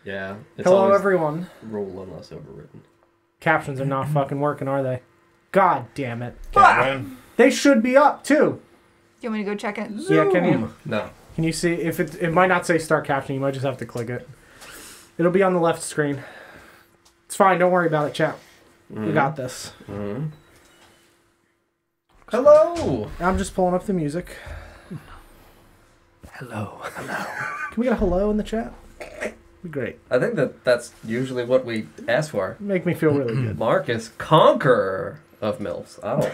Yeah. Hello, everyone. Rule unless overwritten. Captions are not fucking working, are they? God damn it. They should be up, too. You want me to go check it? Yeah, can you? No. Can you see? If it might not say start captioning, you might just have to click it. It'll be on the left screen. It's fine. Don't worry about it, chat. We got this. Hello. I'm just pulling up the music. Hello. Can we get a hello in the chat? Be great. I think that's usually what we ask for. Make me feel really good. Marcus, conqueror of MILFs. I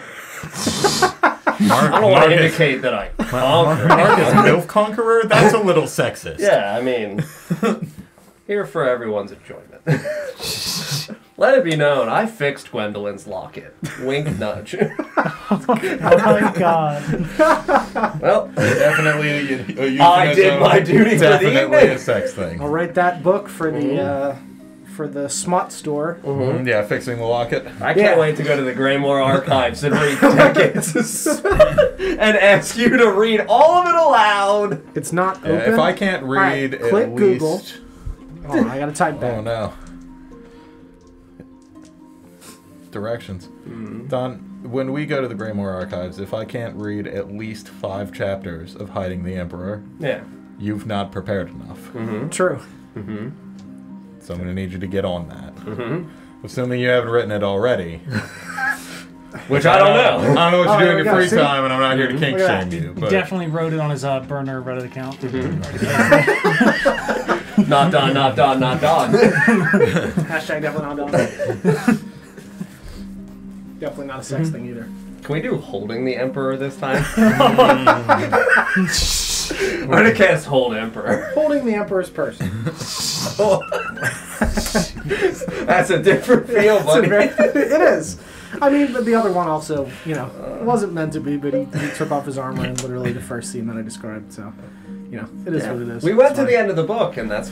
don't want to indicate that I conquer. Marcus, MILF conqueror? That's a little sexist. Yeah, I mean, here for everyone's enjoyment. Let it be known, I fixed Gwendolyn's locket. Wink, nudge. Oh my god. Well, Definitely I did my duty for the Definitely evening. a sex thing. I'll write that book for the smut store. Yeah, fixing the locket. I can't wait to go to the Greymoor archives and read decades and ask you to read all of it aloud. It's not open. If I can't read, right, click at Google. least... Oh, I gotta type back. Oh no. Directions. Don, when we go to the Greymoor archives, if I can't read at least 5 chapters of Hiding the Emperor, you've not prepared enough. True. So I'm going to need you to get on that. Assuming you haven't written it already. Which I don't know. I don't know what you do in your free see? time, and I'm not here to kink shame you. He But definitely wrote it on his burner Reddit account. Not done, not done, not done. Hashtag definitely not done. Definitely not a sex thing either. Can we do holding the Emperor this time? I'm gonna cast Hold Emperor. Holding the Emperor's purse. That's a different feel, buddy. It is. I mean, but the other one also, wasn't meant to be, but he took off his armor in literally the first scene that I described, so, it is what it is. We went to the end of the book, and that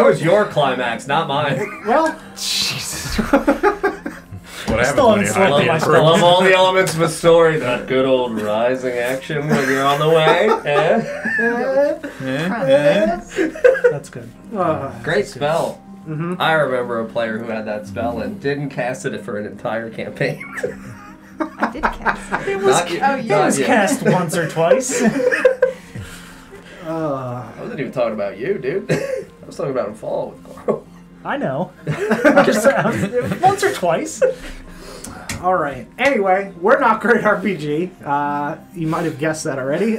was your climax, not mine. Well, Jesus. What happens Still when you haven't hide the I Emperor? love all the elements of a story. That good old rising action when you're on the way. That's good. Great spell. I remember a player who had that spell and didn't cast it for an entire campaign. I did cast it. It was, It was cast once or twice. I wasn't even talking about you, dude. I was talking about in Fall with Carl. I know. Just once or twice. all right. Anyway, we're not Great RPG. You might have guessed that already.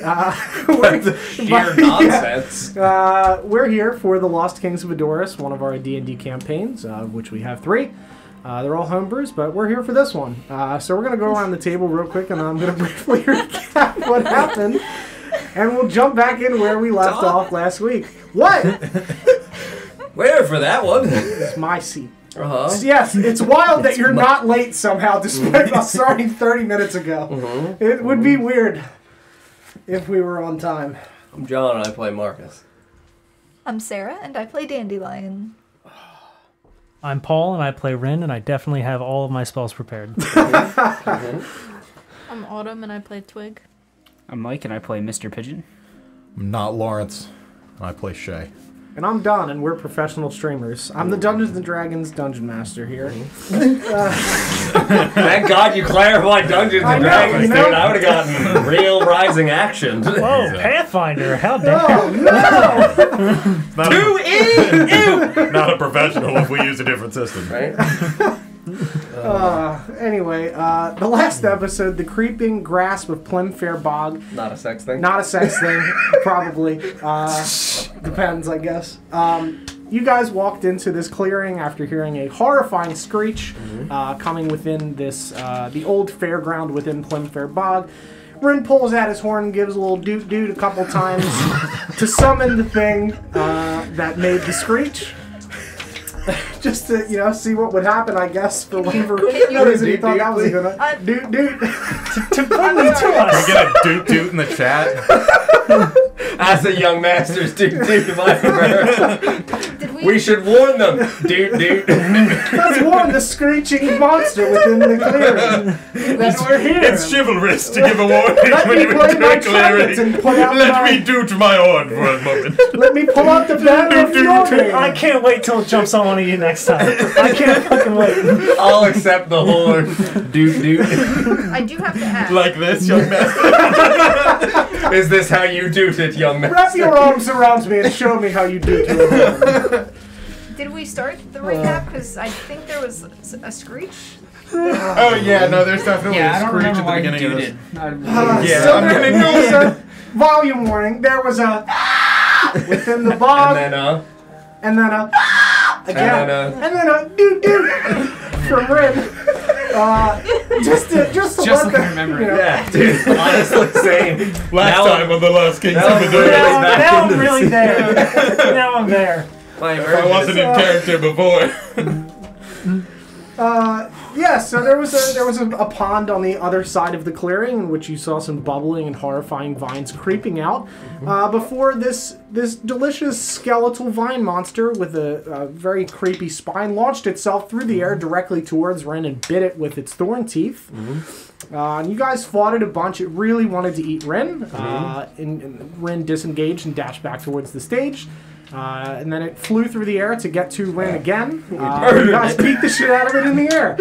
Sheer nonsense. We're here for the Lost Kings of Adoris, one of our D&D campaigns, which we have 3. They're all homebrews, but we're here for this one. So we're going to go around the table real quick, and I'm going to briefly recap what happened, and we'll jump back in where we left off last week. What? Wait for that one. It's my seat. Uh-huh. Yes, it's wild that you're not late somehow, despite us starting 30 minutes ago. It would be weird if we were on time. I'm John, and I play Marcus. I'm Sarah, and I play Dandelion. I'm Paul, and I play Rin, and I definitely have all of my spells prepared. I'm Autumn, and I play Twig. I'm Mike, and I play Mr. Pigeon. I'm not Lawrence. I play Shay. And I'm Don, and we're professional streamers. I'm the Dungeons & Dragons Dungeon Master here. Thank God you clarified Dungeons and Dragons, dude. I would have gotten real rising action. Whoa, Pathfinder! How dare Not a professional if we use a different system. Right? Anyway, the last episode, the creeping grasp of Plimfair Bog. Not a sex thing? Not a sex thing, probably. Depends, I guess. You guys walked into this clearing after hearing a horrifying screech coming within this, the old fairground within Plimfair Bog. Rin pulls out his horn and gives a little doot-doot a couple times to summon the thing that made the screech. Just to, see what would happen, I guess, for whatever reason you thought that was a good one. Doot-doot. to bring me to us. Can we get a doot-doot in the chat? As a young master's doot-doot, if I ever. Did we We should warn them, dude. Let's warn the screeching monster within the clearing that we're here. It's chivalrous to give a warning Let when me you play enter my a trumpets clearing. and put out Let me do to my horn for a moment. Let me pull out the banner of Fjord. I can't wait till it jumps on one of you next time. I can't fucking wait. I'll accept the horn, dude. I do have to ask. Like this, young man. Is this how you do it, young man? Wrap your arms around me and show me how you do it. Did we start the recap? Because I think there was a screech. Oh yeah, no, there's definitely Yeah, I a don't screech remember at the why he beginning of did this. it. Yeah, So I'm there gonna was a volume warning. There was a within the bog, And then and then a again, and and then a doo from Rin. Just to Just let like the, I remember it. yeah, dude. Honestly, same. Last Now- time on the Last Kings now of I'm Adoris. really back Now I'm into the really scene. there. Now I'm there. My If I wasn't in character before. Yeah, so there was a pond on the other side of the clearing in which you saw some bubbling and horrifying vines creeping out before this delicious skeletal vine monster with a very creepy spine launched itself through the air directly towards Ren and bit it with its thorn teeth. And you guys fought it a bunch. It really wanted to eat Ren. And Ren disengaged and dashed back towards the stage. And then it flew through the air to get to Ren again. You guys beat the shit out of it in the air.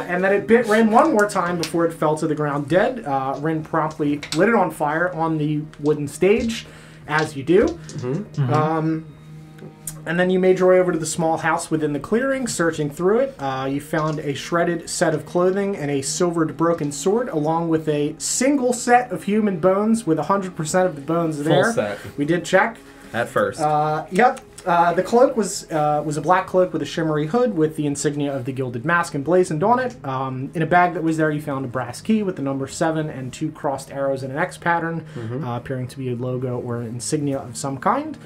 And then it bit Ren one more time before it fell to the ground dead. Ren promptly lit it on fire on the wooden stage, as you do. And then you made your way over to the small house within the clearing, searching through it. You found a shredded set of clothing and a silvered broken sword, along with a single set of human bones with 100% of the bones there. Full set. We did check. At first. Yep. The cloak was a black cloak with a shimmery hood with the insignia of the Gilded Mask emblazoned on it. In a bag that was there, you found a brass key with the number 7 and 2 crossed arrows in an X pattern, appearing to be a logo or an insignia of some kind.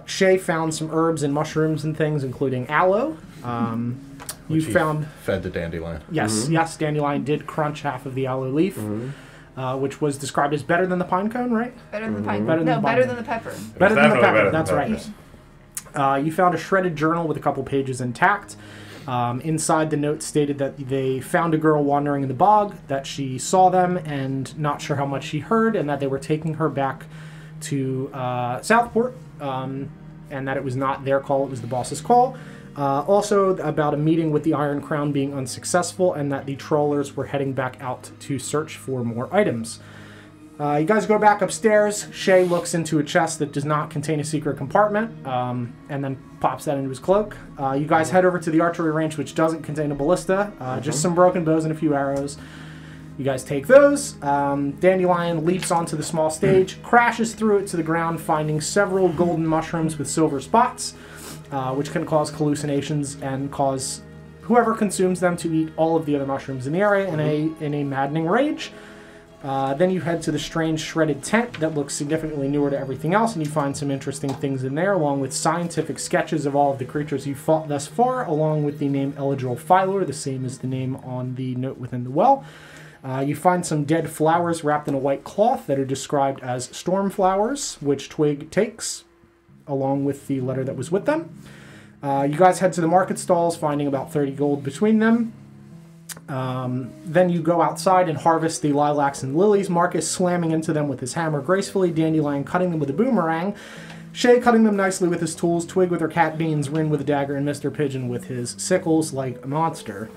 Shay found some herbs and mushrooms and things, including aloe. You found... Fed the dandelion. Yes, yes, dandelion did crunch half of the aloe leaf. Which was described as better than the pine cone, right? Better than the pine. Better than No, the better pine. than the pepper. Better than the definitely pepper, better than that's peppers. right. You found a shredded journal with a couple pages intact. Inside, the note stated that they found a girl wandering in the bog, that she saw them and not sure how much she heard, and that they were taking her back to Southport, and that it was not their call, it was the boss's call. Also about a meeting with the Iron Crown being unsuccessful, and that the trawlers were heading back out to search for more items. You guys go back upstairs. Shay looks into a chest that does not contain a secret compartment, and then pops that into his cloak. You guys head over to the archery range, which doesn't contain a ballista, just some broken bows and a few arrows. You guys take those. Dandelion leaps onto the small stage, crashes through it to the ground, finding several golden mushrooms with silver spots, which can cause hallucinations and cause whoever consumes them to eat all of the other mushrooms in the area in a maddening rage. Then you head to the strange shredded tent that looks significantly newer to everything else, and you find some interesting things in there, along with scientific sketches of all of the creatures you fought thus far, along with the name Eligil Phylor, the same as the name on the note within the well. You find some dead flowers wrapped in a white cloth that are described as storm flowers, which Twig takes, along with the letter that was with them. You guys head to the market stalls, finding about 30 gold between them. Then you go outside and harvest the lilacs and lilies, Marcus slamming into them with his hammer gracefully, Dandelion cutting them with a boomerang, Shay cutting them nicely with his tools, Twig with her cat beans, Rin with a dagger, and Mr. Pigeon with his sickles like a monster.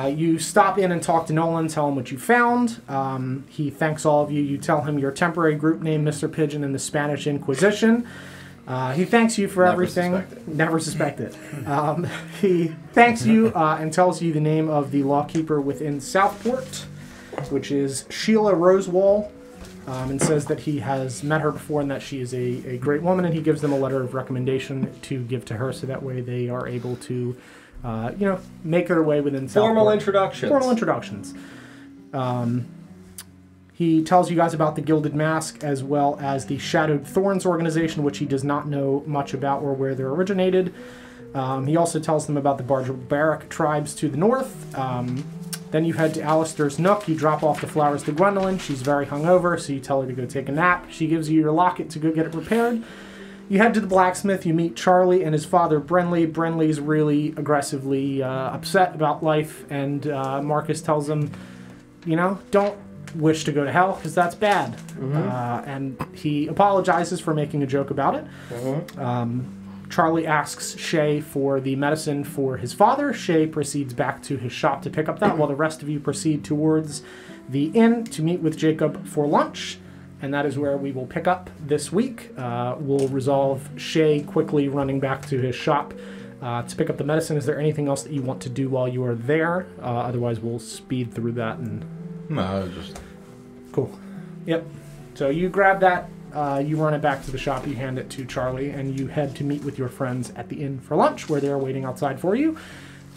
You stop in and talk to Nolan, tell him what you found. He thanks all of you. You tell him your temporary group name, Mr. Pigeon, and the Spanish Inquisition. He thanks you for everything. Never suspected. He thanks you and tells you the name of the lawkeeper within Southport, which is Sheila Rosewall, and says that he has met her before and that she is a great woman, and he gives them a letter of recommendation to give to her so that way they are able to, make their way within Southport. Formal introductions. Formal introductions. He tells you guys about the Gilded Mask as well as the Shadowed Thorns organization, which he does not know much about or where they're originated. He also tells them about the barbaric tribes to the north. Then you head to Alistair's nook. You drop off the flowers to Gwendolyn. She's very hungover, so you tell her to go take a nap. She gives you your locket to go get it repaired. You head to the blacksmith, you meet Charlie and his father, Brenly. Brenly's really aggressively upset about life, and Marcus tells him, don't wish to go to hell, because that's bad. And he apologizes for making a joke about it. Charlie asks Shay for the medicine for his father. Shay proceeds back to his shop to pick up that, while the rest of you proceed towards the inn to meet with Jacob for lunch. And that is where we will pick up this week. We'll resolve Shay quickly running back to his shop to pick up the medicine. Is there anything else that you want to do while you are there? Otherwise, we'll speed through that. No, just... Cool. Yep. So you grab that, you run it back to the shop, you hand it to Charlie, and you head to meet with your friends at the inn for lunch, where they're waiting outside for you.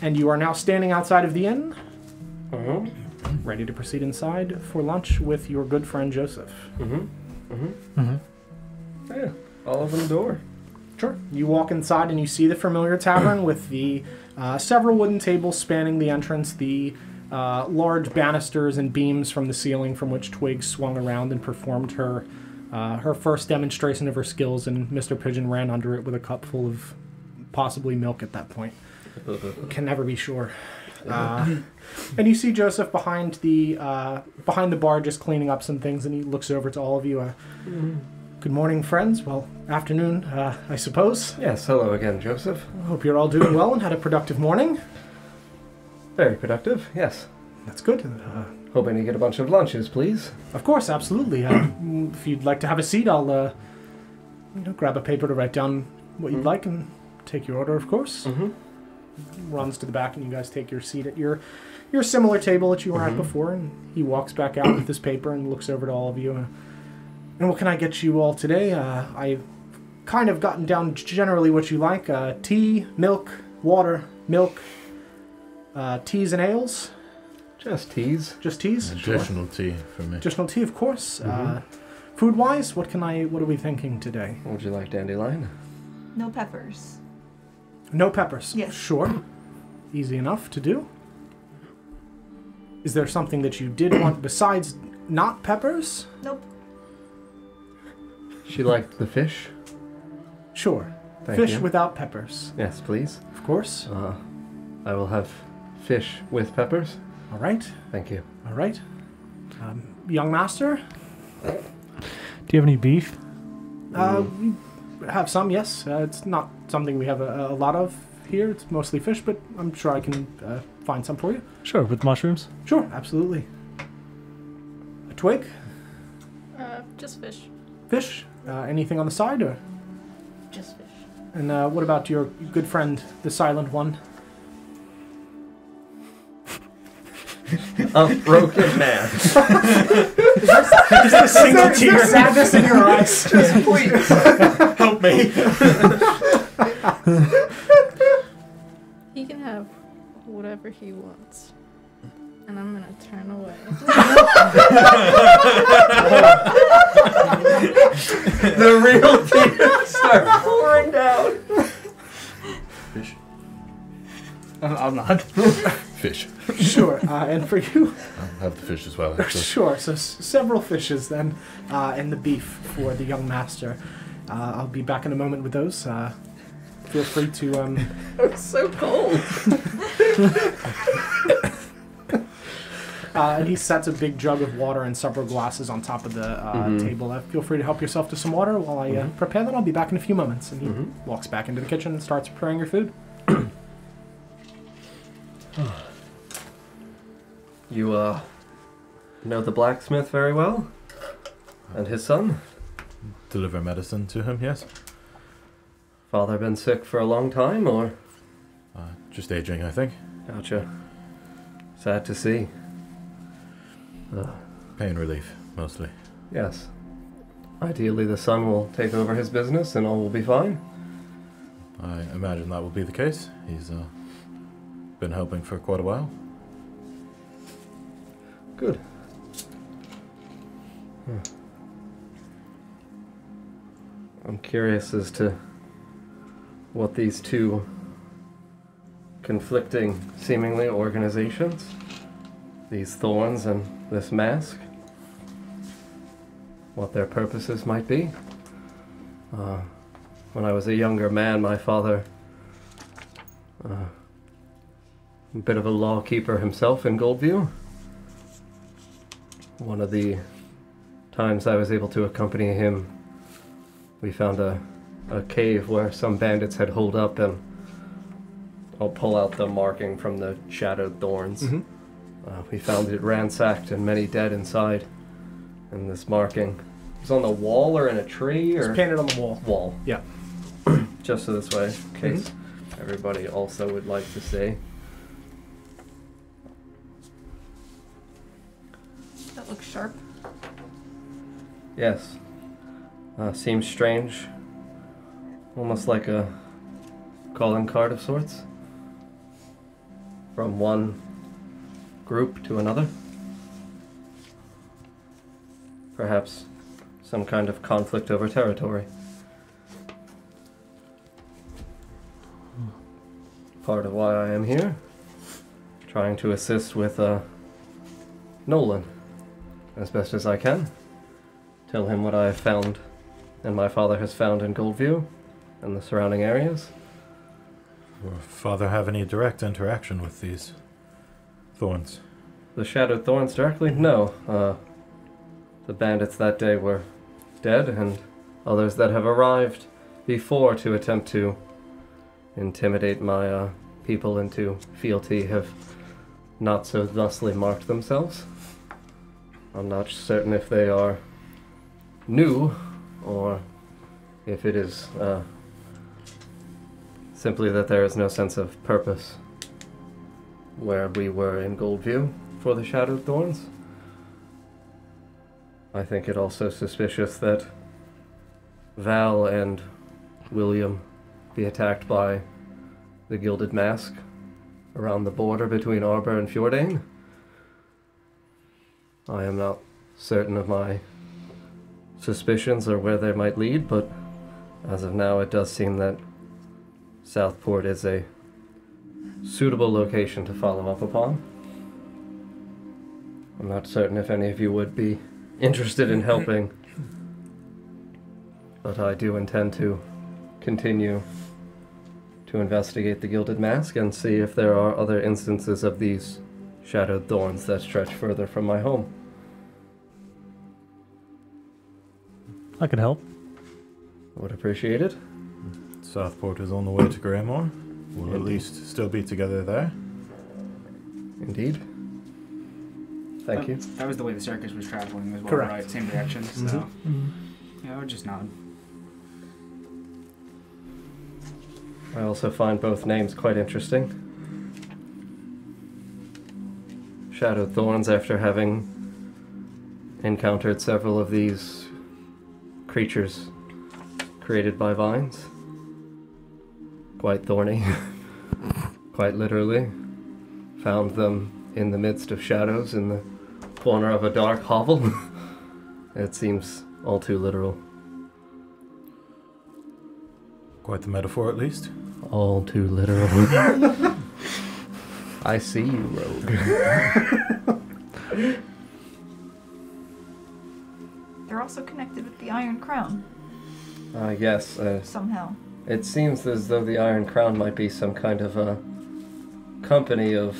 And you are now standing outside of the inn. Ready to proceed inside for lunch with your good friend Joseph. Yeah, I'll open the door. Sure. You walk inside and you see the familiar tavern with the several wooden tables spanning the entrance, the large banisters and beams from the ceiling from which Twig swung around and performed her first demonstration of her skills, and Mr. Pigeon ran under it with a cup full of possibly milk at that point. Can never be sure. And you see Joseph behind the bar just cleaning up some things, and he looks over to all of you. Good morning, friends. Well, afternoon, I suppose. Yes, hello again, Joseph. I hope you're all doing well and had a productive morning. Very productive, yes. That's good. Hoping to get a bunch of lunches, please. Of course, absolutely. If you'd like to have a seat, I'll grab a paper to write down what you'd like and take your order, of course. Runs to the back, and you guys take your seat at your similar table that you were at before, and he walks back out with this paper and looks over to all of you. And what can I get you all today? I've kind of gotten down generally what you like. Tea, milk, water, milk, teas and ales. Just teas. Just teas? Additional tea for me. Additional tea, of course. Food-wise, what are we thinking today? What would you like, Dandelion? No peppers. No peppers? Yes. Sure. Easy enough to do. Is there something that you did want besides not peppers? Nope. She liked the fish? Sure. Thank Fish you. without peppers. Yes, please. Of course. I will have fish with peppers. All right. Thank you. All right. Young master? Do you have any beef? We have some, yes. It's not something we have a lot of here. It's mostly fish, but I'm sure I can find some for you. Sure, with mushrooms. Sure, absolutely. A twig? Just fish. Fish? Anything on the side, or? Just fish. And what about your good friend, the silent one? A broken man. Is there a single tear of sadness in your eyes? Just please. Help me. He can have whatever he wants. And I'm gonna turn away. The real tears start pouring down. Fish. I'm not. Fish. Sure, and for you? I'll have the fish as well, actually. Sure, so several fishes then, and the beef for the young master. I'll be back in a moment with those. Feel free to... It's so cold. And he sets a big jug of water and several glasses on top of the table. Feel free to help yourself to some water while I prepare that. I'll be back in a few moments. And he walks back into the kitchen and starts preparing your food. You, know the blacksmith very well? And his son? Deliver medicine to him, yes. Father been sick for a long time, or? Just aging, I think. Gotcha. Sad to see. Pain relief, mostly. Yes. Ideally, the son will take over his business and all will be fine. I imagine that will be the case. He's been helping for quite a while. Good. I'm curious as to what these two conflicting, seemingly, organizations, these thorns and this mask, what their purposes might be. when I was a younger man, my father, a bit of a lawkeeper himself in Goldview. One of the times I was able to accompany him, we found a cave where some bandits had holed up, and I'll pull out the marking from the shadowed thorns. Mm-hmm. We found it ransacked and many dead inside. And this marking was on the wall or in a tree, or It's painted on the wall. Wall. Yeah. Just so this way, in case everybody also would like to see. That looks sharp. Yes. Seems strange. Almost like a calling card of sorts. From one group to another. Perhaps some kind of conflict over territory. Part of why I am here. Trying to assist with Nolan as best as I can. Tell him what I have found and my father has found in Goldview and the surrounding areas. Your father have any direct interaction with these thorns? The Shadowed Thorns directly? No. The bandits that day were dead, and others that have arrived before to attempt to intimidate my people into fealty have not so thusly marked themselves. I'm not certain if they are new or if it is simply that there is no sense of purpose where we were in Goldview for the Shadowed Thorns. I think it also suspicious that Val and William be attacked by the Gilded Mask around the border between Arbor and Fjordain. I am not certain of my suspicions or where they might lead, but as of now it does seem that Southport is a suitable location to follow up upon. I'm not certain if any of you would be interested in helping, but I do intend to continue to investigate the Gilded Mask and see if there are other instances of these Shadowed Thorns that stretch further from my home. I could help. Would appreciate it. Southport is on the way to Greymore. We'll at least still be together there. Indeed. Thank you. That was the way the circus was traveling as well, Correct. right? Same direction, so... Yeah, I would just nod. I also find both names quite interesting. Shadowed Thorns, after having encountered several of these creatures created by vines. Quite thorny. Quite literally. Found them in the midst of shadows in the corner of a dark hovel. It seems all too literal. Quite the metaphor, at least. All too literal. I see you, rogue. They're also connected with the Iron Crown, Yes. somehow. It seems as though the Iron Crown might be some kind of a company of...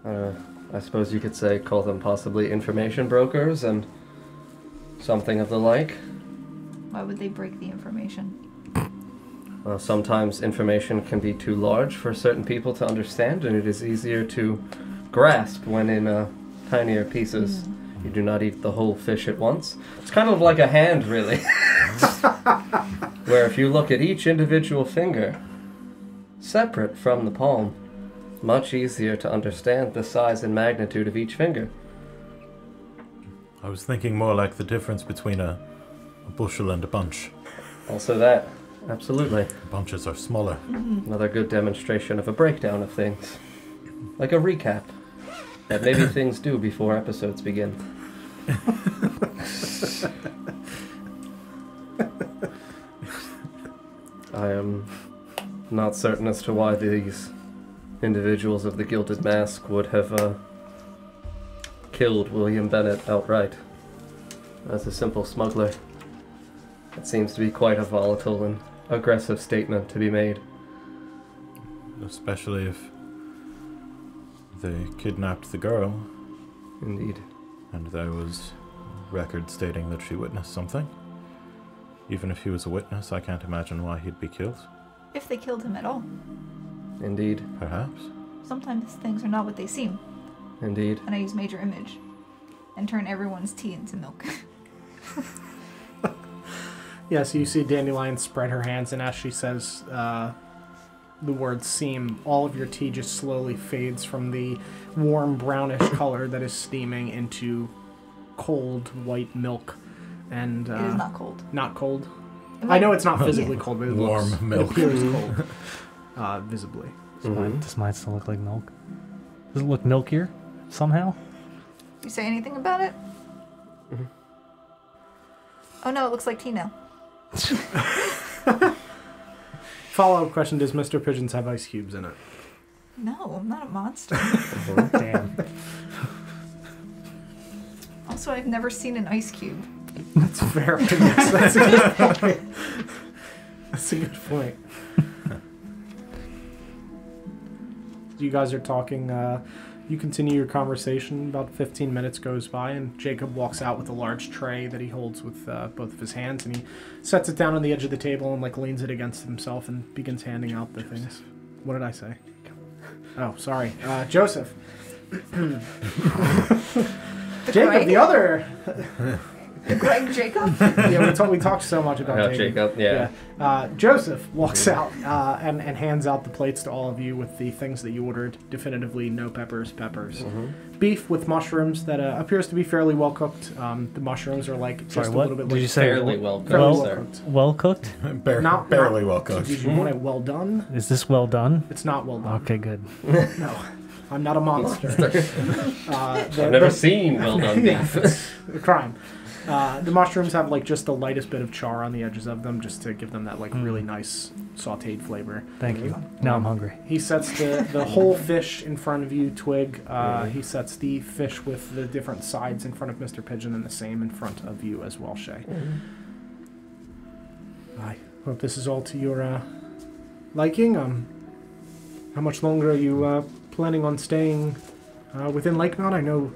I suppose you could say, call them possibly information brokers and something of the like. Why would they break the information? Sometimes information can be too large for certain people to understand, and it is easier to grasp when in tinier pieces. You do not eat the whole fish at once. It's kind of like a hand, really. Where if you look at each individual finger, separate from the palm, much easier to understand the size and magnitude of each finger. I was thinking more like the difference between a bushel and a bunch. Also that, absolutely. Bunches are smaller. Another good demonstration of a breakdown of things. Like a recap. That maybe things do before episodes begin. I am not certain as to why these individuals of the Gilded Mask would have killed William Bennett outright as a simple smuggler. It That seems to be quite a volatile and aggressive statement to be made. Especially if they kidnapped the girl. Indeed. And there was record stating that she witnessed something. Even if he was a witness, I can't imagine why he'd be killed. If they killed him at all. Indeed. Perhaps. Sometimes things are not what they seem. Indeed. And I use major image and turn everyone's tea into milk. Yeah, so you see Dandelion spread her hands, and as she says the word seem, all of your tea just slowly fades from the warm brownish color that is steaming into cold white milk. And it is not cold. Not cold? I know it's not physically cold, but it warm looks, milk. It appears cold, visibly. This might still look like milk. Does it look milkier somehow? You say anything about it? Mm-hmm. Oh no, it looks like tea now. Follow-up question, does Mr. Pigeons have ice cubes in it? No, I'm not a monster. Damn. Also, I've never seen an ice cube. That's fair. Yes, that's a good point. That's a good point. You guys are talking, you continue your conversation, about 15 minutes goes by, and Jacob walks out with a large tray that he holds with both of his hands, and he sets it down on the edge of the table and leans it against himself and begins handing out the things. What did I say? Oh, sorry. Joseph. Jacob, the other... Greg Jacob? Yeah, we talked so much about Jacob. Yeah. Joseph walks out and hands out the plates to all of you with the things that you ordered. Definitively no peppers. Mm-hmm. Beef with mushrooms that appears to be fairly well cooked. The mushrooms are like just a little bit. Did you say fairly well cooked? Fairly well cooked. Well cooked? Barely well cooked. Did you want it well done? Is this well done? It's not well done. Okay, good. No, I'm not a monster. I've never seen well done beef. It's a crime. The mushrooms have like just the lightest bit of char on the edges of them, just to give them that like really nice sautéed flavor. Thank you. Now I'm hungry. He sets the whole fish in front of you, Twig. He sets the fish with the different sides in front of Mr. Pigeon, and the same in front of you as well, Shay. I hope this is all to your liking. How much longer are you planning on staying within Lakemount? I know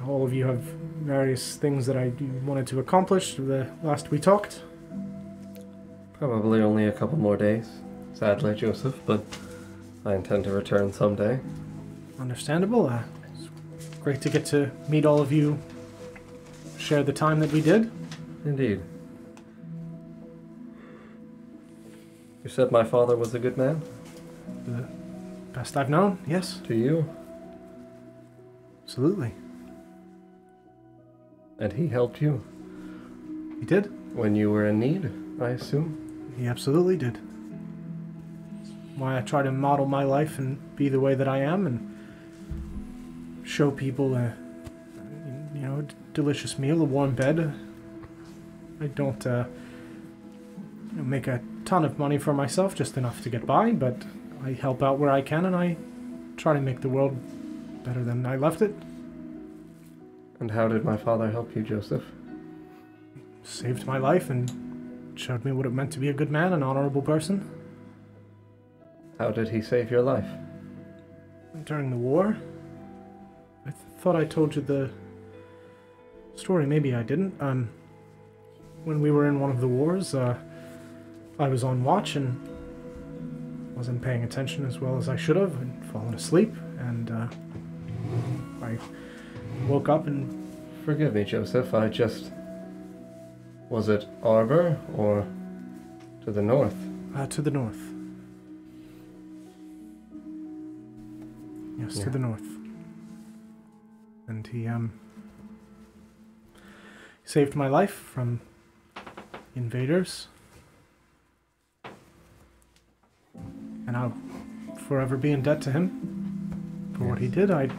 all of you have various things that I wanted to accomplish the last we talked. Probably only a couple more days, sadly, Joseph, but I intend to return someday. Understandable. It's great to get to meet all of you, share the time that we did. Indeed. You said my father was a good man? The best I've known, yes. To you? Absolutely. And he helped you? He did. When you were in need, I assume? He absolutely did. Why I try to model my life and be the way that I am and show people a delicious meal, a warm bed. I don't make a ton of money for myself, just enough to get by, but I help out where I can, and I try to make the world better than I left it. And how did my father help you, Joseph? Saved my life and showed me what it meant to be a good man, an honorable person. How did he save your life? During the war? I thought I told you the story. Maybe I didn't. When we were in one of the wars, I was on watch and wasn't paying attention as well as I should have. I'd fallen asleep, and I woke up and... Forgive me, Joseph, Was it Arbor or to the north? To the north. Yes, to the north. And he saved my life from invaders. And I'll forever be in debt to him for what he did. I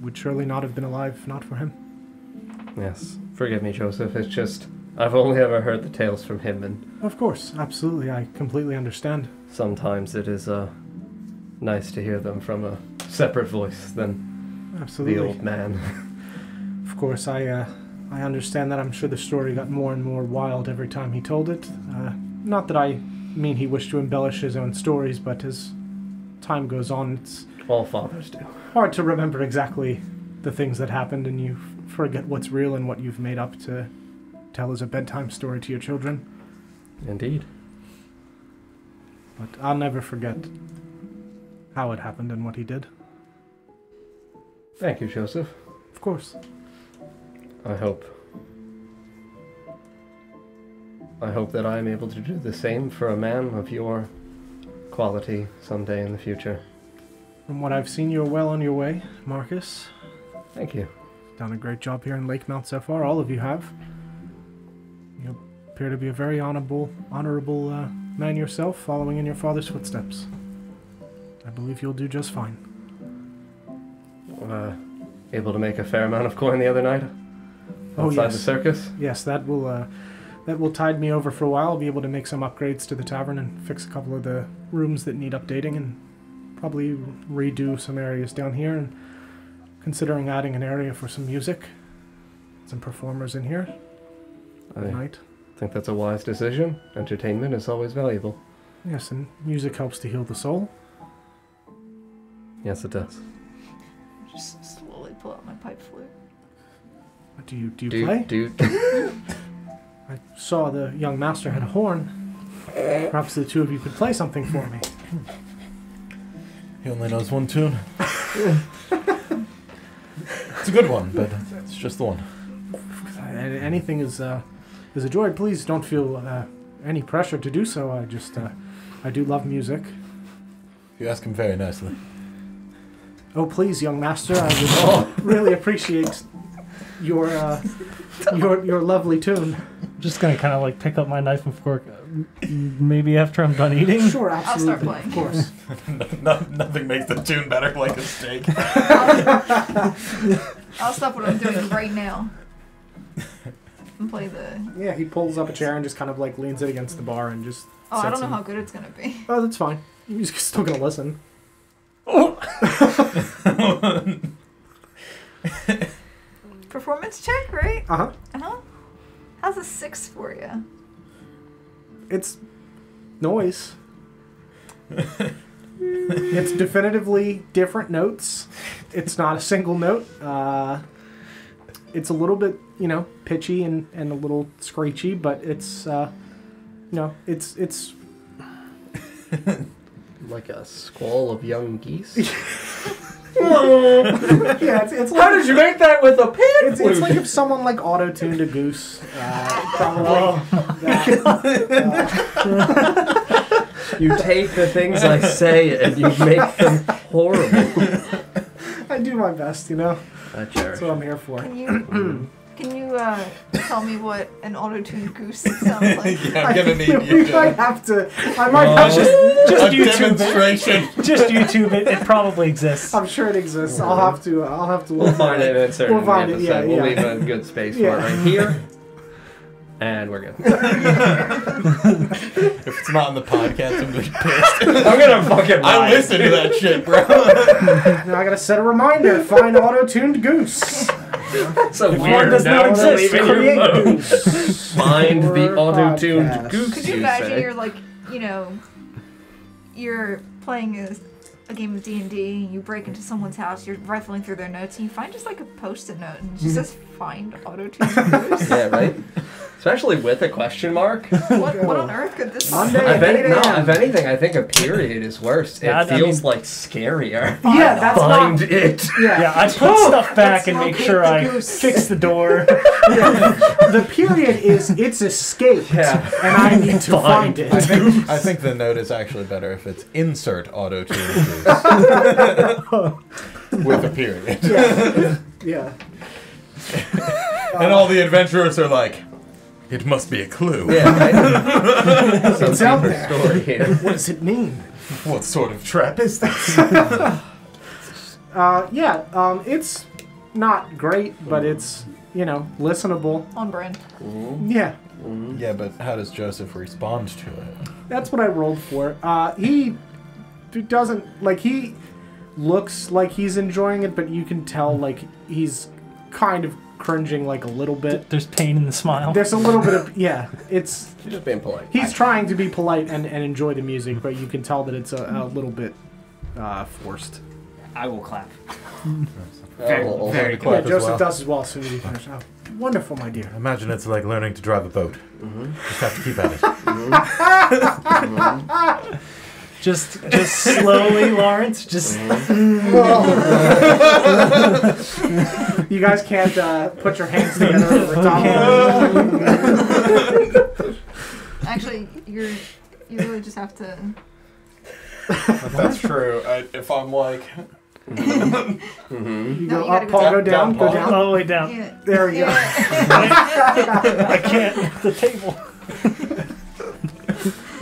would surely not have been alive if not for him. Yes. Forgive me, Joseph. It's just, I've only ever heard the tales from him, and... Of course, absolutely. I completely understand. Sometimes it is nice to hear them from a separate voice than absolutely. the old man. Of course, I I understand that. I'm sure the story got more and more wild every time he told it. Not that I mean he wished to embellish his own stories, but as time goes on, it's All fathers do. hard to remember exactly the things that happened, and you forget what's real and what you've made up to tell as a bedtime story to your children. Indeed. But I'll never forget how it happened and what he did. Thank you, Joseph. Of course. I hope that I am able to do the same for a man of your quality someday in the future. From what I've seen, you're well on your way, Marcus. Thank you. Done a great job here in Lakemount so far. All of you have. You appear to be a very honorable man yourself, following in your father's footsteps. I believe you'll do just fine. Able to make a fair amount of coin the other night? Outside the circus? Yes, that will tide me over for a while. I'll be able to make some upgrades to the tavern and fix a couple of the rooms that need updating, and probably redo some areas down here, and considering adding an area for some music, some performers in here at night. I think that's a wise decision. Entertainment is always valuable. Yes, and music helps to heal the soul. Yes, it does. Just slowly pull out my pipe flute. Do you play? I saw the young master had a horn. Perhaps the two of you could play something for me. He only knows one tune. It's a good one, but it's just the one. Anything is a joy. Please don't feel any pressure to do so. I do love music. You ask him very nicely. Oh, please, young master, I would really appreciate your lovely tune. I'm just gonna kind of like pick up my knife and fork, maybe after I'm done eating. Sure, absolutely, I'll start playing. Of course. Nothing makes the tune better like a steak. I'll stop what I'm doing right now and play the... Yeah, he pulls up a chair and just kind of like leans it against the bar and just Oh, I don't sets know him. how good it's gonna be. Oh, that's fine. You're still gonna listen. Performance check, right? Uh-huh. Uh-huh. How's a 6 for you? It's noise. It's definitively different notes. It's not a single note. It's a little bit, pitchy and a little screechy, but it's, it's Like a squall of young geese? yeah, it's like, How did you make that with a pan flute? it's like if someone like auto-tuned a goose. Probably. You take the things I say and you make them horrible. I do my best, I That's cherish. what I'm here for. Can you tell me what an auto-tuned goose sounds like? Yeah, I'm gonna need you We might to. have to. I might have to. Just A YouTube it. demonstration. Just YouTube it. It probably exists. I'm sure it exists. I'll have to. We'll find it in a certain We'll find it, episode. yeah, We'll yeah. leave a good space Yeah. for it right here. And we're good. If it's not in the podcast, I'm gonna be pissed. I'm gonna fucking I lie. listen to that shit, bro. Now I gotta set a reminder. Find auto-tuned goose. So one weird. does Now not it's exist, leaving your create mode. goose. Find For the auto-tuned podcast. goose. Could you you imagine say. you're like, you're playing a game of D&D, and you break into someone's house, you're rifling through their notes, and you find just like a post-it note, and it just says, find auto-tuned goose. Yeah, right? Especially with a question mark. What on earth could this be? Monday. If anything, I think a period is worse. Yeah, It feels like scarier. Yeah, that's Find not. it. Yeah, I put stuff back and make locate sure the I goose. fix the door. The period is it's escaped, Yeah. and I need to Find find it. I think the note is actually better if it's insert auto tune with a period. Yeah. And all the adventurers are like, it must be a clue. Yeah, right? Some It's out deeper there. story here. What does it mean? What sort of trap is this? It's not great, but it's listenable. On brand. Yeah. Yeah, but how does Joseph respond to it? That's what I rolled for. He doesn't he looks like he's enjoying it, but you can tell he's kind of cringing like a little bit. There's pain in the smile. There's a little bit of it's. You're just being polite. He's trying to be polite and enjoy the music, but you can tell that it's a little bit forced. I will clap. Very, very clap Yeah, as Joseph well. does as well as soon as he finishes. Oh, wonderful, my dear. Imagine it's like learning to drive a boat. Just have to keep at it. Just slowly, Lawrence. Just You guys can't put your hands together over top. Actually, you really just have to. That's true. If I'm like... You No, go you gotta up, go Paul, down. go down, go down. all the way down. Yeah. There you go. I can't. The table.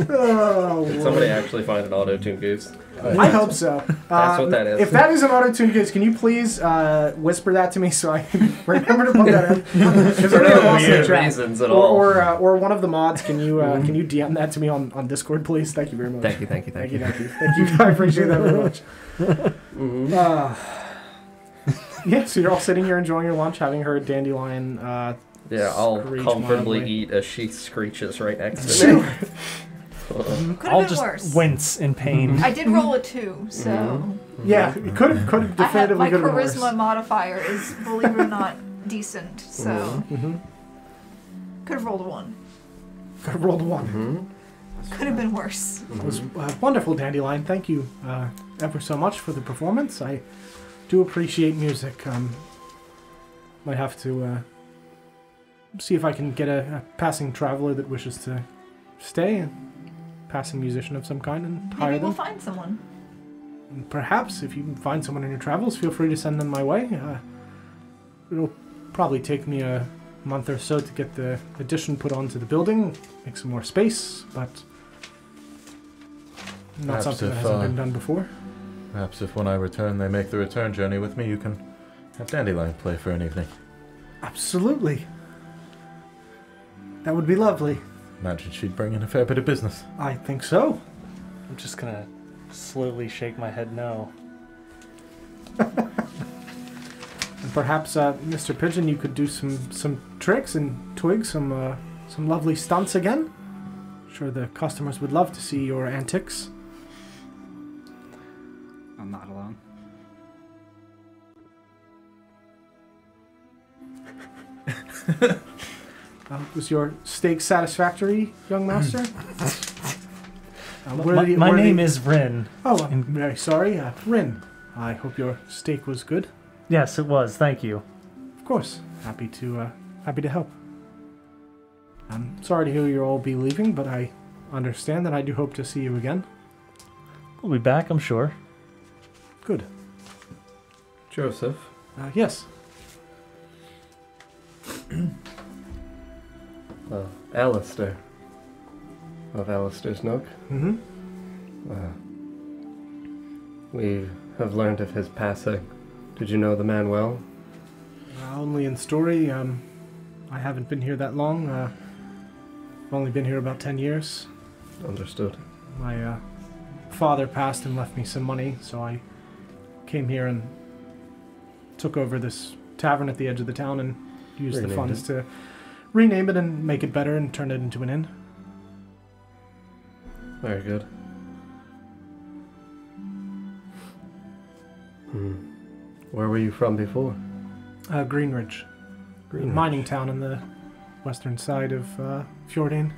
Oh, Did somebody actually find an auto-tune goose? I hope so. That's what that is. If that is an auto-tune goose, can you please whisper that to me so I can remember to put that in? Because For I no lost the weird track. reasons at all. Or one of the mods, can you DM that to me on Discord, please? Thank you very much. Thank you. Thank you. I appreciate that very much. Yeah, so you're all sitting here enjoying your lunch, having heard Dandelion. Yeah, I'll Screech comfortably mildly. eat as she screeches right next to me. Could have I'll been just worse. wince in pain. I did roll a 2, so Yeah, it could have I have definitively my could have been charisma worse. modifier is, believe it or not, decent. So Mm-hmm. could have rolled a 1. Could have rolled a 1. Could have been worse. It was wonderful, Dandelion. Thank you ever so much for the performance. I do appreciate music. Might have to see if I can get a passing traveler that wishes to stay, a passing musician of some kind, and hire Maybe we'll them. find someone. And perhaps, if you can find someone in your travels, feel free to send them my way. It'll probably take me a month or so to get the addition put onto the building, make some more space, but not Perhaps something that if, hasn't been done before. Perhaps if when I return they make the return journey with me, you can have Dandelion play for an evening. Absolutely. That would be lovely. Imagine she'd bring in a fair bit of business. I think so. I'm just gonna slowly shake my head no. And perhaps, Mr. Pigeon, you could do some tricks and twig some lovely stunts again. Sure, the customers would love to see your antics. I'm not alone. Was your steak satisfactory, young master? My name is Rin. Oh, I'm very sorry. Rin. I hope your steak was good. Yes, it was. Thank you. Of course. Happy to help. I'm sorry to hear you'll all be leaving, but I understand that I do hope to see you again. We'll be back, I'm sure. Good. Joseph, Yes. Alistair. Of Alistair's Nook. Mm-hmm. We have learned of his passing. Did you know the man well? Only in story. I haven't been here that long. I've only been here about 10 years. Understood. My father passed and left me some money, so I came here and took over this tavern at the edge of the town and used the Renamed funds it. to rename it and make it better and turn it into an inn. Very good. Where were you from before? Greenridge. Greenridge. Mining town on the western side of Fjordane.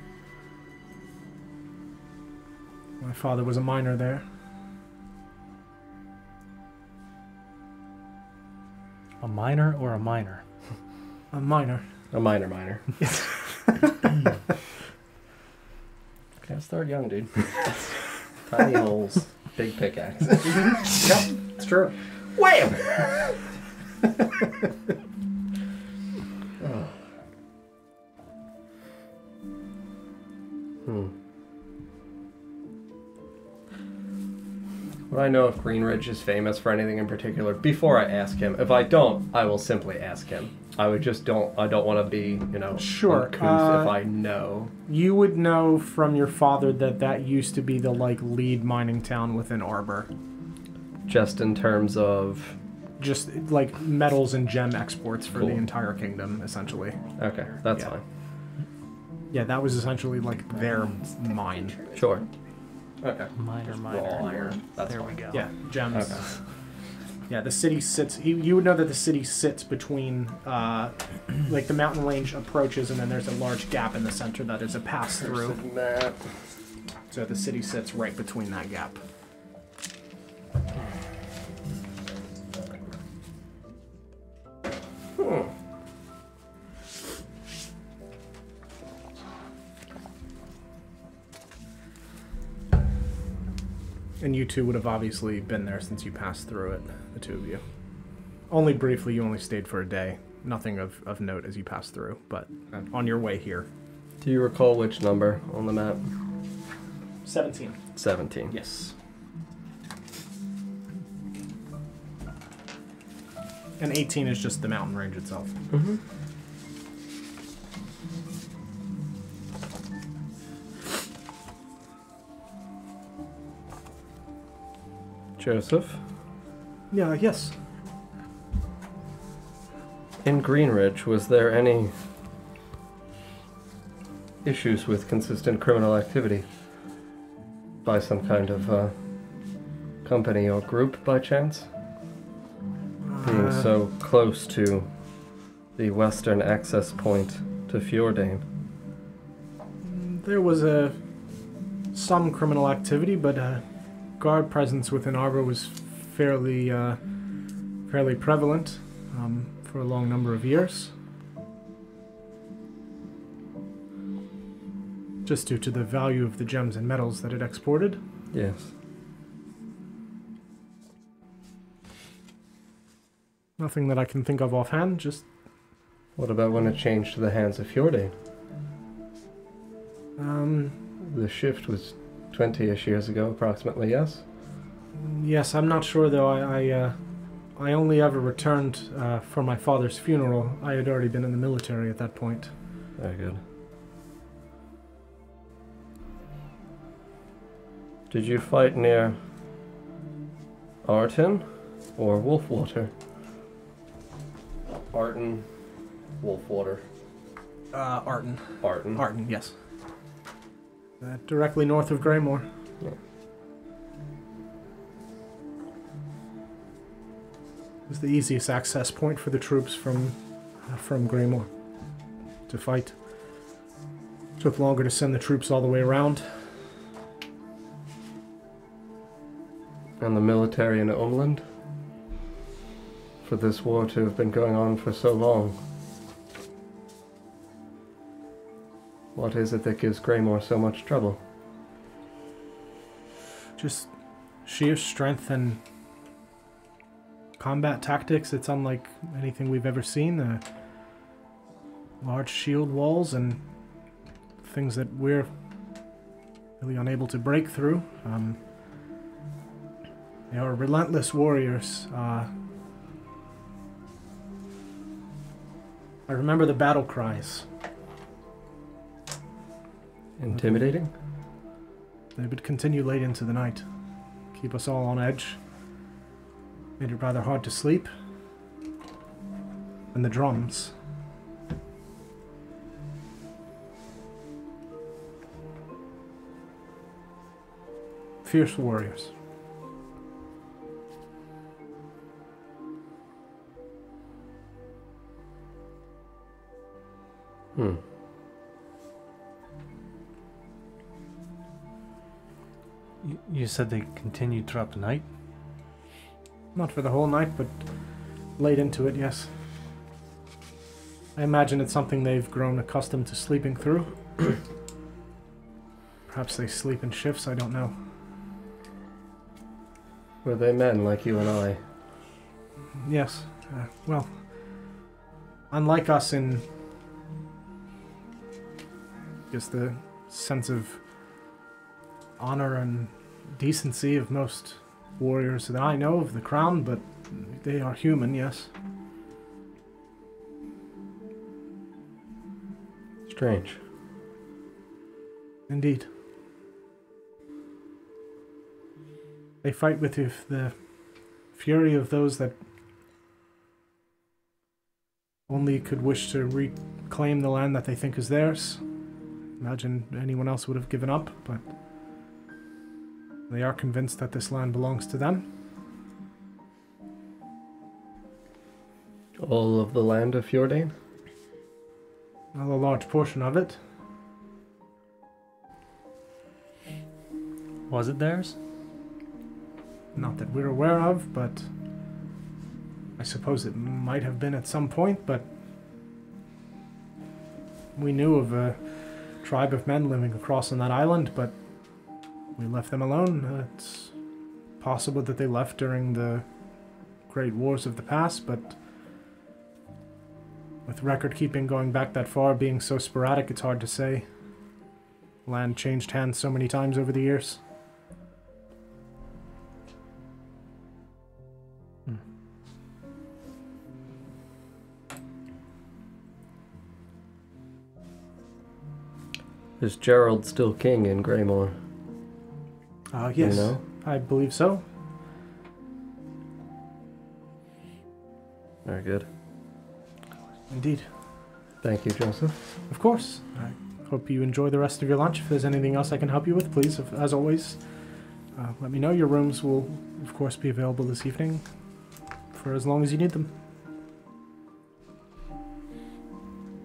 My father was a miner there. A minor or a minor? A miner. A minor. Gotta start young, dude. Tiny holes, big pickaxe. Yep, it's true. Wham! Would I know if Greenridge is famous for anything in particular? Before I ask him, if I don't, I will simply ask him. I don't want to be, Sure, uncouth if I know. You would know from your father that used to be the lead mining town within Arbor. Just in terms of just like metals and gem exports for the Cool. entire kingdom, essentially. Okay, that's Yeah. fine. Yeah, that was essentially like their mine. Sure. Okay. Minor. That's There fine. we go. Yeah, gems. Okay. Yeah, the city sits. You would know that the city sits between, like the mountain range approaches, and then there's a large gap in the center that is a pass through. Map. So the city sits right between that gap. And you two would have obviously been there since you passed through it, the two of you. Only briefly, you only stayed for a day. Nothing of note as you passed through, but on your way here. Do you recall which number on the map? 17. 17. Yes. And 18 is just the mountain range itself. Mm-hmm. Joseph, Yeah, yes. in Greenridge, was there any issues with consistent criminal activity by some kind of company or group by chance? Being so close to the western access point to Fjordain. There was some criminal activity, but guard presence within Arbor was fairly prevalent for a long number of years. Just due to the value of the gems and metals that it exported. Yes. Nothing that I can think of offhand, just What about when it changed to the hands of Fjordain? The shift was 20-ish years ago, approximately, yes? yes, I'm not sure though. I only ever returned for my father's funeral. I had already been in the military at that point. Very good. Did you fight near Arton or Wolfwater? Arton, Wolfwater. Arton. Arton. Arton, yes. Directly north of Greymore. Yeah. It was the easiest access point for the troops from Greymore to fight. Took longer to send the troops all the way around. And the military in Umland? For this war to have been going on for so long. What is it that gives Greymore so much trouble? Just sheer strength and combat tactics. It's unlike anything we've ever seen. Large shield walls and things that we're really unable to break through. They are relentless warriors. I remember the battle cries. Intimidating? They would continue late into the night, keep us all on edge. Made it rather hard to sleep. And the drums. Fierce warriors. You said they continued throughout the night? Not for the whole night, but late into it, yes. I imagine it's something they've grown accustomed to sleeping through. Perhaps they sleep in shifts, I don't know. Were they men like you and I? Yes. Well, unlike us in just the sense of honor and decency of most warriors that I know of the crown, but they are human, yes. Strange. Indeed. They fight with the fury of those that only could wish to reclaim the land that they think is theirs. Imagine anyone else would have given up, but they are convinced that this land belongs to them. All of the land of Fjordan? Well, a large portion of it. Was it theirs? Not that we're aware of, but I suppose it might have been at some point, but we knew of a tribe of men living across on that island, but we left them alone. It's possible that they left during the great wars of the past, but with record keeping going back that far, being so sporadic, it's hard to say. Land changed hands so many times over the years. Is Gerald still king in Greymore? Yes, You know? I believe so. Very good. Indeed. Thank you, Joseph. Of course. I hope you enjoy the rest of your lunch. If there's anything else I can help you with, please, as always, let me know. Your rooms will, of course, be available this evening for as long as you need them.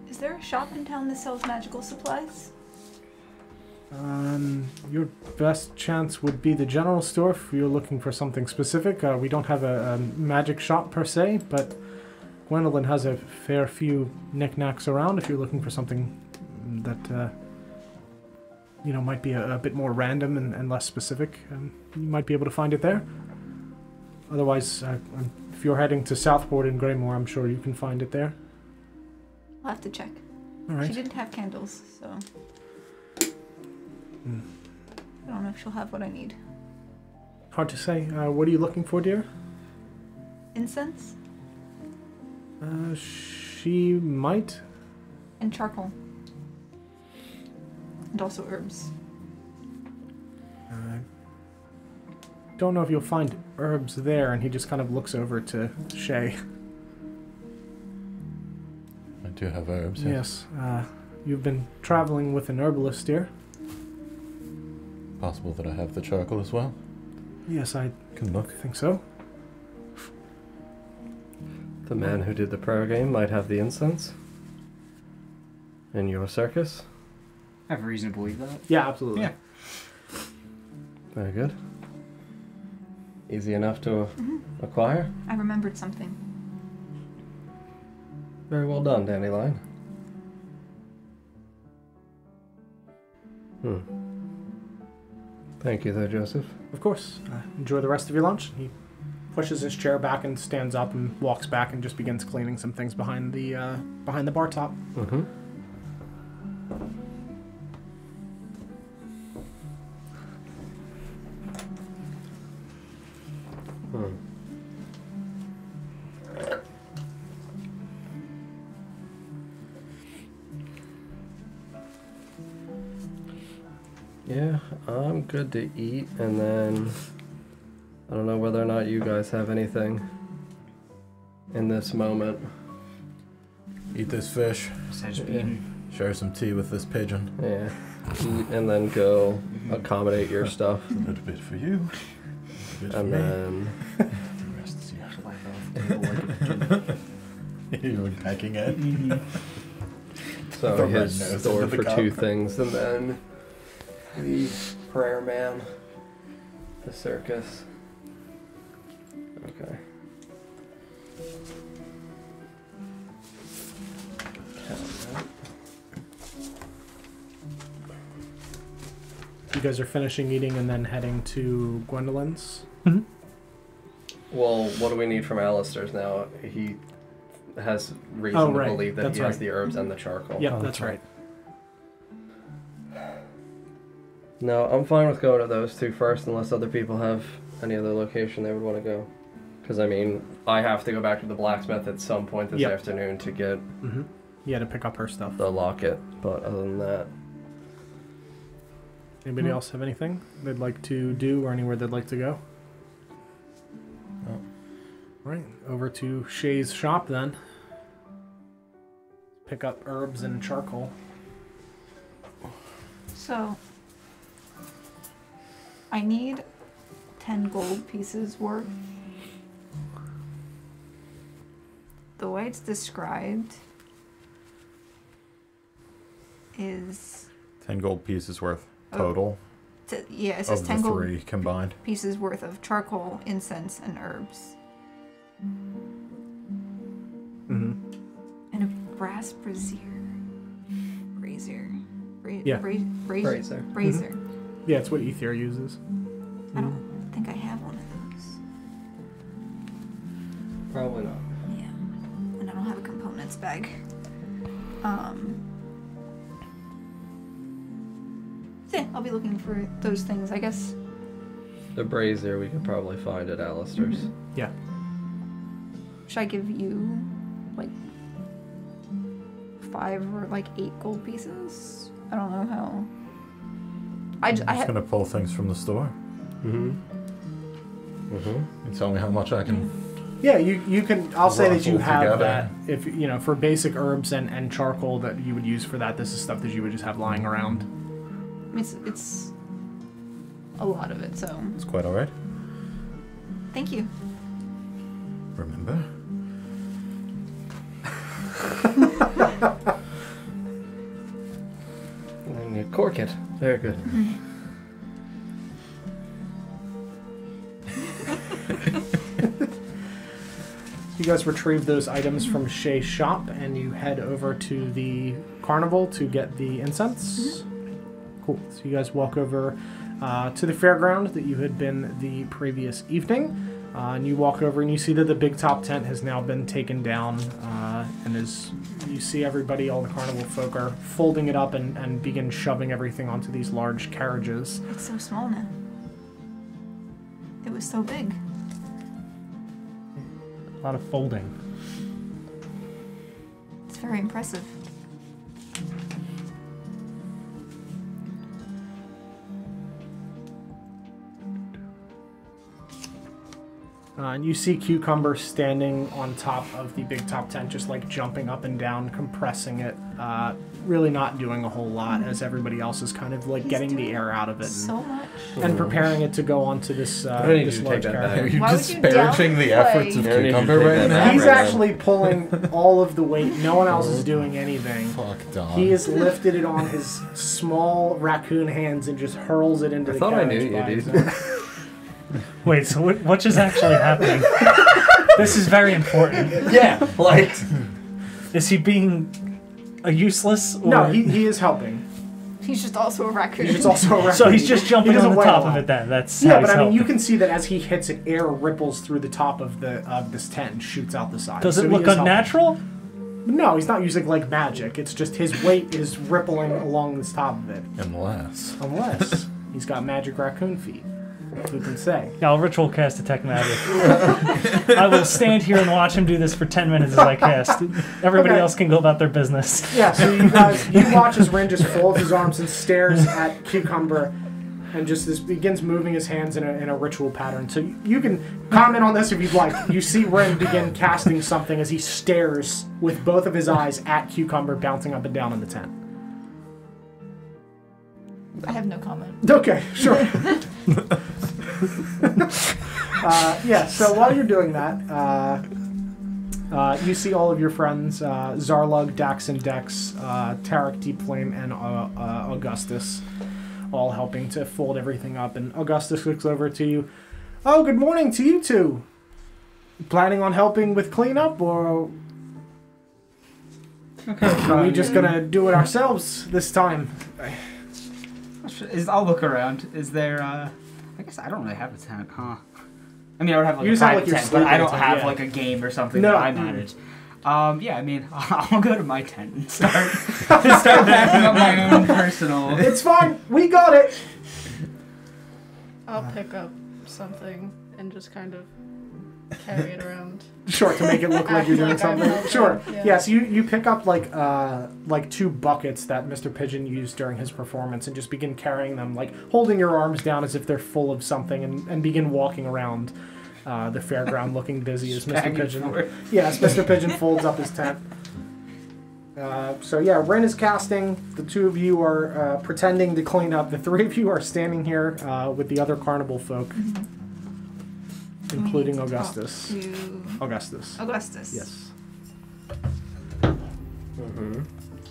Is there a shop in town that sells magical supplies? Your best chance would be the general store if you're looking for something specific. We don't have a magic shop per se, but Gwendolyn has a fair few knickknacks around if you're looking for something that, might be a bit more random and less specific. You might be able to find it there. Otherwise, if you're heading to Southport in Greymore, I'm sure you can find it there. I'll have to check. All right. She didn't have candles, so I don't know if she'll have what I need. Hard to say. What are you looking for, dear? Incense She might. and charcoal. And also herbs. Don't know if you'll find herbs there, and he just kind of looks over to Shay. I do have herbs. Yes. You've been traveling with an herbalist, dear. Possible that I have the charcoal as well. Yes, I Can look. think so. The man who did the prayer game might have the incense. In your circus. I have reason to believe that. Yeah, absolutely. Yeah. Very good. Easy enough to acquire. I remembered something. Very well done, Dandelion. Thank you, though, Joseph. Of course. Enjoy the rest of your lunch. He pushes his chair back and stands up and walks back and just begins cleaning some things behind the bar top. Mm-hmm. Yeah, I'm good to eat, and then I don't know whether or not you guys have anything in this moment. Eat this fish. Besides Yeah. being Share some tea with this pigeon. Yeah, eat and then go accommodate your stuff, A little bit for you. A bit for and me. then The rest is yours. You were packing it. so The his red nose store into the for cup. 2 things, and then the prayer man, the circus. Okay. You guys are finishing eating and then heading to Gwendolyn's. Well, what do we need from Alistair's now? He has reason Oh, to right. believe that That's he has right. the herbs and the charcoal. Yep, Oh, that's that's right. No, I'm fine with going to those 2 first, unless other people have any other location they would want to go. Because, I mean, I have to go back to the blacksmith at some point this Yep. afternoon to get Mm-hmm. Yeah, to pick up her stuff. the locket, but other than that, Anybody else have anything they'd like to do or anywhere they'd like to go? No. Right, over to Shay's shop then. pick up herbs and charcoal. So, I need 10 gold pieces worth. The way it's described is 10 gold pieces worth total. Yeah, it says of 10 the gold 3 combined pieces worth of charcoal, incense, and herbs. Mm-hmm. And a brass brazier. Yeah. Brazier. Mm-hmm. Yeah, it's what Ether uses. I don't think I have one of those. Probably not. Yeah. And I don't have a components bag. So yeah, I'll be looking for those things, I guess. The brazier we could probably find at Alistair's. Yeah. Should I give you, like, 5 or, like, 8 gold pieces? I don't know how... I'm just gonna pull things from the store. And tell me how much I can... Yeah, you can... I'll say that you have together. that. If, you know, for basic herbs and charcoal that you would use for that, this is stuff that you would just have lying around. It's a lot of it, so... It's quite alright. Thank you. Remember? And you cork it. Very good. You guys retrieve those items from Shay's shop, and you head over to the carnival to get the incense. Cool. So you guys walk over to the fairground that you had been the previous evening. And you walk over and you see that the big top tent has now been taken down. And as you see everybody, all the carnival folk are folding it up and begin shoving everything onto these large carriages. It's so small now. It was so big. A lot of folding. It's very impressive. And you see Cucumber standing on top of the big top tent, just like jumping up and down, compressing it. Really not doing a whole lot, as everybody else is kind of like getting the air out of it So much. and preparing it to go onto this, need this to large take that carriage. Are you Why would you disparaging the efforts of downplay- Cucumber Yeah, I need right to take now? that He's right actually pulling all of the weight. No one else is doing anything. Fuck, Don. He has lifted it on his small raccoon hands and just hurls it into I the thought I carriage. knew you, by dude. himself. Wait, so what is actually happening? This is very important. Yeah, like... Is he being a useless? Or... No, he is helping. He's just also a raccoon. He's just also a raccoon. So he's just jumping He on doesn't the weigh a top of lot. it then. That's Yeah, how but he's I mean, you helping. can see that as he hits it, air ripples through the top of this tent and shoots out the side. Does So it he look is helping. unnatural? No, he's not using like magic. It's just his weight is rippling along the top of it. Unless. Unless he's got magic raccoon feet. Who can say? Yeah, I'll ritual cast detect magic. I will stand here and watch him do this for 10 minutes as I cast. Everybody Okay. else can go about their business. Yeah, so you watch as Rin just folds his arms and stares at Cucumber and just begins moving his hands in a ritual pattern. So you can comment on this if you'd like. You see Rin begin casting something as he stares with both of his eyes at Cucumber bouncing up and down in the tent. I have no comment. Okay, sure. Yeah, so while you're doing that, you see all of your friends, Zarlug, Dax and Dex, Tarek, Deepflame, and Augustus, all helping to fold everything up. And Augustus looks over to you. Oh, good morning to you two. Planning on helping with cleanup, or are we just gonna do it ourselves this time? I'll look around. Is there, I guess I don't really have a tent, huh? I mean, I would have like You a just have, private like, your tent, but I don't sleeping have tent, yeah. like a game or something No. that I manage. Yeah, I mean, I'll go to my tent and start backing up my own personal. It's fine. We got it. I'll pick up something and just kind of carry it around. Sure, to make it look like you're doing Like I'm something. helping, Sure. yeah. Yeah, so you pick up like 2 buckets that Mr. Pigeon used during his performance and just begin carrying them, like holding your arms down as if they're full of something, and begin walking around the fairground looking busy as Mr. Back and Pigeon. forth. Yeah, as Mr. Pigeon folds up his tent. So yeah, Ren is casting. The two of you are pretending to clean up. The three of you are standing here with the other carnival folk, including Augustus. Augustus. Augustus. Yes.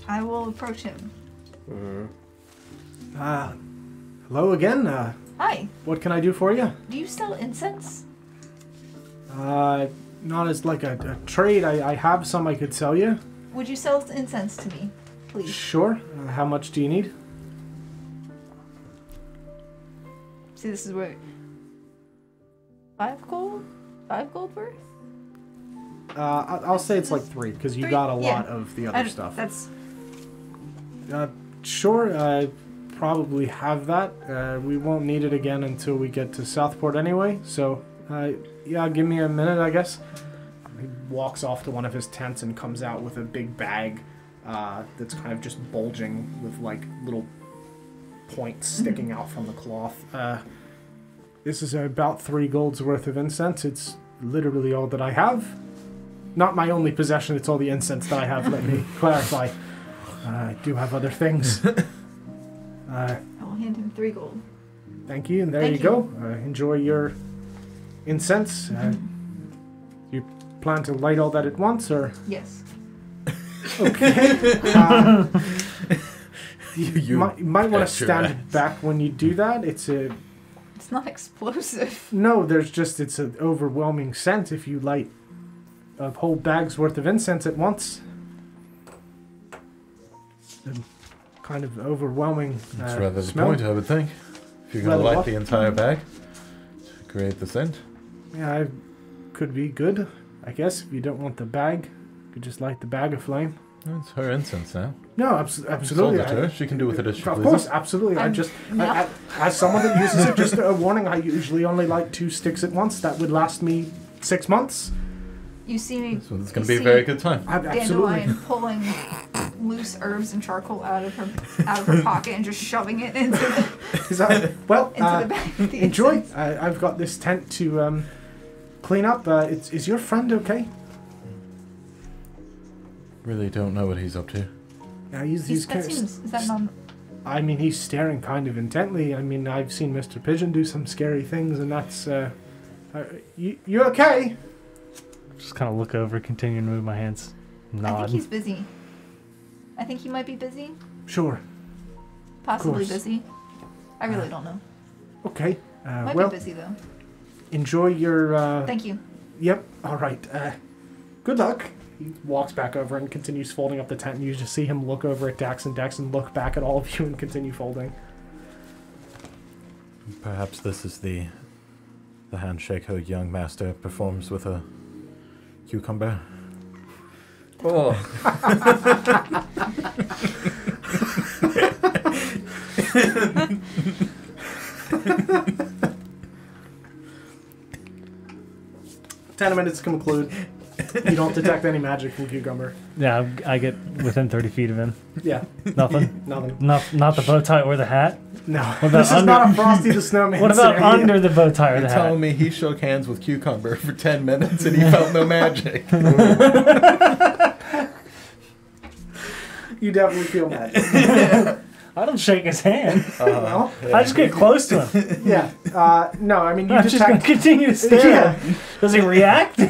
I will approach him. Hello again. Hi. What can I do for you? Do you sell incense? Not as like a trade. I have some I could sell you. Would you sell incense to me, please? Sure. How much do you need? See, this is where... 5 gold? 5 gold worth? I'll say it's like 3 because you 3? got a Yeah. lot of the other stuff. That's... Sure. Probably have that. We won't need it again until we get to Southport anyway. So, yeah, give me a minute, I guess. He walks off to one of his tents and comes out with a big bag that's kind of just bulging with like little points sticking out from the cloth. This is about 3 gold's worth of incense. It's literally all that I have. Not my only possession, it's all the incense that I have, let me clarify. I do have other things. I will hand him 3 gold. Thank you, and there you go. Enjoy your incense. You plan to light all that at once, or? Yes. Okay. You might want to stand back when you do that. It's not explosive. No, it's an overwhelming scent if you light a whole bag's worth of incense at once. Kind of overwhelming That's rather the smell. point, I would think. If you're going to light what? the entire bag to create the scent. Yeah, I could be good, I guess. If you don't want the bag, you could just light the bag aflame. It's her incense now. No, absolutely. Sold it to her. She can do with it as she pleases. Of course, absolutely. As someone that uses it, just a warning, I usually only light 2 sticks at once. That would last me 6 months. You see me. So it's going to be a very good time. Absolutely. Dandelion pulling loose herbs and charcoal out of her pocket and just shoving it into the into the bag. Of the enjoy. incense. I've got this tent to clean up. Is your friend okay? Really don't know what he's up to. Yeah, Is that not? I mean, he's staring kind of intently. I mean, I've seen Mr. Pigeon do some scary things, and that's. You okay? Just kind of look over, continue to move my hands, nod. I think he's busy. I think he might be busy. Sure. Possibly busy. I really don't know. Okay. Might be busy though. Enjoy your. Thank you. Yep. All right. Good luck. He walks back over and continues folding up the tent, and you just see him look over at Dax and look back at all of you and continue folding. Perhaps this is the handshake her young master performs with a cucumber. Oh. Ten minutes to conclude. You don't detect any magic from Cucumber. Yeah, I get within 30 feet of him. Yeah. Nothing? Nothing. Not the bow tie or the hat? No. What about This is not a Frosty the Snowman What about scenario. under the bow tie or the You're hat? telling me he shook hands with Cucumber for 10 minutes and he felt no magic. You definitely feel magic. I don't shake his hand. Well, I just get close to him. yeah. No, I mean, you I'm just going to detect... continue to stare. Yeah. Does he react?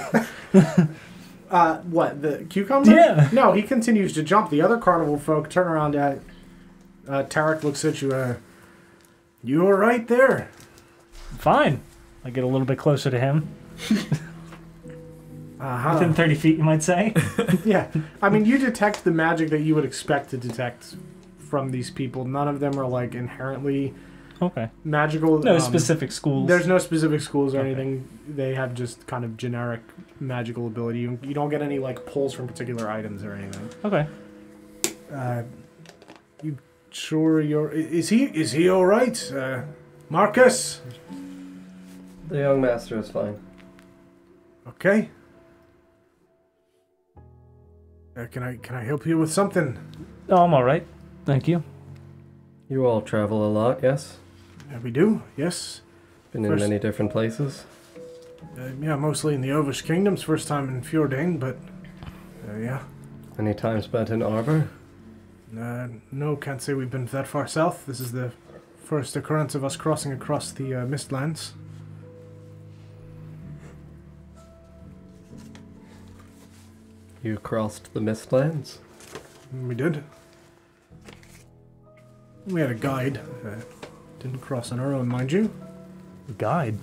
What, the Cucumber? Yeah. No, he continues to jump. The other carnival folk turn around at... Tarek looks at you, you all right there? Fine. I get a little bit closer to him. Uh-huh. Within 30 feet, you might say. Yeah. I mean, you detect the magic that you would expect to detect from these people. None of them are, like, inherently Okay. magical. No specific schools. There's no specific schools or anything. They have just kind of generic magical ability. You don't get any, like, pulls from particular items or anything. Okay. You sure you're... Is he all right? Marcus? The young master is fine. Okay. Can I help you with something? Oh, I'm all right. Thank you. You all travel a lot, yes? We do, yes. Been in many different places? Yeah, mostly in the Ovish Kingdoms. First time in Fjordain, but... yeah. Any time spent in Arbor? No, can't say we've been that far south. This is the first occurrence of us crossing across the Mistlands. You crossed the Mistlands? We did. We had a guide. Didn't cross on our own, mind you. Guide.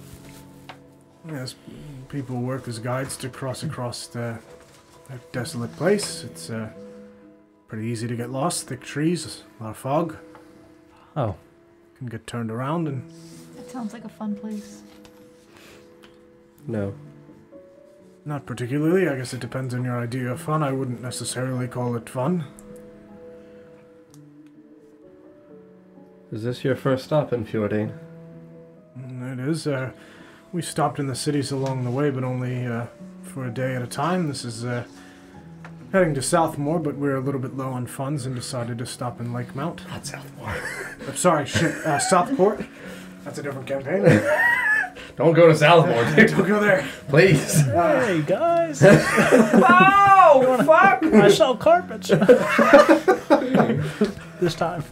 Yes, people work as guides to cross across that desolate place. It's pretty easy to get lost. Thick trees, a lot of fog. Oh. Can get turned around and... That sounds like a fun place. No. Not particularly. I guess it depends on your idea of fun. I wouldn't necessarily call it fun. Is this your first stop in Fjordane? It is. We stopped in the cities along the way, but only for a day at a time. This is heading to Southmore, but we're a little bit low on funds and decided to stop in Lakemount. Not Southmore. I'm sorry, Southport. That's a different campaign. Don't go to Southmore, dude. Don't go there. Please. Hey, guys. Oh, fuck! I sell carpets. This time.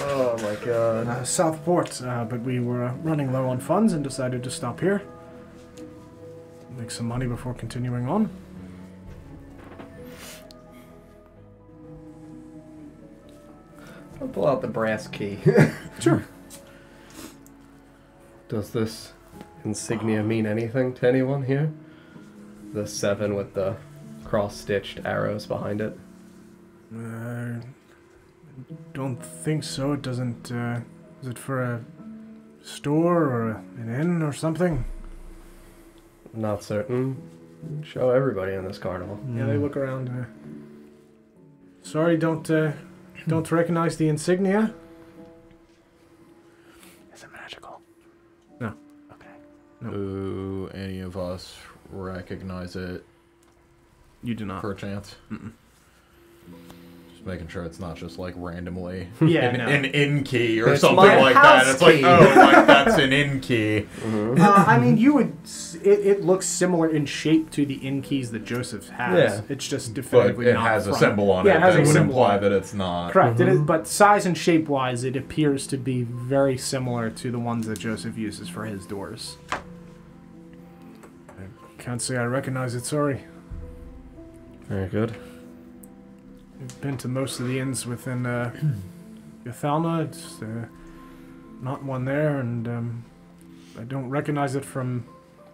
Oh my god. Southport, but we were running low on funds and decided to stop here. Make some money before continuing on. I'll pull out the brass key. Sure. Does this insignia mean anything to anyone here? The 7 with the cross-stitched arrows behind it. Don't think so. It doesn't. Is it for a store or an inn or something? Not certain. Show everybody in this carnival. Yeah, they look around. Sorry, don't recognize the insignia. Is it magical? No. Okay. No. Do any of us recognize it? You do not. Perchance? Mm-mm. Just making sure it's not just like randomly Yeah, an inn key or It's something my like house that. It's like, key. oh, like that's an inn key. Mm-hmm. I mean, you would. It looks similar in shape to the inn keys that Joseph has. Yeah. It's just But definitively it not has a from- symbol on Yeah, it it has that a would symbol imply on it. that it's not. Correct. It is, but size and shape-wise, it appears to be very similar to the ones that Joseph uses for his doors. I can't say I recognize it. Sorry. Very good. I've been to most of the inns within Yathalna. It's not one there, and I don't recognize it from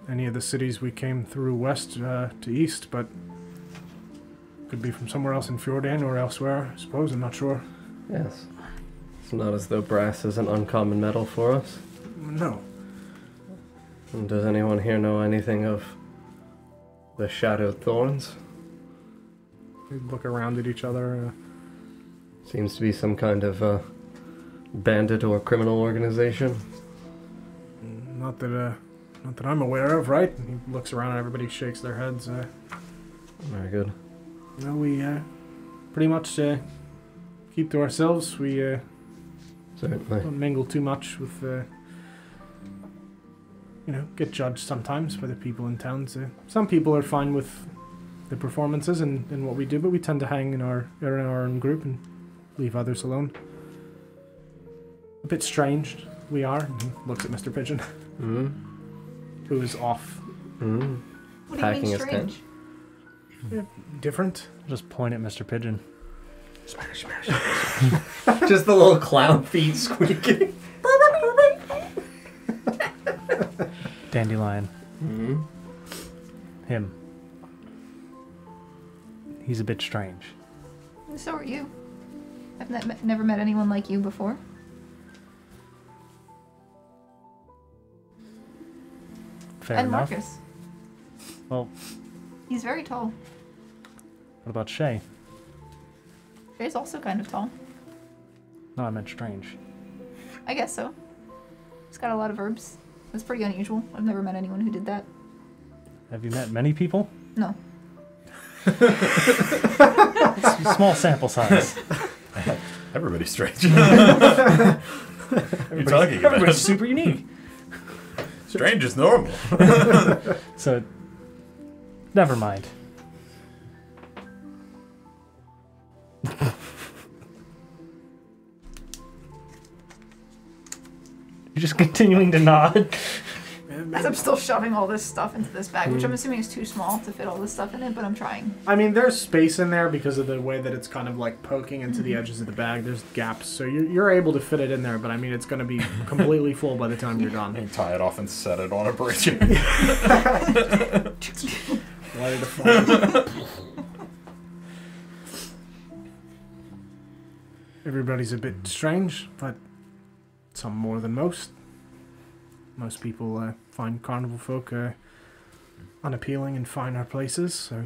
any of the cities we came through west to east, but could be from somewhere else in Fjordane or elsewhere, I suppose. I'm not sure. Yes. It's not as though brass is an uncommon metal for us. No. And does anyone here know anything of the Shadowed Thorns? We look around at each other. Seems to be some kind of bandit or criminal organization. Not that I'm aware of, right? And he looks around and everybody shakes their heads. Very good. No, we pretty much keep to ourselves. We Certainly. don't mingle too much with, get judged sometimes by the people in town. So some people are fine with the performances and what we do, but we tend to hang in our own group and leave others alone. A bit strange, we are. And he looks at Mr. Pigeon, Mm-hmm. who is off. Mm-hmm. What do you Packing mean his tent. strange? Different. Just point at Mr. Pigeon. Smash, smash, smash. Just the little clown feet squeaking. Dandelion. Mm-hmm. Him. He's a bit strange. So are you. I've never met anyone like you before. Fair And enough. Marcus. Well, He's very tall. what about Shay? He's also kind of tall. No, I meant strange. I guess so. He's got a lot of herbs. That's pretty unusual. I've never met anyone who did that. Have you met many people? No. Small sample size. Everybody's strange. You're talking about Everybody's super unique. strange is normal. So, never mind. You're just continuing to nod. As I'm still shoving all this stuff into this bag, which I'm assuming is too small to fit all this stuff in it, but I'm trying. I mean, there's space in there because of the way that it's kind of like poking into the edges of the bag. There's gaps, so you're able to fit it in there, but I mean, it's going to be completely full by the time you're done. You tie it off and set it on a bridge. Light it afire. Everybody's a bit strange, but some more than most. Most people find carnival folk unappealing in finer places, so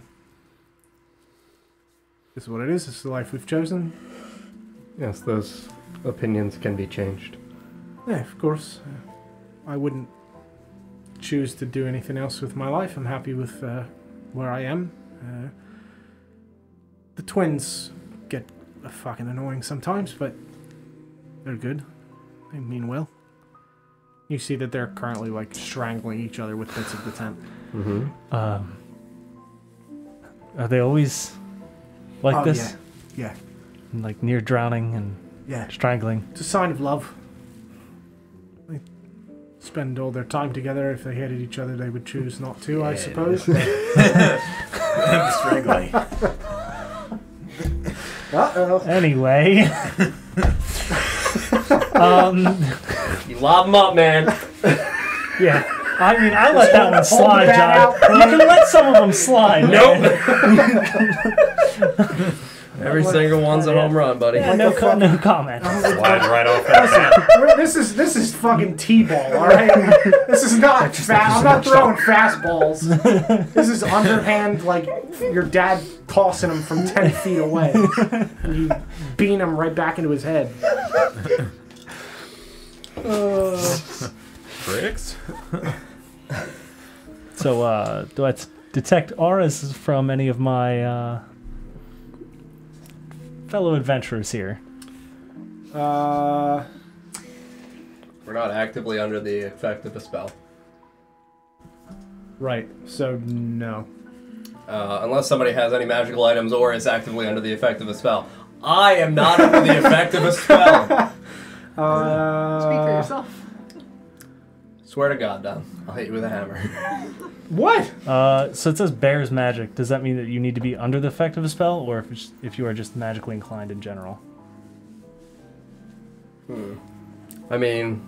this is what it is. This is the life we've chosen. Yes, those opinions can be changed. Yeah, of course. I wouldn't choose to do anything else with my life. I'm happy with where I am. The twins get fucking annoying sometimes, but they're good. They mean well. You see that they're currently like strangling each other with bits of the tent. Mm-hmm. Are they always like this? Yeah. Like near drowning and strangling? It's a sign of love. They spend all their time together. If they hated each other, they would choose not to, I suppose. Strangling. Uh-oh. Anyway. You lob them up, man. Yeah. I mean, I let that one slide, John. You can let some of them slide. Nope. Every single one's a home run, buddy. Yeah, no comment. Slide right off that. This is fucking t-ball, all right? This is not I'm not throwing fastballs. This is underhand, like your dad tossing him from 10 feet away. And you bean him right back into his head. Bricks? So, do I detect auras from any of my fellow adventurers here? We're not actively under the effect of a spell. Right, so no. Unless somebody has any magical items or is actively under the effect of a spell. I am not under the effect of a spell. Speak for yourself. Swear to God, Don. I'll hit you with a hammer. What? So it says bear's magic. Does that mean that you need to be under the effect of a spell, or if you are just magically inclined in general? I mean...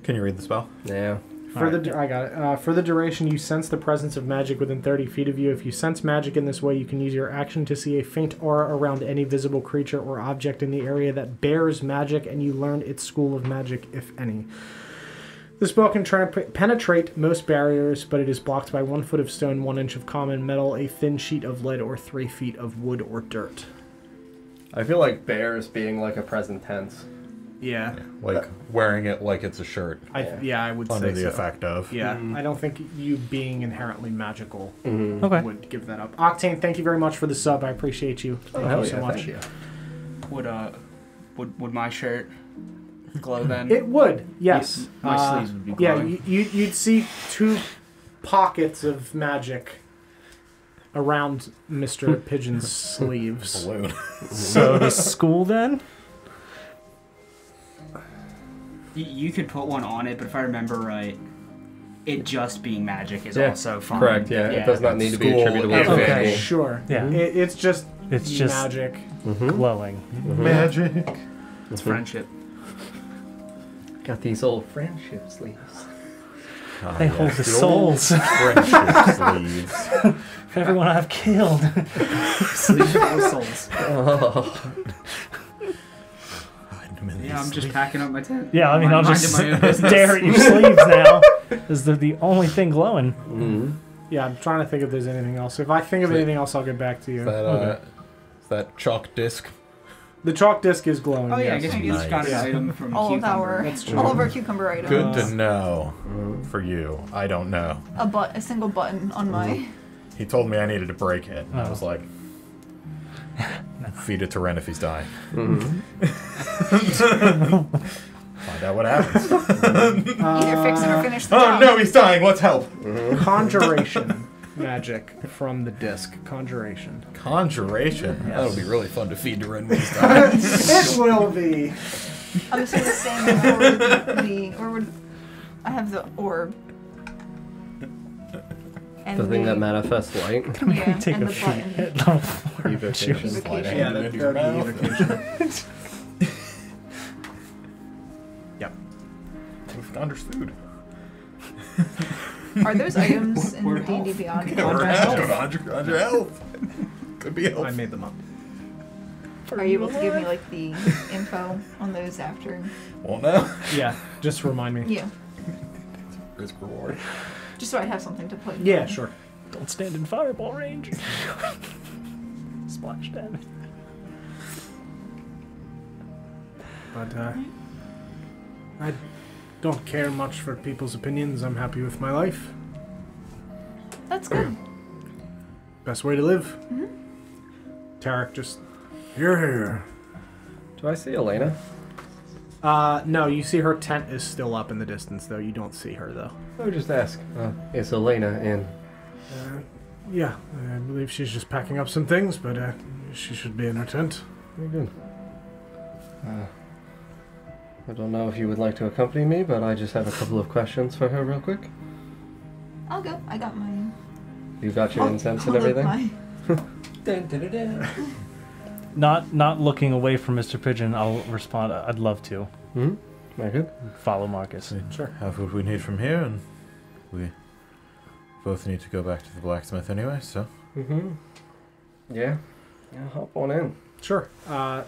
Can you read the spell? Yeah. I got it. For the duration, you sense the presence of magic within 30 feet of you. If you sense magic in this way, you can use your action to see a faint aura around any visible creature or object in the area that bears magic, and you learn its school of magic, if any. The spell can penetrate most barriers, but it is blocked by 1 foot of stone, 1 inch of common metal, a thin sheet of lead, or 3 feet of wood or dirt. I feel like bears being like a present tense. Yeah. Like wearing it like it's a shirt. I would say under the so. effect of. Yeah, I don't think you being inherently magical Okay. would give that up. Octane, thank you very much for the sub. I appreciate you. Thank you so much. Thank you. Would my shirt glow then? It would, yes. My sleeves would be Yeah, glowing. you'd see 2 pockets of magic around Mr. Pigeon's sleeves. Balloon. So the school then? You could put one on it, but if I remember right, it just being magic is Yeah, also fine. correct, yeah. It does not need to be School attributable is to okay. a school. Sure. Yeah. It's just magic. magic. Glowing. Magic. It's friendship. Got these old friendship sleeves. They hold the souls Friendship sleeves. for everyone I've killed. Sleeves full of souls. Oh. Yeah, I'm just packing up my tent. Yeah, I mean, I'll just Minding my own business. stare at your sleeves now, as they're the only thing glowing. Mm-hmm. Yeah, I'm trying to think if there's anything else. If I think of anything else, I'll get back to you. Is that chalk disc? The chalk disc is glowing. Oh yeah, I yes. guess you just got an Nice. item from All of Cucumber. our, That's true. all of our cucumber items. Good to know for you. I don't know. A single button on my. He told me I needed to break it, and I was like, feed it to Ren if he's dying. Find out what happens. Either fix it or finish the Oh job. no, he's dying. Let's help. Conjuration magic from the disc. Conjuration. Conjuration. That'll be really fun to feed to Ren when he's dying. It will be. I'm assuming the same or I have the orb. And The thing that manifests light. Yeah, Take and a the feet button. at level 4. Evocation. Evocation. Yeah, that would be evocation. Yep. We've understood. Are those items in We're D&D health. Beyond? Yeah, we're health. 100 health. Could be health. I made them up. Are you able to give me like the info on those after? Won't know. Yeah, just remind me. Yeah, Risk reward. just so I have something to put. Yeah, sure. Don't stand in fireball range. Splash damage. But I don't care much for people's opinions. I'm happy with my life. That's good. Best way to live. Mm-hmm. Tarek, just you're here. Do I see Elena? No, you see her tent is still up in the distance, though. You don't see her, though. I would just ask. Is Elena in? Yeah, I believe she's just packing up some things, but she should be in her tent. Very good. I don't know if you would like to accompany me, but I just have a couple of questions for her real quick. I'll go. I got mine. You got your incense and I'll look everything? Dun, dun, dun, dun. Not looking away from Mr. Pigeon, I'll respond. I'd love to Hmm? Very good. follow Marcus. Sure. Have what we need from here, and we both need to go back to the blacksmith anyway, so. Mm-hmm. Yeah. Yeah, hop on in. Sure.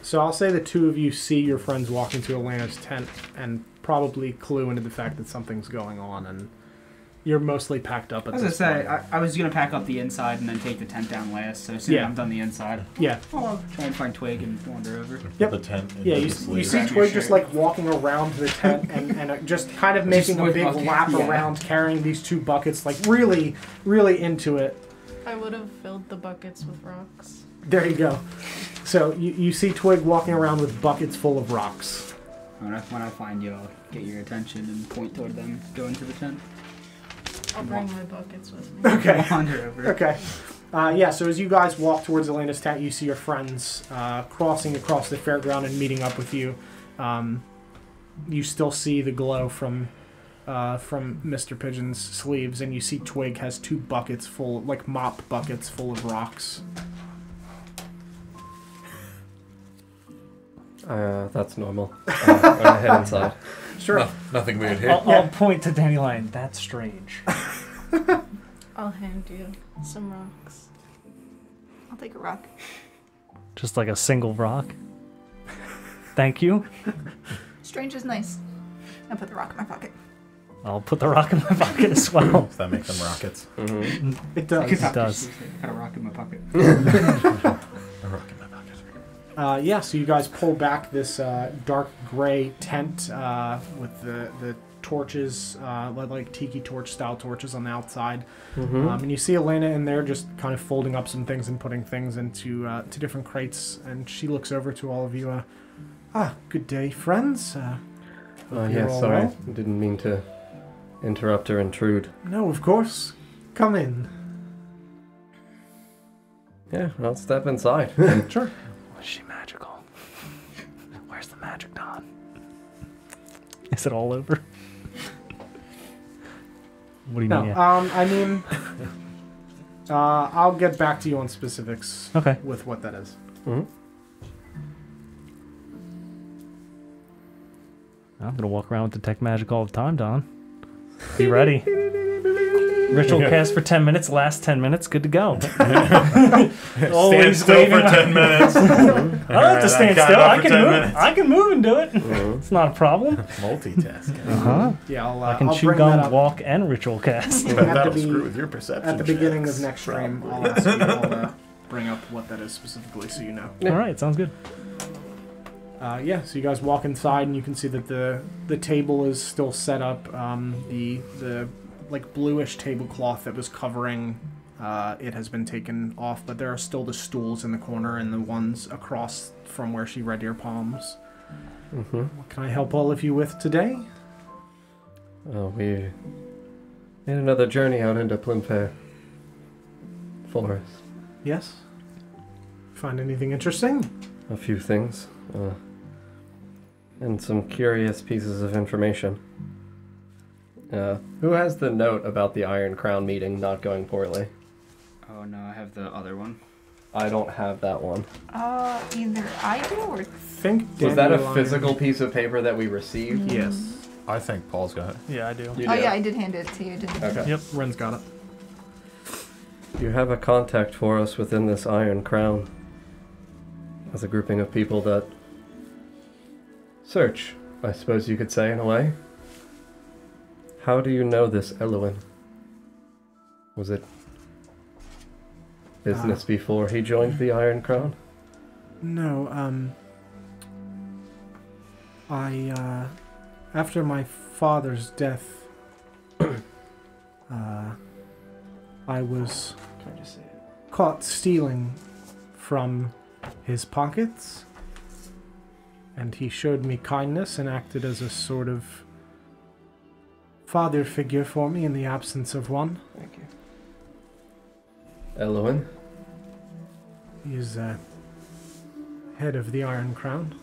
So I'll say the two of you see your friends walk into Elena's tent and probably clue into the fact that something's going on, and you're mostly packed up at As I this say, point. I was gonna pack up the inside and then take the tent down last. So as soon as Yeah. I'm done the inside, Yeah. I'll try and find Twig and wander over. Yep. The tent. Yeah, you sleeve. see Twig just like walking around the tent and just kind of making a with big bucket, lap yeah. around, carrying these two buckets, like really, really into it. I would have filled the buckets with rocks. There you go. So you see Twig walking around with buckets full of rocks. When I find you, I'll get your attention and point toward them. Go into the tent. I'll bring my buckets with me. Okay. Wander over. Okay. Yeah, so as you guys walk towards Elena's tent, you see your friends crossing across the fairground and meeting up with you. You still see the glow from Mr. Pigeon's sleeves, and you see Twig has two buckets full, like mop buckets full of rocks. That's normal. I'm gonna head inside. Sure. No, nothing weird here. I'll point to Dandelion. That's strange. I'll hand you some rocks. I'll take a rock. Just like a single rock. Thank you. Strange is nice. I'll put the rock in my pocket. I'll put the rock in my pocket as well. Does that make them rockets? Mm-hmm. It does. It does. Got a rock in my pocket. A rock in my pocket. Yeah, so you guys pull back this dark gray tent with the torches, like tiki torch style torches on the outside. Mm-hmm. And you see Elena in there just kind of folding up some things and putting things into to different crates. And she looks over to all of you. Good day, friends. Hope you're Yeah, all sorry. well. Didn't mean to interrupt or intrude. No, of course. Come in. Yeah, I'll step inside. Sure. Was she magical? Where's the magic, Don? Is it all over? What do you No, mean? I mean, I'll get back to you on specifics Okay. with what that is. Mm-hmm. I'm gonna walk around with detect magic all the time, Don. Be ready. Ritual cast for 10 minutes, last 10 minutes, good to go. Stand still for 10 minutes. I don't have to stand count still. up I for can 10 move. minutes. I can move and do it. Mhm. It's not a problem. Multitasking. Uh-huh. Yeah, I can I'll chew bring that gum, up walk, and ritual cast. At That'll the be- screw with your perception. at the beginning checks, of next stream. probably. I'll ask you. I'll bring up what that is specifically, so you know. All right, sounds good. Yeah, so you guys walk inside and you can see that the table is still set up. The like bluish tablecloth that was covering it has been taken off, but there are still the stools in the corner and the ones across from where she read your palms. Mm-hmm. What can I help all of you with today? We made another journey out into Plimfair Forest. Yes? Find anything interesting? A few things. And some curious pieces of information. Who has the note about the Iron Crown meeting not going poorly? Oh no, I have the other one. I don't have that one. Either I do or... Was that a physical piece of paper that we received? Yes. I think Paul's got it. Yeah, I do. You Oh do? yeah, I did hand it to you, didn't I? Okay. Yep. Ren's got it. You have a contact for us within this Iron Crown. As a grouping of people that search, I suppose you could say, in a way. How do you know this Elwyn? Was it business before he joined the Iron Crown? No, after my father's death, I was caught stealing from his pockets, and he showed me kindness and acted as a sort of father figure for me in the absence of one. Thank you. Elwyn? He is head of the Iron Crown.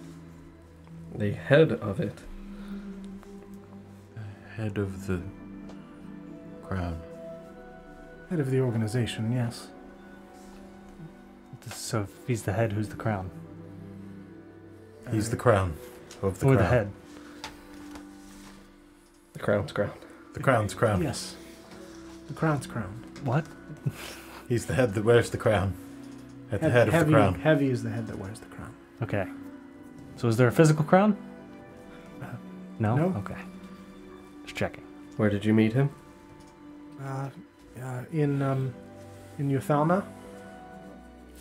The head of it. Head of the crown. Head of the organization, yes. So if he's the head, who's the crown? He's the crown of the Or crown. the head? The crown's crown. The crown's crown. Yes. The crown's crown. What? He's the head that wears the crown. At the head of heavy, the crown. Heavy is the head that wears the crown. Okay. So is there a physical crown? No? no. Okay. Just checking. Where did you meet him? In Yuthalna.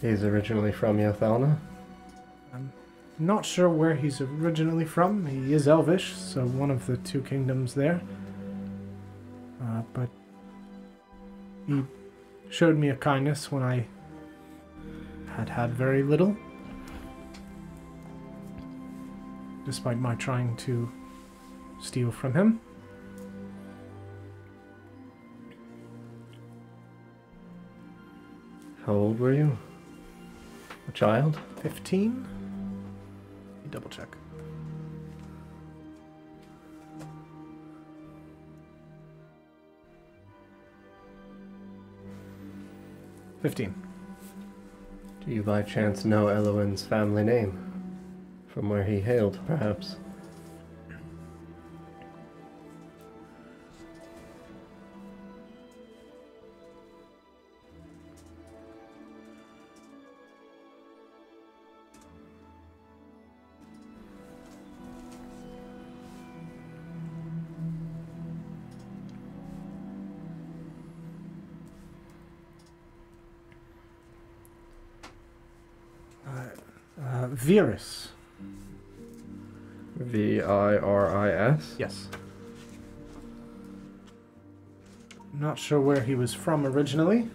He's originally from Yothalna. I'm not sure where he's originally from. He is Elvish, so one of the two kingdoms there. But he showed me a kindness when I had very little. Despite my trying to steal from him. How old were you? A child? 15? Double check. Do you by chance know Elwyn's family name? From where he hailed, perhaps? Viris. Viris? Yes. Not sure where he was from originally.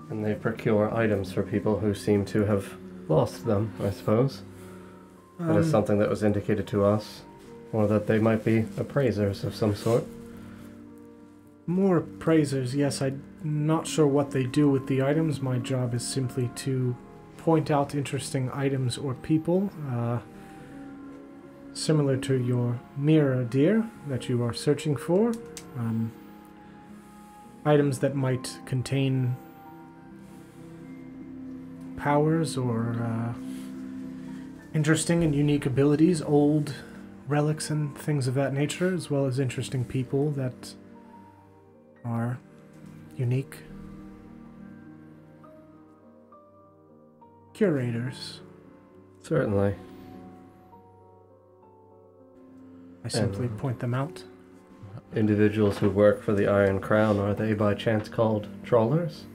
And they procure items for people who seem to have lost them, I suppose. That is something that was indicated to us. Or that they might be appraisers of some sort. More appraisers, yes. I'm not sure what they do with the items. My job is simply to point out interesting items or people. Similar to your mirror, dear, that you are searching for. Items that might contain powers or interesting and unique abilities, old relics and things of that nature, as well as interesting people that are unique. Curators. Certainly. I simply point them out. Individuals who work for the Iron Crown, are they by chance called trawlers?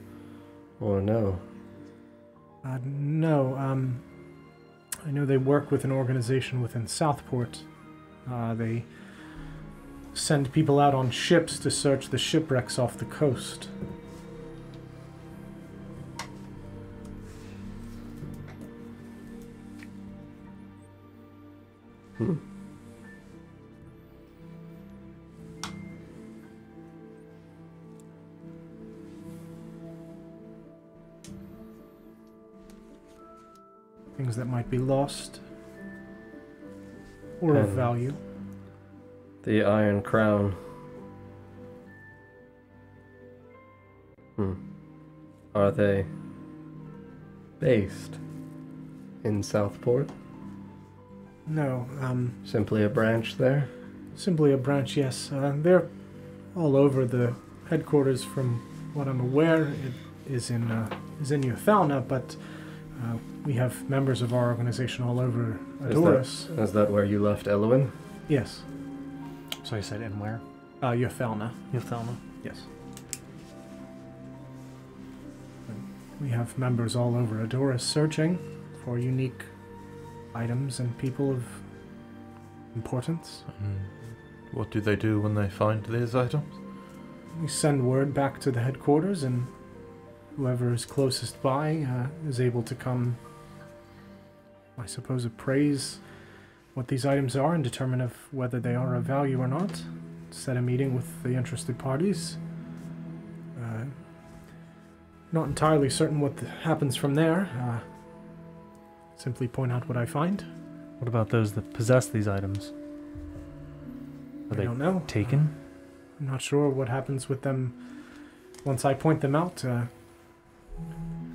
Or no? No, I know they work with an organization within Southport. They send people out on ships to search the shipwrecks off the coast. things that might be lost or of And value. The Iron Crown. Are they based in Southport? No, Simply a branch there? simply a branch, yes. They're all over the headquarters from what I'm aware. It is in Yothalna, but we have members of our organization all over Adoris. Is that where you left Elwyn? Yes, So you said in where? Yothalna, Yothalna. yes. We have members all over Adoris searching for unique items and people of importance. What do they do when they find these items? We send word back to the headquarters, and whoever is closest by is able to come, I suppose, appraise what these items are and determine if whether they are of value or not. Set a meeting with the interested parties. Not entirely certain what happens from there. Simply point out what I find. What about those that possess these items? Are I they don't know. taken? I'm not sure what happens with them once I point them out.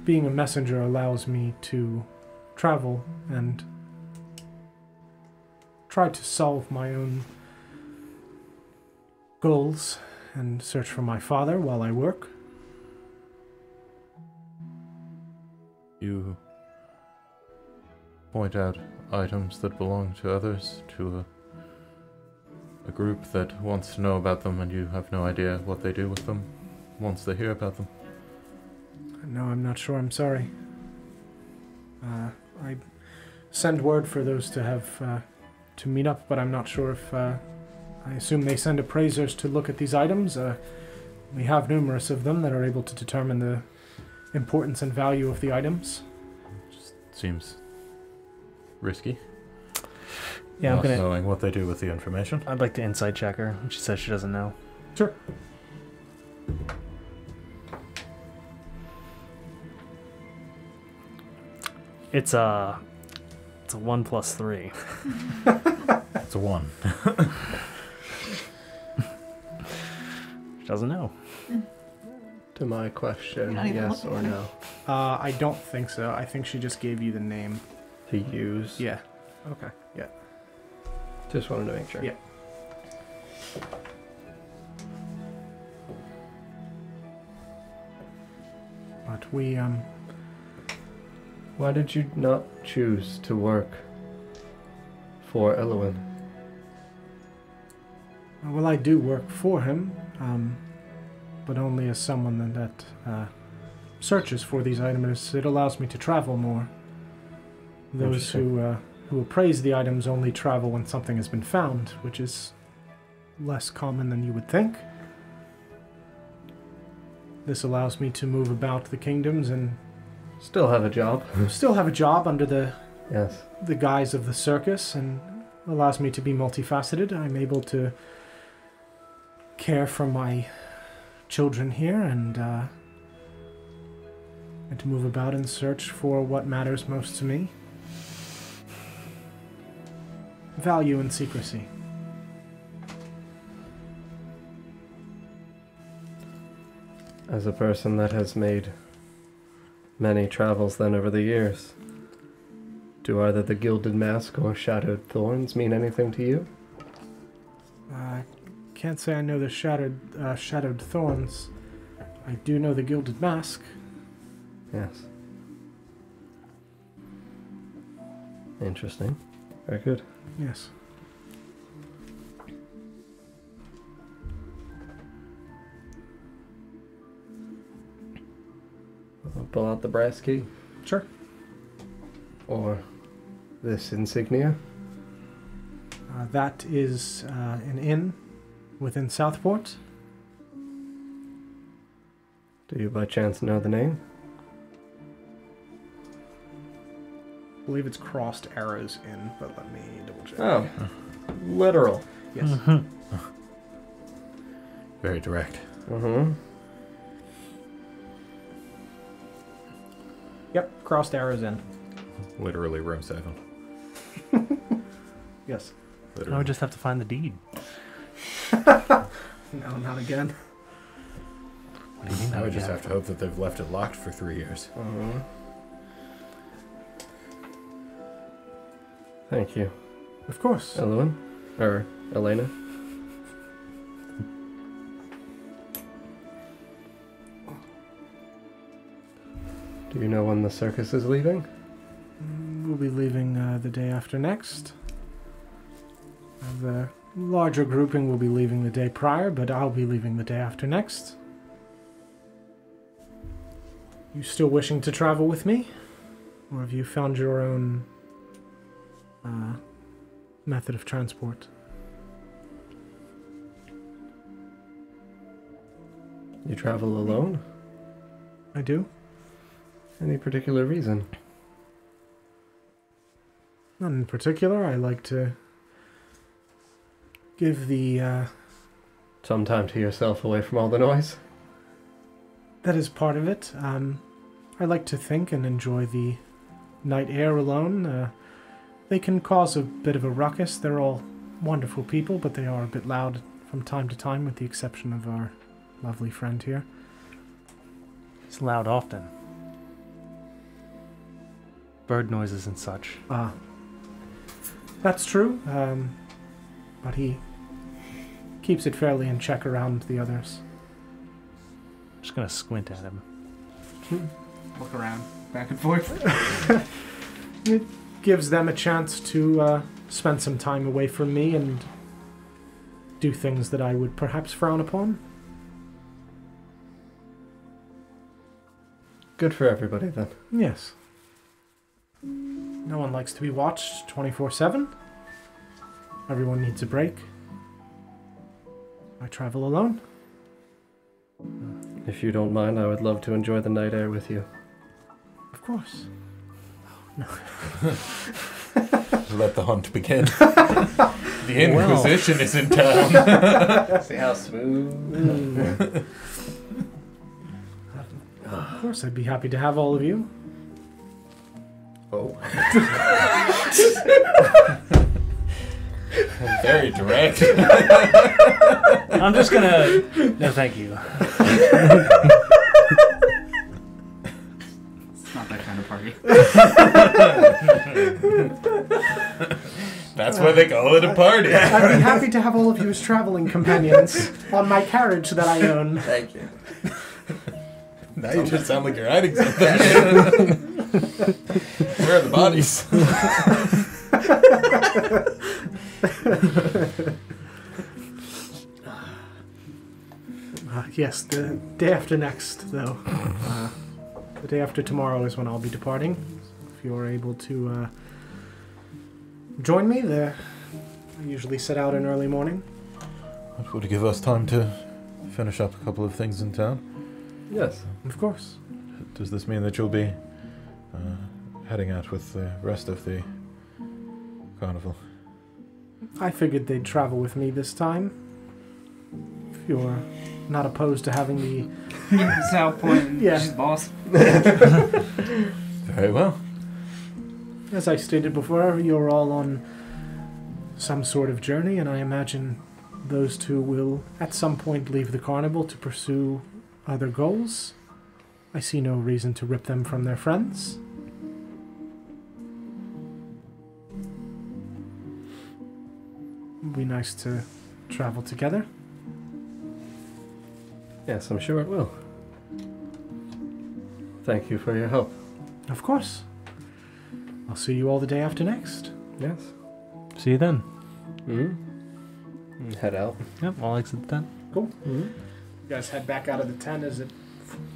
Being a messenger allows me to travel and try to solve my own goals and search for my father while I work. You point out items that belong to others, to a group that wants to know about them, and you have no idea what they do with them once they hear about them. No, I'm not sure. I'm sorry. I send word for those to have to meet up, but I'm not sure if. I assume they send appraisers to look at these items. We have numerous of them that are able to determine the importance and value of the items. Just seems risky. Yeah, I'm Not gonna. knowing what they do with the information. I'd like to insight check her. She says she doesn't know. Sure. It's a 1 plus 3. It's a 1. She doesn't know. To my question, You're not even yes looking or at it. no? I don't think so. I think she just gave you the name. To use? Yeah. Okay. Yeah. Just wanted to make sure. Yeah. But we, Why did you not choose to work for Elwyn? well, I do work for him, but only as someone that searches for these items. It allows me to travel more. Those who appraise the items only travel when something has been found, which is less common than you would think. This allows me to move about the kingdoms and Still have a job. still have a job under the Yes. guise of the circus, and allows me to be multifaceted. I'm able to care for my children here and to move about and search for what matters most to me. Value and secrecy. As a person that has made many travels then over the years, do either the Gilded Mask or Shadowed Thorns mean anything to you? Can't say I know the shadowed thorns. I do know the Gilded Mask. Yes. Interesting. Very good. Yes. I'll pull out the brass key. Sure. Or this insignia. That is an inn within Southport. Do you by chance know the name? I believe it's Crossed Arrows Inn, but let me double check. Oh. Literal. Yes. Very direct. Mm-hmm. Yep, Crossed Arrows Inn. Literally room 7. Yes. I would just have to find the deed. No, not again. What do you mean? I would just have to hope that they've left it locked for 3 years. Thank you. Of course. Elowen? Or Elena? Do you know when the circus is leaving? We'll be leaving the day after next. The larger grouping will be leaving the day prior, but I'll be leaving the day after next. You still wishing to travel with me? Or have you found your own method of transport? You travel alone? I do. Any particular reason? None in particular. I like to give the... Some time to yourself away from all the noise? That is part of it. I like to think and enjoy the night air alone. They can cause a bit of a ruckus. They're all wonderful people, but they are a bit loud from time to time, with the exception of our lovely friend here. It's loud often. Bird noises and such. That's true, but he keeps it fairly in check around the others. I'm just gonna squint at him. Look around, back and forth. It gives them a chance to spend some time away from me and do things that I would perhaps frown upon. Good for everybody then. Yes. No one likes to be watched 24/7. Everyone needs a break. I travel alone. If you don't mind, I would love to enjoy the night air with you. Of course. Let the hunt begin. The Inquisition is in town. See how smooth. Of course, I'd be happy to have all of you. Oh. Very direct. I'm just gonna... No, thank you. It's not that kind of party. That's why they call it a party. I'd be happy to have all of you as traveling companions on my carriage that I own. Thank you. Now you just sound like you're hiding something. Where are the bodies? Yes, the day after next, though. The day after tomorrow is when I'll be departing. If you're able to join me there, I usually set out in early morning. That would give us time to finish up a couple of things in town. Yes. Of course. Does this mean that you'll be heading out with the rest of the carnival? I figured they'd travel with me this time. If you're not opposed to having the... South Point. Yeah. She's the boss. Very well. As I stated before, you're all on some sort of journey, and I imagine those two will at some point leave the carnival to pursue other goals. I see no reason to rip them from their friends. It would be nice to travel together. Yes, I'm sure it will. Thank you for your help. Of course. I'll see you all the day after next. Yes. See you then. Mm-hmm. Head out. Yep, I'll exit the tent. Cool. Mm-hmm. You guys head back out of the tent as it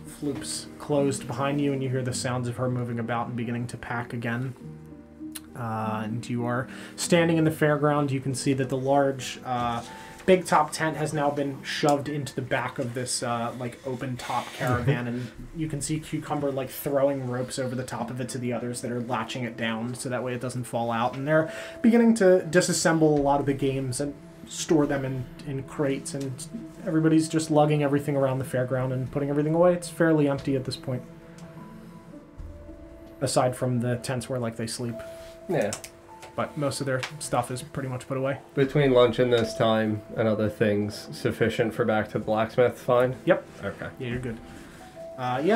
floops closed behind you, and you hear the sounds of her moving about and beginning to pack again. And you are standing in the fairground. You can see that the large big top tent has now been shoved into the back of this like open top caravan, and you can see Cucumber like throwing ropes over the top of it to the others that are latching it down so that way it doesn't fall out. And they're beginning to disassemble a lot of the games and store them in crates, and everybody's just lugging everything around the fairground and putting everything away. It's fairly empty at this point. aside from the tents where like they sleep. Yeah. But most of their stuff is pretty much put away. Between lunch and this time and other things, sufficient for back to the blacksmith, fine? Yep. Okay. Yeah, you're good.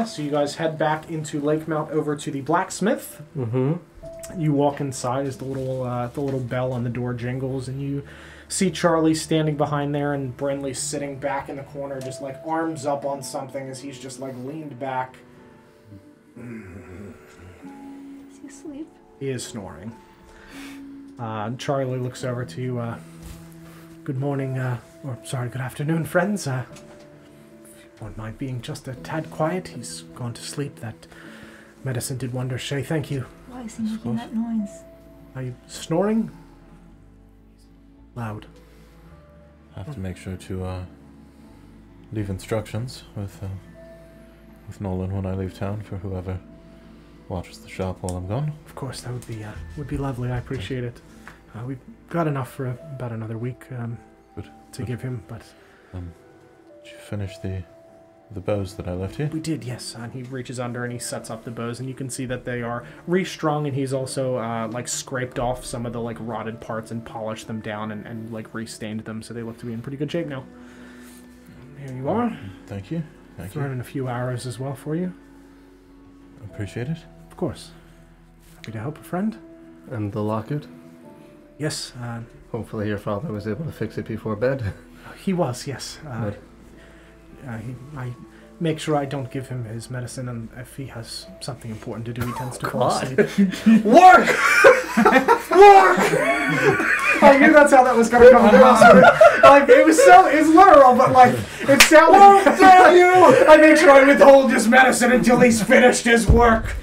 So you guys head back into Lakemount over to the blacksmith. Mm-hmm. You walk inside as the little bell on the door jingles, and you see Charlie standing behind there and Brinley sitting back in the corner, just like arms up on something as he's just like leaned back. Is he asleep? He is snoring. Charlie looks over to you. Good morning, good afternoon, friends. If you won't mind being just a tad quiet, he's gone to sleep. That medicine did wonders, Shay. Thank you. Why is he making that noise? Are you snoring? Loud. I have to make sure to leave instructions with Nolan when I leave town for whoever watches the shop while I'm gone. Of course, that would be lovely. I appreciate it. We've got enough for about another week to give him, but did you finish the bows that I left here? we did, yes. And he reaches under and he sets up the bows, and you can see that they are restrung, and he's also like scraped off some of the like rotted parts and polished them down and like restained them, so they look to be in pretty good shape now. Here you are. Thank you. Thank Thrown you. in a few arrows as well for you. Appreciate it. Of course. Happy to help a friend. And the locket? Yes, Hopefully your father was able to fix it before bed. he was, yes. Good. I make sure I don't give him his medicine, and if he has something important to do, he tends to fall asleep. Work! Work! I knew that's how that was going to come across. Like, it was literal, but like, it sounded, damn you! I make sure I withhold his medicine until he's finished his work.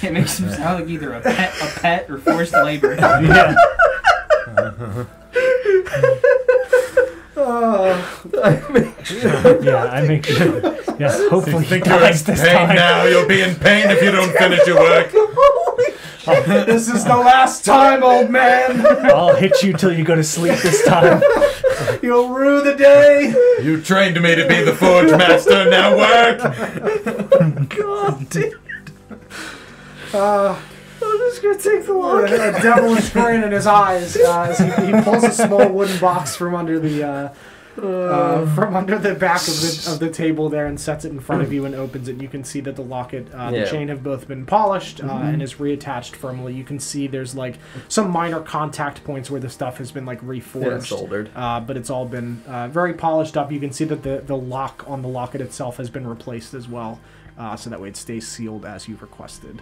It makes him sound like either a pet, or forced labor. Yeah. I make sure. Yeah, I make sure. Yes, hopefully You think he you're in dies this pain time. now? You'll be in pain if you don't finish your work. This is the last time, old man. I'll hit you till you go to sleep this time. You'll rue the day. You trained me to be the forge master. Now work. God damn. I'm just gonna take the locket. A devilish grin in his eyes as he pulls a small wooden box from under the back of the table there and sets it in front of you and opens it. You can see that the locket, the chain have both been polished and is reattached firmly. You can see there's like some minor contact points where the stuff has been like reforged, soldered. but it's all been very polished up. You can see that the lock on the locket itself has been replaced as well, so that way it stays sealed as you've requested.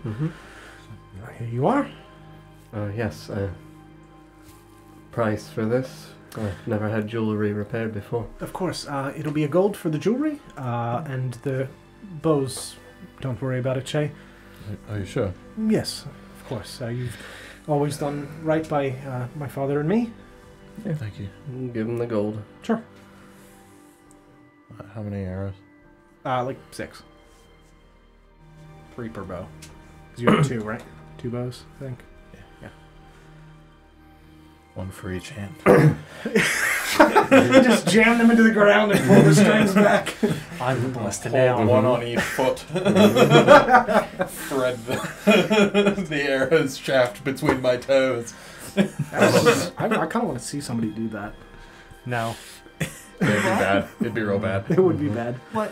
Here you are. Yes. Price for this? I've never had jewelry repaired before. Of course. It'll be a gold for the jewelry, and the bows. Don't worry about it, Shay. Are you sure? Yes, of course. You've always done right by my father and me. Yeah. Thank you. Give him the gold. Sure. How many arrows? Like 6. 3 per bow. 'Cause you have 2, right? 2 bows, I think. Yeah. One for each hand. You just jam them into the ground and pull the strings back. I'm busted Hold down. one on each foot. Thread the arrow's shaft between my toes. I kind of want to see somebody do that. No. It'd be bad. It'd be real bad. It would be bad. What?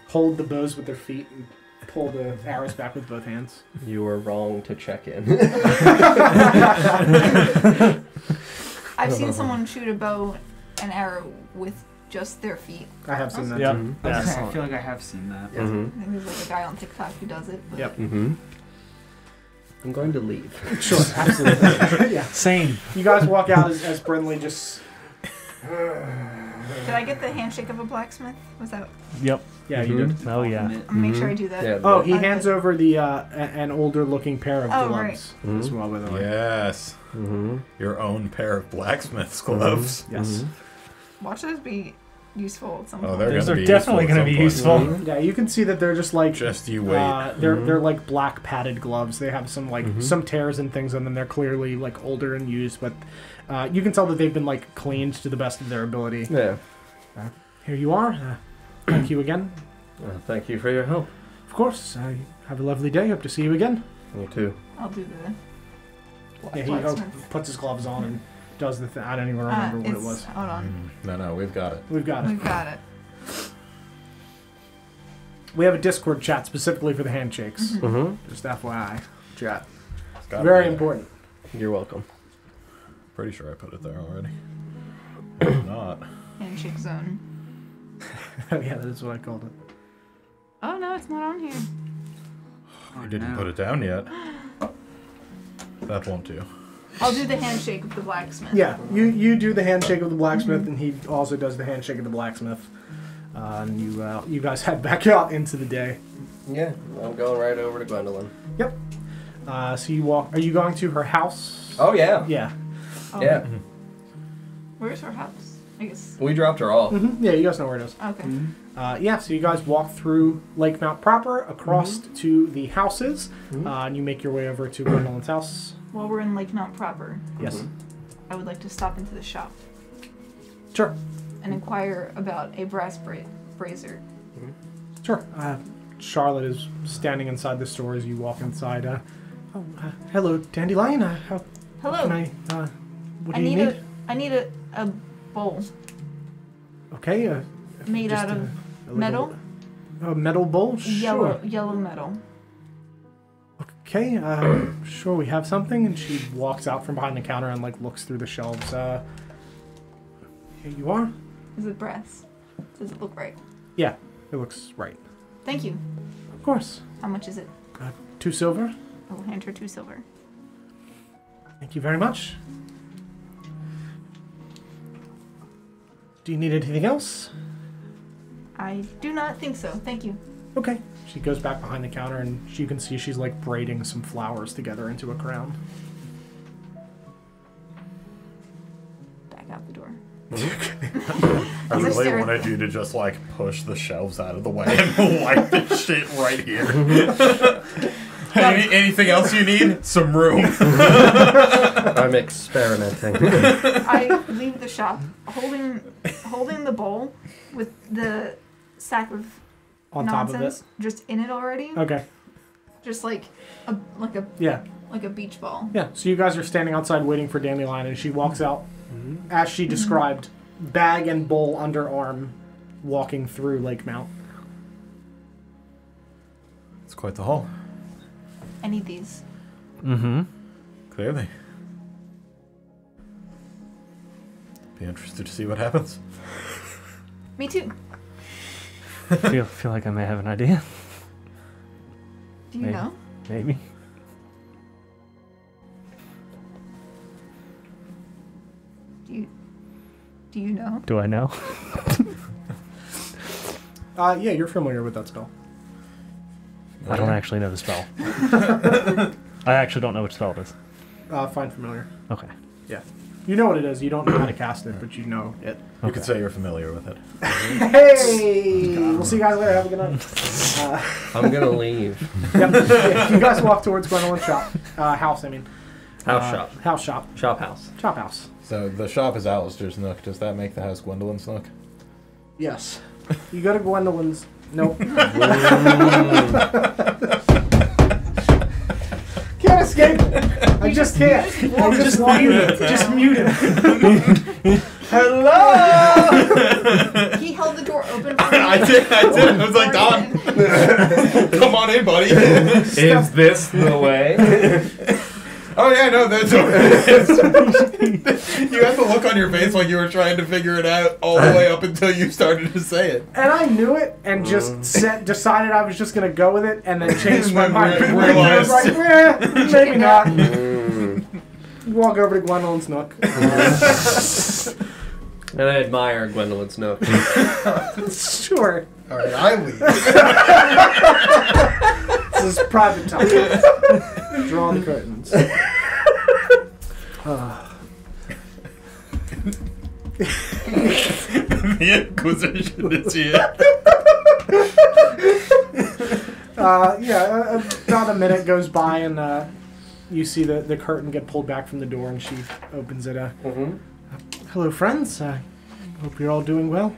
Hold the bows with their feet and pull the arrows back with both hands. You were wrong to check in. I've seen someone shoot a bow and arrow with just their feet. I have seen that. Yep. too. I feel like I have seen that. Yeah. I think there's like a guy on TikTok who does it. But Yep. I'm going to leave. Sure, absolutely. Yeah. Same. You guys walk out as Brinley just. Did I get the handshake of a blacksmith? Was that? Yep. Yeah, you did. Oh, yeah. I'll make sure I do that. Yeah, Oh, he I hands did. over the an older looking pair of Oh, gloves as well, by the way. Yes. Your own pair of blacksmith's gloves. Yes. Watch those be useful at some point. Oh, they're Those gonna are be definitely useful going at to be some point. useful. Yeah, you can see that they're just like Just you wait. they're like black padded gloves. They have some like some tears and things on them. They're clearly like older and used, but you can tell that they've been like cleaned to the best of their ability. Yeah. Here you are. Thank you again. Thank you for your help. Of Of course. Have a lovely day. Hope to see you again. You too. I'll do the. Yeah, he puts his gloves on and does the thing. I don't even remember what it was. Hold on. No, we've got it. We've got it. We've got it. We have a Discord chat specifically for the handshakes. Mm-hmm. Just FYI. Chat. Very important. You're welcome. Pretty sure I put it there already. If not. Handshake zone. Oh yeah, that is what I called it. Oh no, it's not on here. You didn't put it down yet. That won't do. I'll do the handshake with the blacksmith. Yeah, you do the handshake of the blacksmith, and he also does the handshake of the blacksmith. And you guys head back out into the day. Yeah, I'm going right over to Gwendolyn. Yep. So you walk. Are you going to her house? Oh yeah. Yeah. Oh. Yeah. Where's her house? I guess. We dropped her off. Mm-hmm. Yeah, you guys know where it is. Okay. Yeah, so you guys walk through Lakemount proper, across to the houses, and you make your way over to Gwendolyn's house. While we're in Lakemount proper, Yes. I would like to stop into the shop Sure. and inquire about a brass brazier. Sure. Charlotte is standing inside the store as you walk inside. Hello, Dandelion. How Hello. can I, what do you need? I need a bowl Okay. made just out of a metal. A metal bowl? Sure. Yellow metal. Okay, sure, we have something. And she walks out from behind the counter and, looks through the shelves. Here you are. Is it brass? Does it look right? Yeah, it looks right. Thank you. Of course. How much is it? 2 silver. I will hand her 2 silver. Thank you very much. Do you need anything else? I do not think so. Thank you. Okay. She goes back behind the counter and you can see she's braiding some flowers together into a crown. Back out the door. I really wanted you to just push the shelves out of the way and wipe this shit right here. Anything else you need? Some room. I'm experimenting. I leave the shop holding the bowl with the sack of On nonsense top of just in it already. it. Okay. Just like a Yeah. like a beach ball. Yeah. So you guys are standing outside waiting for Dandelion and she walks out as she described, bag and bowl under arm, walking through Lakemount. It's quite the haul. I need these. Mm-hmm. Clearly. Be interested to see what happens. Me too. feel like I may have an idea. Do you Maybe. know? Maybe. Do you know? Do I know? Yeah, you're familiar with that spell. I don't actually know the spell. I actually don't know which spell it is. Find familiar. Okay. Yeah. You know what it is. You don't know how to cast it, but you know it. You could say you're familiar with it. Hey! We'll see you guys later. Have a good night. I'm gonna leave. Yep. You guys walk towards Gwendolyn's shop. House, I mean. House shop. House shop. Shop house. Chop house. So the shop is Alistair's nook. Does that make the house Gwendolyn's nook? Yes. You go to Gwendolyn's. Nope. Can't escape it. I just can't. I just mute it. Just mute it. Hello! He held the door open for me. I did. I was like, Don, come on in, buddy. Is this the way? Oh yeah, no, that's what it is. You had the look on your face like you were trying to figure it out all the way up until you started to say it. And I knew it and just decided I was just going to go with it and then changed my mind. I was like, maybe not. You walk over to Gwendolyn's nook. And I admire Gwendolyn's nook. Sure. All right, I leave. This is private time. Draw the curtains. The Inquisition is here. About a minute goes by and you see the curtain get pulled back from the door and she opens it. Hello, friends. Hope you're all doing well.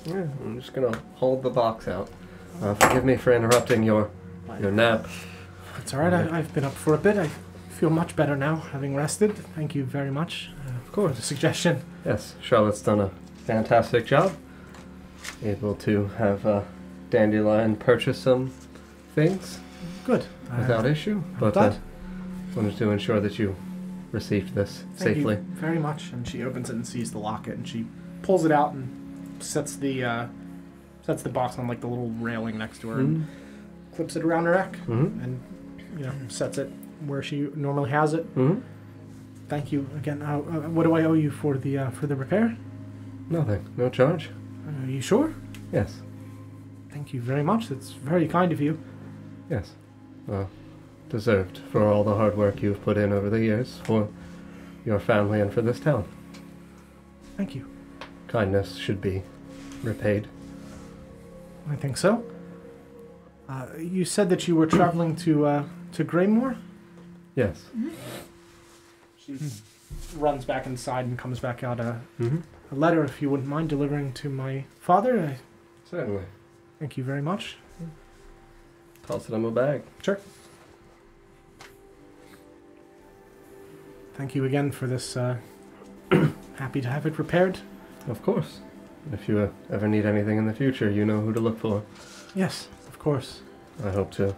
Yeah, I'm just gonna hold the box out. Forgive me for interrupting your your nap. It's all right. I've been up for a bit. I feel much better now, having rested. Thank you very much for the suggestion. Yes, Charlotte's done a fantastic job. Able to have Dandelion purchase some things. Good. Without issue. But wanted to ensure that you received this safely. Thank you very much. And she opens it and sees the locket, and she pulls it out and sets the box on like the little railing next to her, and clips it around her neck, and sets it where she normally has it. Thank you again. What do I owe you for the repair? Nothing. No charge. Are you sure? Yes. Thank you very much. That's very kind of you. Yes. Well, deserved for all the hard work you've put in over the years for your family and for this town. Thank you. Kindness should be repaid. I think so. You said that you were traveling to Greymore? Yes. She runs back inside and comes back out a letter, if you wouldn't mind delivering to my father. Certainly. Thank you very much. Toss it in my bag. Sure. Thank you again for this. Happy to have it repaired. Of course. If you ever need anything in the future, you know who to look for. Yes, of course. I hope to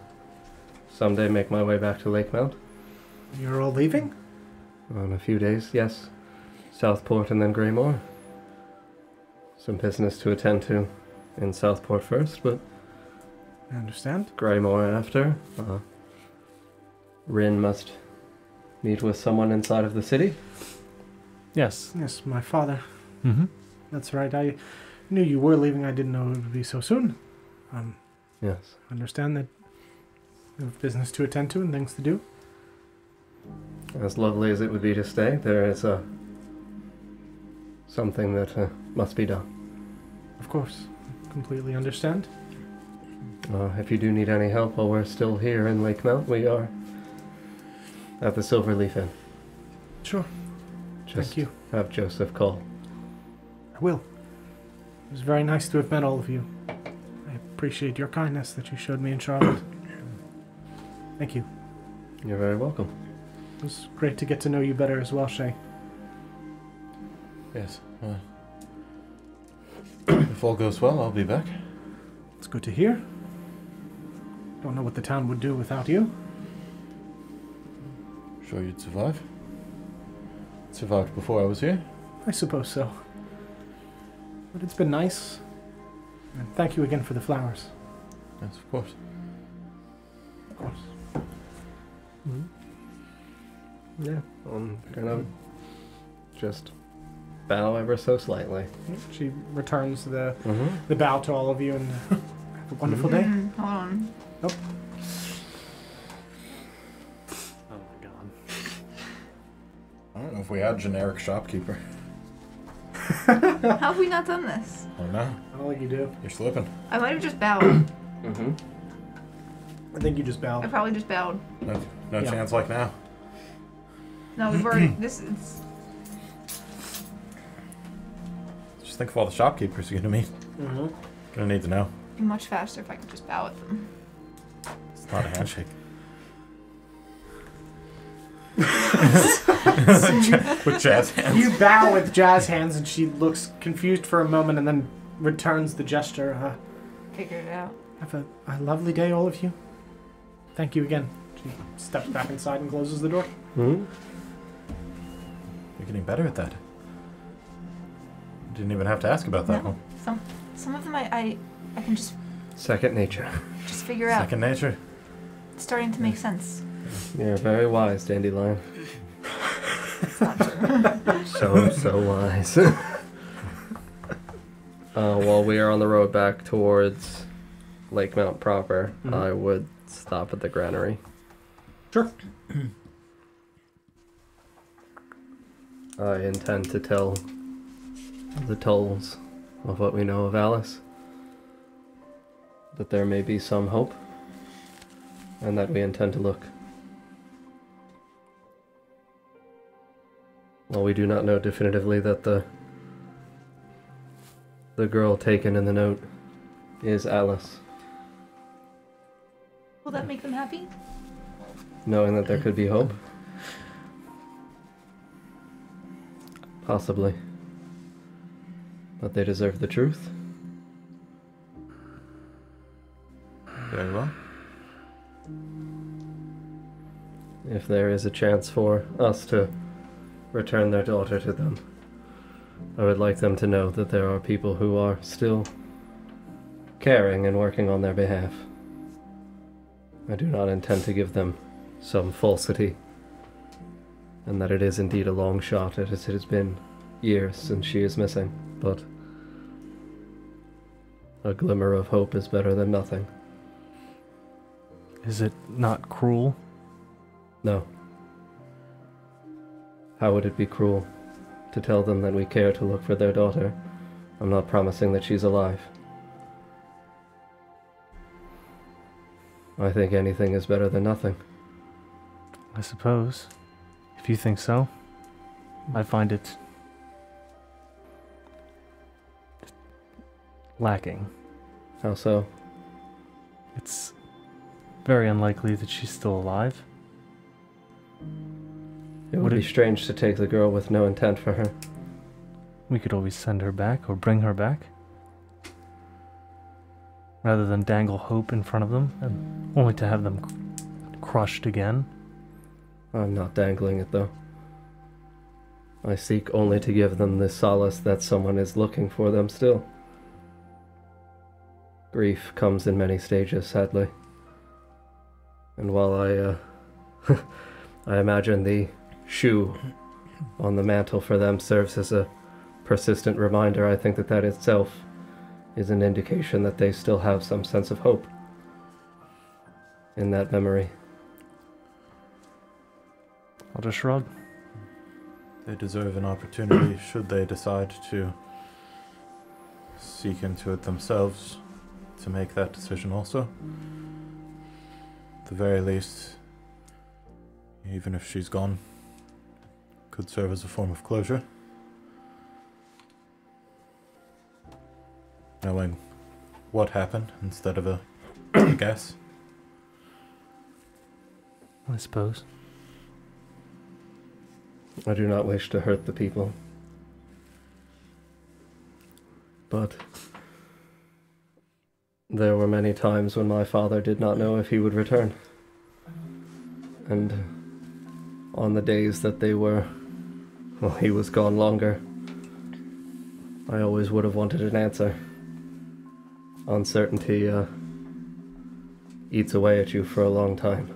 someday make my way back to Lakemount. You're all leaving? In a few days, yes. Southport and then Greymore. Some business to attend to in Southport first, but I understand. Greymore after. Rin must meet with someone inside of the city. Yes. Yes, my father. Mm-hmm. That's right. I knew you were leaving. I didn't know it would be so soon. Yes. Understand that you have business to attend to and things to do. As lovely as it would be to stay, there is something that must be done. Of course. Completely understand. If you do need any help while we're still here in Lakemount, we are at the Silverleaf Inn. Sure. Just Thank you. Have Joseph call. I will. It was very nice to have met all of you. I appreciate your kindness that you showed me in Charlotte. Thank you. You're very welcome. It was great to get to know you better as well, Shay. Yes. If all goes well, I'll be back. It's good to hear. Don't know what the town would do without you. Sure you'd survive? Survived before I was here? I suppose so. But it's been nice. And thank you again for the flowers. Yes, of course. Of course. Yeah, I'm gonna just bow ever so slightly. She returns the bow to all of you and have a wonderful day. Hold on. Nope. Oh my god. I don't know if we had generic shopkeeper. How have we not done this? I don't know. I don't think you do. You're slipping. I might have just bowed. I think you just I bowed. probably just bowed. No Yeah. chance like now. No, we've already. This is. Just think of all the shopkeepers you're gonna meet. Gonna need to know. Be much faster if I could just bow at them. It's not a handshake. With jazz hands. You bow with jazz hands and she looks confused for a moment and then returns the gesture. Figured it out. Have a lovely day, all of you. Thank you again. She steps back inside and closes the door. You're getting better at that. Didn't even have to ask about that one. Some of them I can just Second nature. figure out. Second nature. It's starting to make sense. You're very wise, Dandelion. It's not true. So wise. While we are on the road back towards Lakemount proper, I would stop at the granary. Sure. I intend to tell the Tolls of what we know of Alice. That there may be some hope, and that we intend to look. While we do not know definitively that the girl taken in the note is Alice, Will that make them happy? Knowing that there could be hope? Possibly. But they deserve the truth. Very well. If there is a chance for us to return their daughter to them, I would like them to know that there are people who are still caring and working on their behalf. I do not intend to give them some falsity, and that it is indeed a long shot, as it has been years since she is missing, but a glimmer of hope is better than nothing. Is it not cruel? No. How would it be cruel to tell them that we care to look for their daughter? I'm not promising that she's alive. I think anything is better than nothing. I suppose. If you think so. I find it lacking. How so? It's very unlikely that she's still alive. It would be strange to take the girl with no intent for her. We could always send her back or bring her back. Rather than dangle hope in front of them, and only to have them crushed again. I'm not dangling it, though. I seek only to give them the solace that someone is looking for them still. Grief comes in many stages, sadly. And while I imagine the shoe on the mantle for them serves as a persistent reminder, I think that that itself is an indication that they still have some sense of hope in that memory. I'll just shrug. They deserve an opportunity should they decide to seek into it themselves to make that decision also. At the very least, even if she's gone, could serve as a form of closure. Knowing what happened instead of a guess. I suppose. I do not wish to hurt the people. But there were many times when my father did not know if he would return. And on the days that he was gone longer, I always would have wanted an answer. Uncertainty eats away at you for a long time.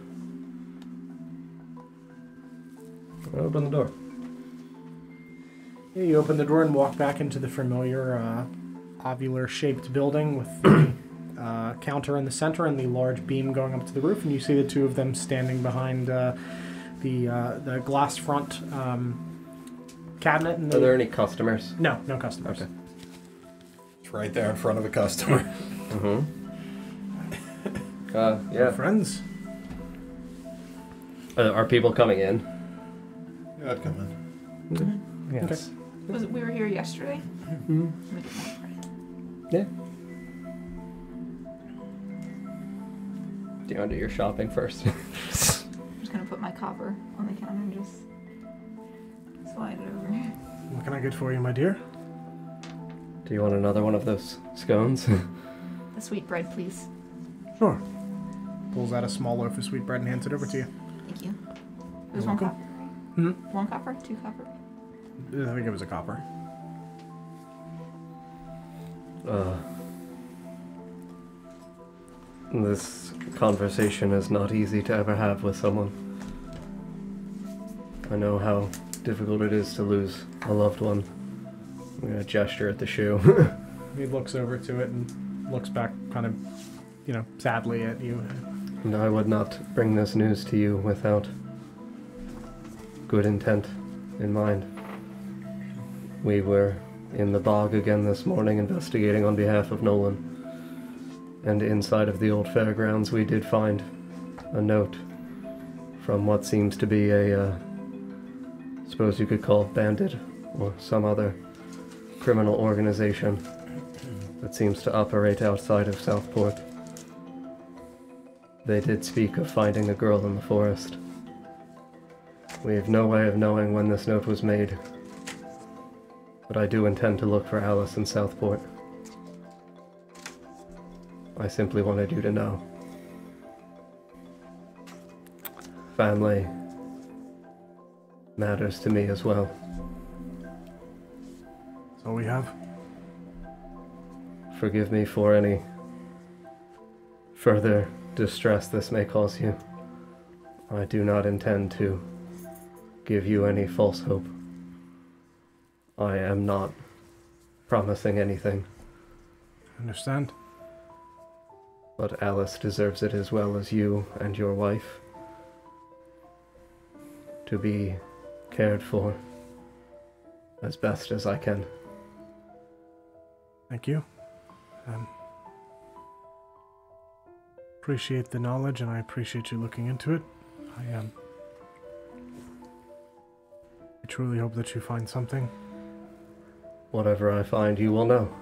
Open the door. Yeah, you open the door and walk back into the familiar ovular-shaped building with the counter in the center and the large beam going up to the roof, and you see the two of them standing behind the glass front cabinet. And Are there any customers? No customers. Okay. It's right there in front of a customer. Mm-hmm. Yeah. Friends. Are people coming in? Yeah, I'd come in. Yes. Okay. We were here yesterday? Mm-hmm. We did not, right? Yeah. Do you want to do your shopping first? I'm just gonna put my copper on the counter and just slide it over. What can I get for you, my dear? Do you want another one of those scones? The sweet bread, please. Sure. Pulls out a small loaf of sweet bread and hands it over to you. Thank you. It was You're one welcome. copper. Hmm? 1 copper? 2 copper? I think it was a copper. This conversation is not easy to ever have with someone. I know how difficult it is to lose a loved one. I'm gonna gesture at the shoe. He looks over to it and looks back kind of, sadly at you. And I would not bring this news to you without good intent in mind. We were in the bog again this morning investigating on behalf of Nolan. And inside of the old fairgrounds we did find a note from what seems to be a, suppose you could call bandit or some other criminal organization that seems to operate outside of Southport. They did speak of finding a girl in the forest. We have no way of knowing when this note was made, but I do intend to look for Alice in Southport. I simply wanted you to know. Family matters to me as well. That's all we have. Forgive me for any further distress this may cause you. I do not intend to give you any false hope. I am not promising anything, Understand? but Alice deserves it as well as you and your wife. To be cared for as best as I can. Thank you. Appreciate the knowledge, and I appreciate you looking into it. I truly hope that you find something. Whatever I find, you will know.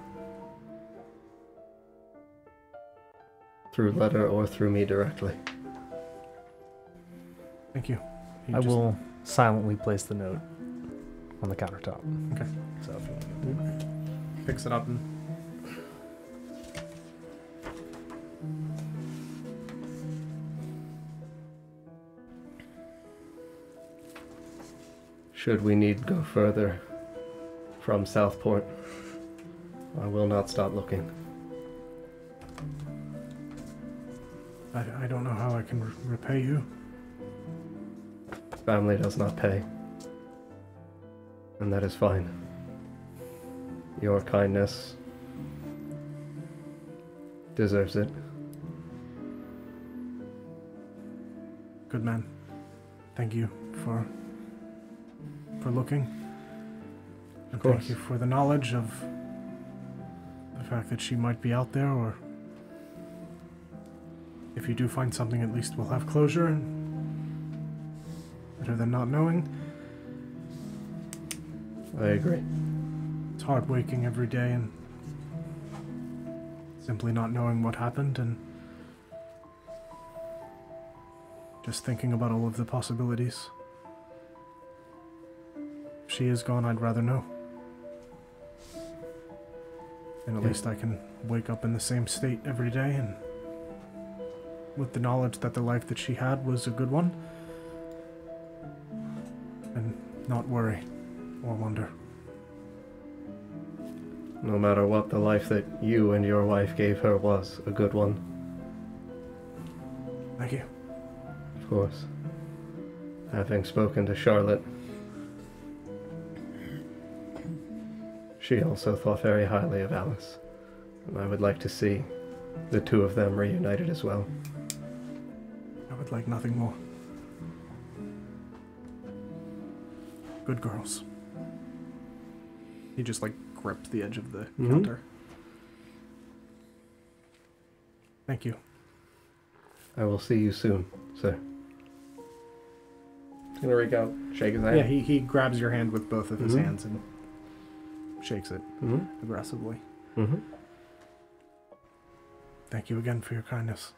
Through letter or through me directly. Thank you. He I just- will silently place the note on the countertop. Okay. So if you want to Picks it up and Should we need go further from Southport, I will not stop looking. I don't know how I can repay you. Family does not pay, and that is fine. Your kindness deserves it. Good man. Thank you for looking. And course. thank you for the knowledge of the fact that she might be out there, or if you do find something, at least we'll have closure, and better than not knowing. I agree. It's hard waking every day and simply not knowing what happened, and just thinking about all of the possibilities. If she is gone, I'd rather know. And at Yeah. least I can wake up in the same state every day, and with the knowledge that the life that she had was a good one, and not worry or wonder. No matter what the life that you and your wife gave her was a good one, Thank you. of course. Having spoken to Charlotte, she also thought very highly of Alice, and I would like to see the two of them reunited as well. I would like nothing more. Good girls. He just grips the edge of the counter. Thank you. I will see you soon, sir. He's gonna reach out, shake his hand. Yeah, he grabs your hand with both of his Mhm. hands and shakes it Mm-hmm. aggressively. Mm-hmm. Thank you again for your kindness.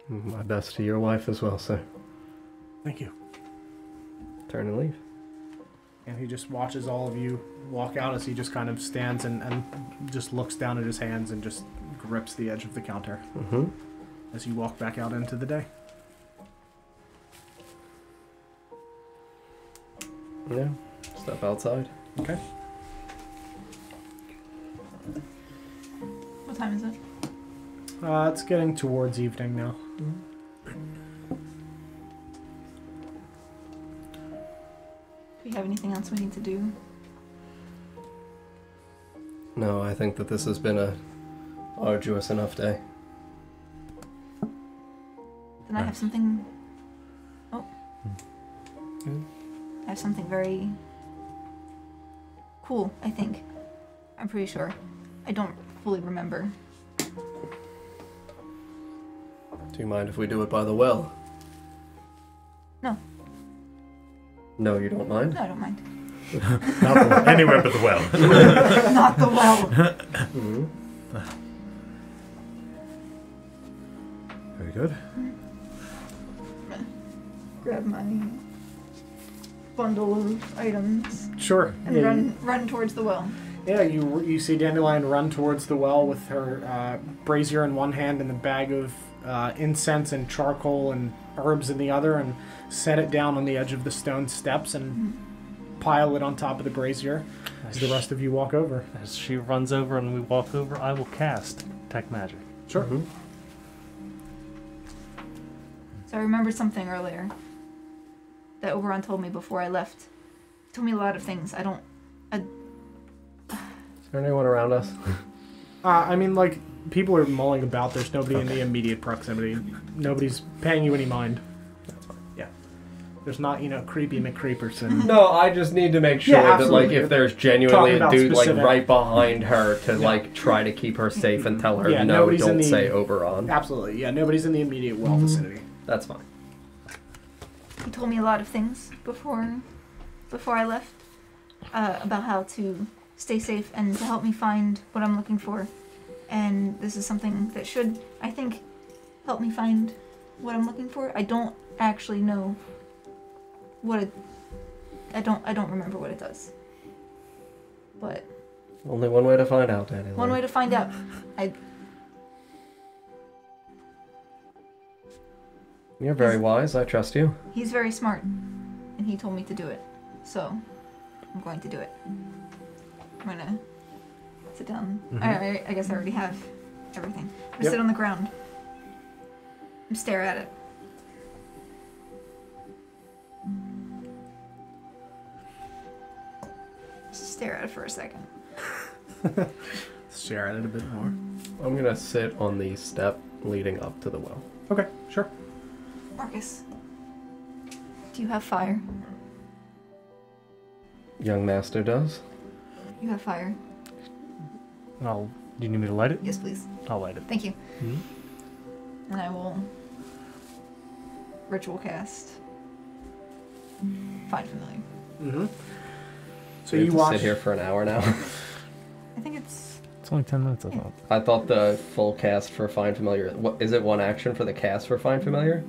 My best to your wife as well, sir. Thank you. Turn and leave. And he just watches all of you walk out as he just kind of stands and just looks down at his hands and just grips the edge of the counter Mm-hmm. as you walk back out into the day. Yeah. Step outside. Okay. What time is it? It's getting towards evening now. Do we have anything else we need to do? No, I think that this has been a arduous enough day. Then I have something. Oh. I have something very cool, I think. I'm pretty sure. I don't fully remember. Do you mind if we do it by the well? No. No, you don't mind? No, I don't mind. Anywhere but the well. Not the well. Mm-hmm. Very good. grab my bundle of items Sure. and Yeah, run towards the well. Yeah, you see Dandelion run towards the well with her brazier in one hand and the bag of incense and charcoal and herbs in the other, and set it down on the edge of the stone steps and pile it on top of the brazier as the rest of you walk over. As she runs over and we walk over, I will cast Detect Magic. Sure. So I remembered something earlier that Oberon told me before I left. He told me a lot of things. Is there anyone around us? I mean, like, people are mulling about. There's nobody in the immediate proximity. Nobody's paying you any mind. Yeah. There's not, creepy McCreeperson. No, I just need to make sure that, like, if there's genuinely a dude, like, right behind her to, like, try to keep her safe and tell her, no, don't say Oberon. Absolutely, yeah. Nobody's in the immediate well vicinity. That's fine. He told me a lot of things before I left about how to stay safe and to help me find what I'm looking for. And this is something that should, I think, help me find what I'm looking for. I don't actually know what it... I don't remember what it does. But... Only one way to find out, Dandelion. One way to find out. You're very wise. I trust you. He's very smart. And he told me to do it. So, I'm going to do it. I'm gonna sit down. I guess I already have everything. I'm gonna sit on the ground and stare at it. Just stare at it for a second. Stare at it a bit more. I'm gonna sit on the step leading up to the well. Okay, sure. Marcus, do you have fire? Young master does. You have fire. Do you need me to light it? Yes, please. I'll light it. Thank you. And I will ritual cast Find Familiar. So we you have to watch. sit here for an hour now. I think it's... It's only 10 minutes, I thought. I thought the full cast for Find Familiar... What, is it one action for the cast for Find Familiar?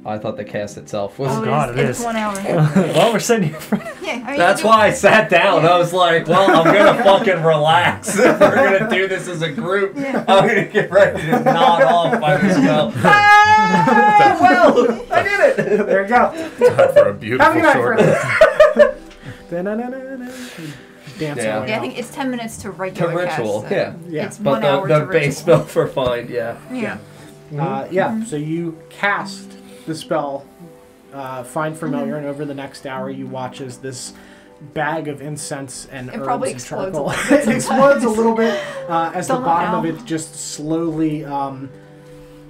I thought the cast itself was... Oh, God, it it's is. 1 hour. Well, we're sitting here for... Yeah, I mean, That's why I sat down. I was like, well, I'm going to fucking relax. If we're going to do this as a group, I'm going to get ready to nod off by the spell. Well, I did it. There you go. Time for a beautiful Have a short good rest. night, Dance Yeah. around. Yeah, I think it's 10 minutes to regular ritual, cast, so yeah. It's But 1 hour the to base ritual. spell for Find, yeah. Yeah. So you cast the spell, Find Familiar, and over the next hour you watch as this bag of incense and It herbs probably and explodes charcoal. a little bit It explodes a little bit as the Don't bottom of know. it just slowly,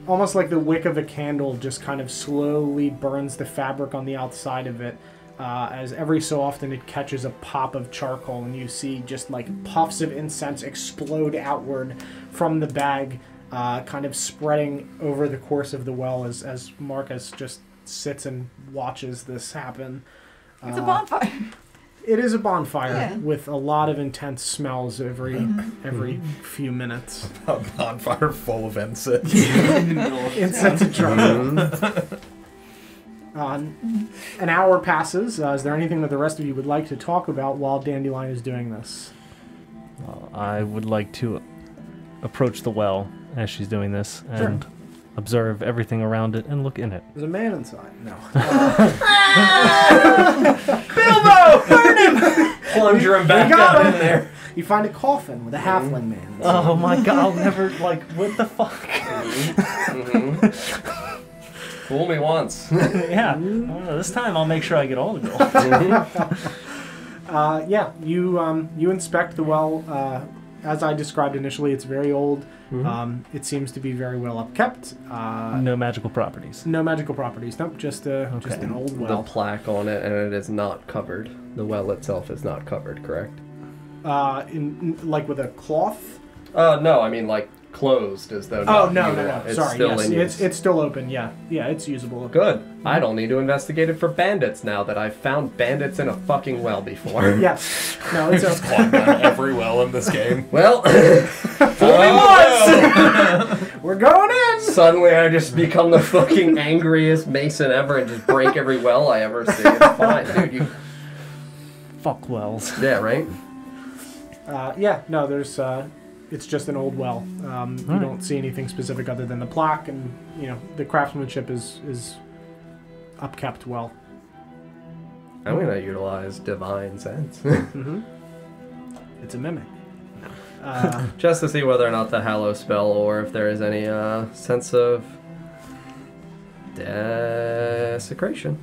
almost like the wick of a candle, just kind of slowly burns the fabric on the outside of it. As every so often it catches a pop of charcoal and you see just like puffs of incense explode outward from the bag, kind of spreading over the course of the well as Marcus just sits and watches this happen. It's a bonfire. It is a bonfire Yeah. with a lot of intense smells every few minutes. A bonfire full of incense. In the middle of Incense and charcoal. An hour passes. Is there anything that the rest of you would like to talk about while Dandelion is doing this? I would like to approach the well as she's doing this and observe everything around it and look in it. There's a man inside. No. Bilbo! Burn him! Plunger him back got down him. in there. You find a coffin with a halfling man. Oh my god, I'll never, what the fuck? Fool me once. Yeah, this time I'll make sure I get all the gold. You inspect the well. As I described initially, it's very old. It seems to be very well upkept. No magical properties. No magical properties. Nope, just an old well. The plaque on it, and it is not covered. The well itself is not covered, correct? Like with a cloth. No, I mean like closed as though. Oh not no. utilized. It's Sorry, still yes, in use. it's still open. Yeah, it's usable. Good. I don't need to investigate it for bandits now that I've found bandits in a fucking well before. Yes. No, it's open. Climb down every well in this game. Well, fool me once. We're going in. Suddenly I just become the fucking angriest mason ever and just break every well I ever see. It's fine, dude. You... Fuck wells. Yeah, right? No, there's, it's just an old well. You don't see anything specific other than the plaque, and, you know, the craftsmanship is upkept well. I'm gonna utilize divine sense. It's a mimic. Just to see whether or not the hallow spell, or if there is any sense of desecration.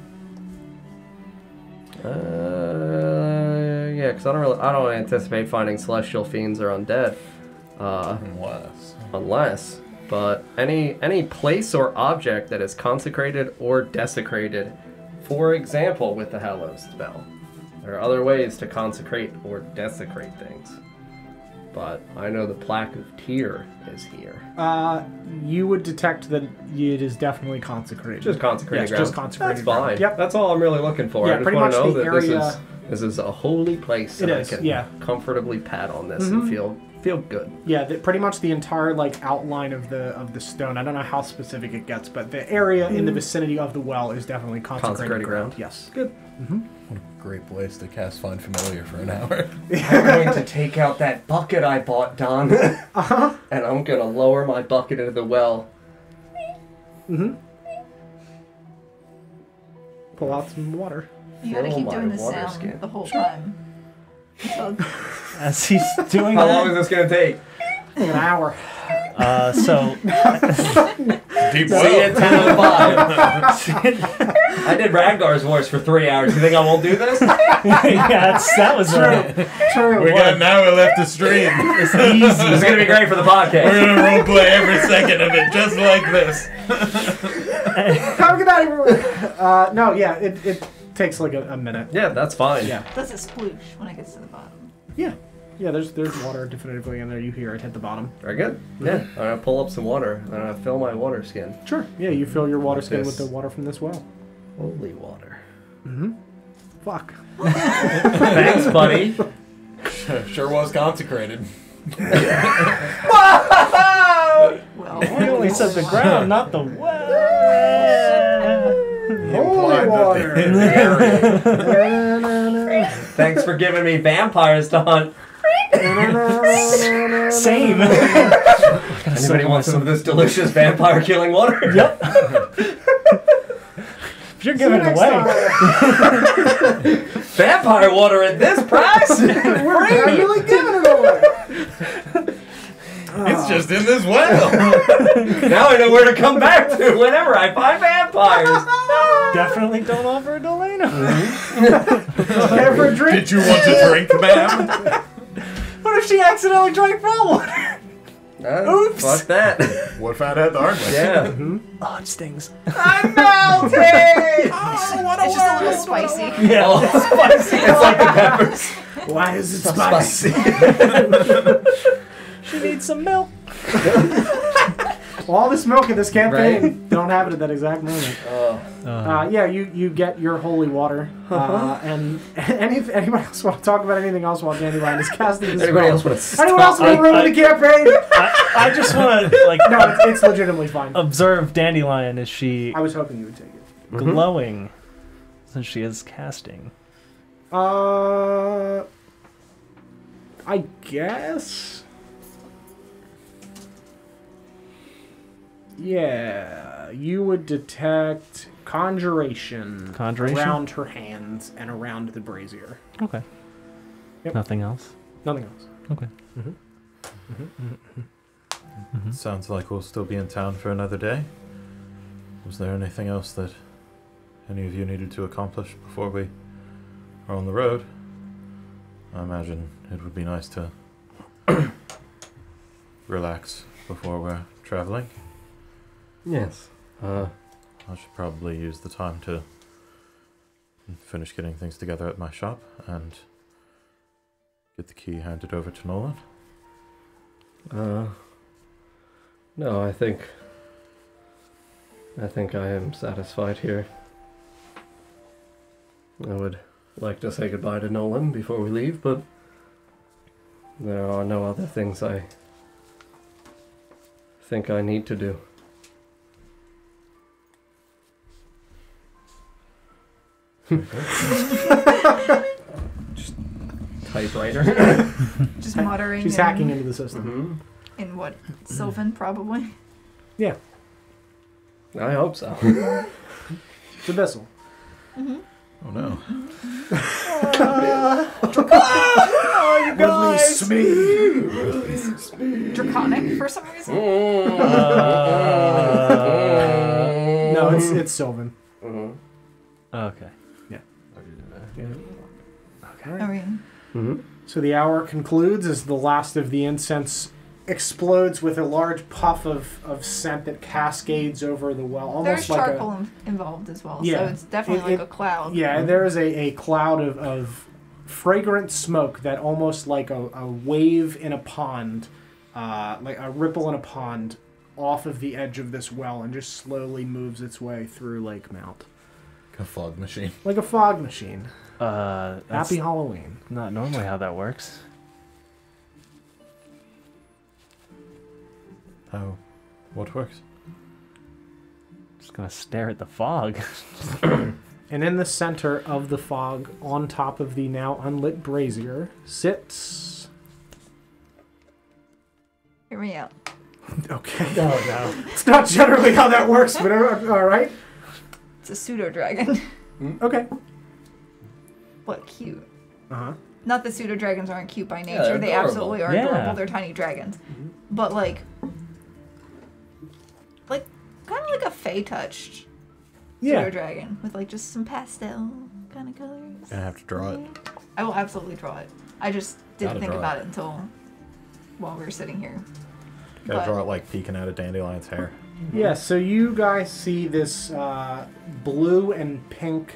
Yeah, because I don't anticipate finding celestial fiends or undead. Unless, but any place or object that is consecrated or desecrated, for example, with the hallow spell. There are other ways to consecrate or desecrate things. But I know the plaque of Tyr is here. You would detect that it is definitely consecrated. Just consecrated ground. Just consecrated. That's fine. Yep. That's all I'm really looking for. Yeah, I just pretty want to much know the that area... this is a holy place. It and is, I can yeah. comfortably pat on this and feel good. Yeah, pretty much the entire outline of the stone. I don't know how specific it gets, but the area in the vicinity of the well is definitely consecrated ground. Yes. Good. What a great place to cast Find Familiar for an hour. I'm going to take out that bucket I bought, Don. And I'm going to lower my bucket into the well. Pull out some water. You gotta Fill keep my doing this water sound skin. the whole time. Until As he's doing How that, long is this going to take? An hour. so Deep See you at 10:05. I did Radgar's voice for 3 hours. You think I won't do this? yeah, that was True. We got an hour left to stream. It's easy. This is going to be great for the podcast. We're gonna roleplay every second of it, just like this. Have a good night, everyone. No, yeah, it takes like a minute. Yeah, that's fine. Yeah. does it sploosh when it gets to the bottom? Yeah. Yeah, there's water definitively in there. You hear it hit the bottom. Very good. Yeah. I'm going to pull up some water. I'm going to fill my water skin. Sure. Yeah, you fill your water skin with Yes. the water from this well. Holy water. Fuck. Thanks, buddy. Sure was consecrated. Well, He only said the ground, not the well. Holy water. Thanks for giving me vampires to hunt. Same. Anybody want some of this delicious vampire killing water? Yep. You're giving it away. Vampire water at this price? We're really giving it away. It's just in this well. Now I know where to come back to whenever I find vampires. Definitely don't offer a Delano. Ever a drink? Did you want to drink, ma'am? What if she accidentally drank well water? Oops. Fuck that. What found out the hard way? Yeah. Oh, it stings. I'm melting! it's just a little spicy. Yeah. Oh, it's spicy. It's like the peppers. Why is it spicy? She needs some milk. Well, all this milk in this campaign, don't have it at that exact moment. Yeah, you get your holy water. And anybody else want to talk about anything else while Dandelion is casting this Anybody spell? else want to Anyone else want to ruin the campaign? I just want to No, it's legitimately fine. observe Dandelion. Is she I was hoping you would take it. glowing since she is casting? I guess. Yeah, you would detect conjuration around her hands and around the brazier. Okay. Yep. Nothing else? Nothing else. Okay. Sounds like we'll still be in town for another day. Was there anything else that any of you needed to accomplish before we are on the road? I imagine it would be nice to relax before we're traveling. Yes. I should probably use the time to finish getting things together at my shop and get the key handed over to Nolan. No, I think I am satisfied here. I would like to say goodbye to Nolan before we leave, but there are no other things I think I need to do. Just typewriter. Just muttering. She's hacking into the system. In what? Sylvan, probably. Yeah. I hope so. It's Abyssal. Oh no. You guys! Draconic for some reason. No, it's Sylvan. Okay. Okay. So the hour concludes as the last of the incense explodes with a large puff of scent that cascades over the well. Almost There's like charcoal involved as well, Yeah. so it's definitely like a cloud. Yeah, there is a cloud of fragrant smoke that almost like a wave in a pond, like a ripple in a pond, off of the edge of this well and just slowly moves its way through Lakemount. A fog machine. Like a fog machine. That's Happy Halloween. not normally how that works. How? What works? Just gonna stare at the fog. And in the center of the fog, on top of the now unlit brazier, sits... Hear me out. Okay. Oh no. It's not generally how that works, but alright. It's a pseudo dragon, Okay. but cute. Uh-huh. Not that pseudo dragons aren't cute by nature. they're They adorable. absolutely are Yeah. adorable. They're tiny dragons, but like kind of like a Fey touched Yeah. pseudo dragon with like just some pastel kind of colors. Gonna have to draw it. I will absolutely draw it. I just didn't Gotta think draw about it. it until while we were sitting here. Gotta But- draw it like peeking out of Dandelion's hair. Yeah, so you guys see this blue and pink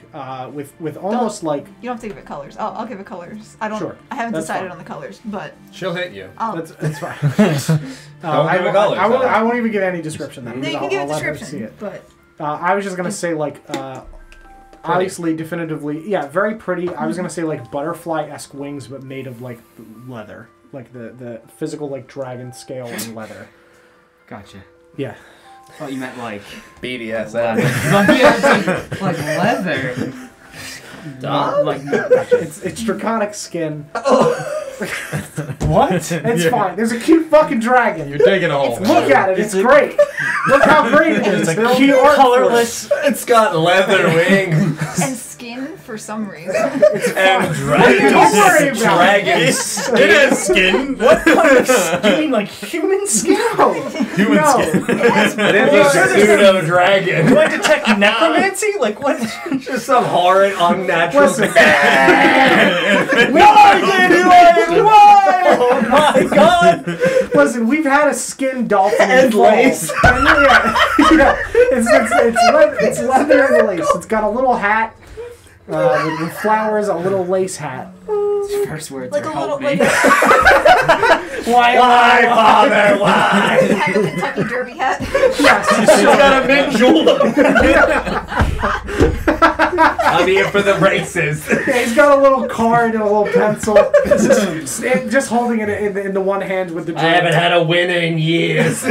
with almost like... You don't have to give it colors. I'll give it colors. I don't. Sure, I haven't that's decided fine. on the colors, but She'll hit you. I'll. That's fine. Don't give it colors, I though. won't even give any description then. no, you I'll can give a let her description, see it. but I was just going to say like... obviously, definitively... Yeah, very pretty. I was going to say like butterfly-esque wings, but made of like leather. Like the physical like dragon scale and leather. Gotcha. Yeah. Oh, you meant like BDSM. yeah, it's like leather. Dog? Like no, gotcha. It's draconic skin. What? It's fine. There's a cute fucking dragon. You're digging a hole. Look at it. It's great. Look how great it is. It's a There'll cute, be art for it. colorless. It's got leather wings and skin for some reason. and dragons. Don't worry about it. Dragons. It has skin. What? You mean like human skin? No. Human No. skin. It is a pseudo dragon. Do I detect necromancy? Like what? Just some horrid, unnatural. Listen. Oh my god! Listen, we've had a skin dolphin And before. lace. And yeah. It's leather and lace. It's got a little hat with flowers, a little lace hat. First words Like are a help little, me. like Why, Father? Why? have a Kentucky Derby hat. Yes. She's got a mint jewel. I'm here for the races. Yeah, he's got a little card and a little pencil. Just holding it in the one hand with the I haven't had a winner in years.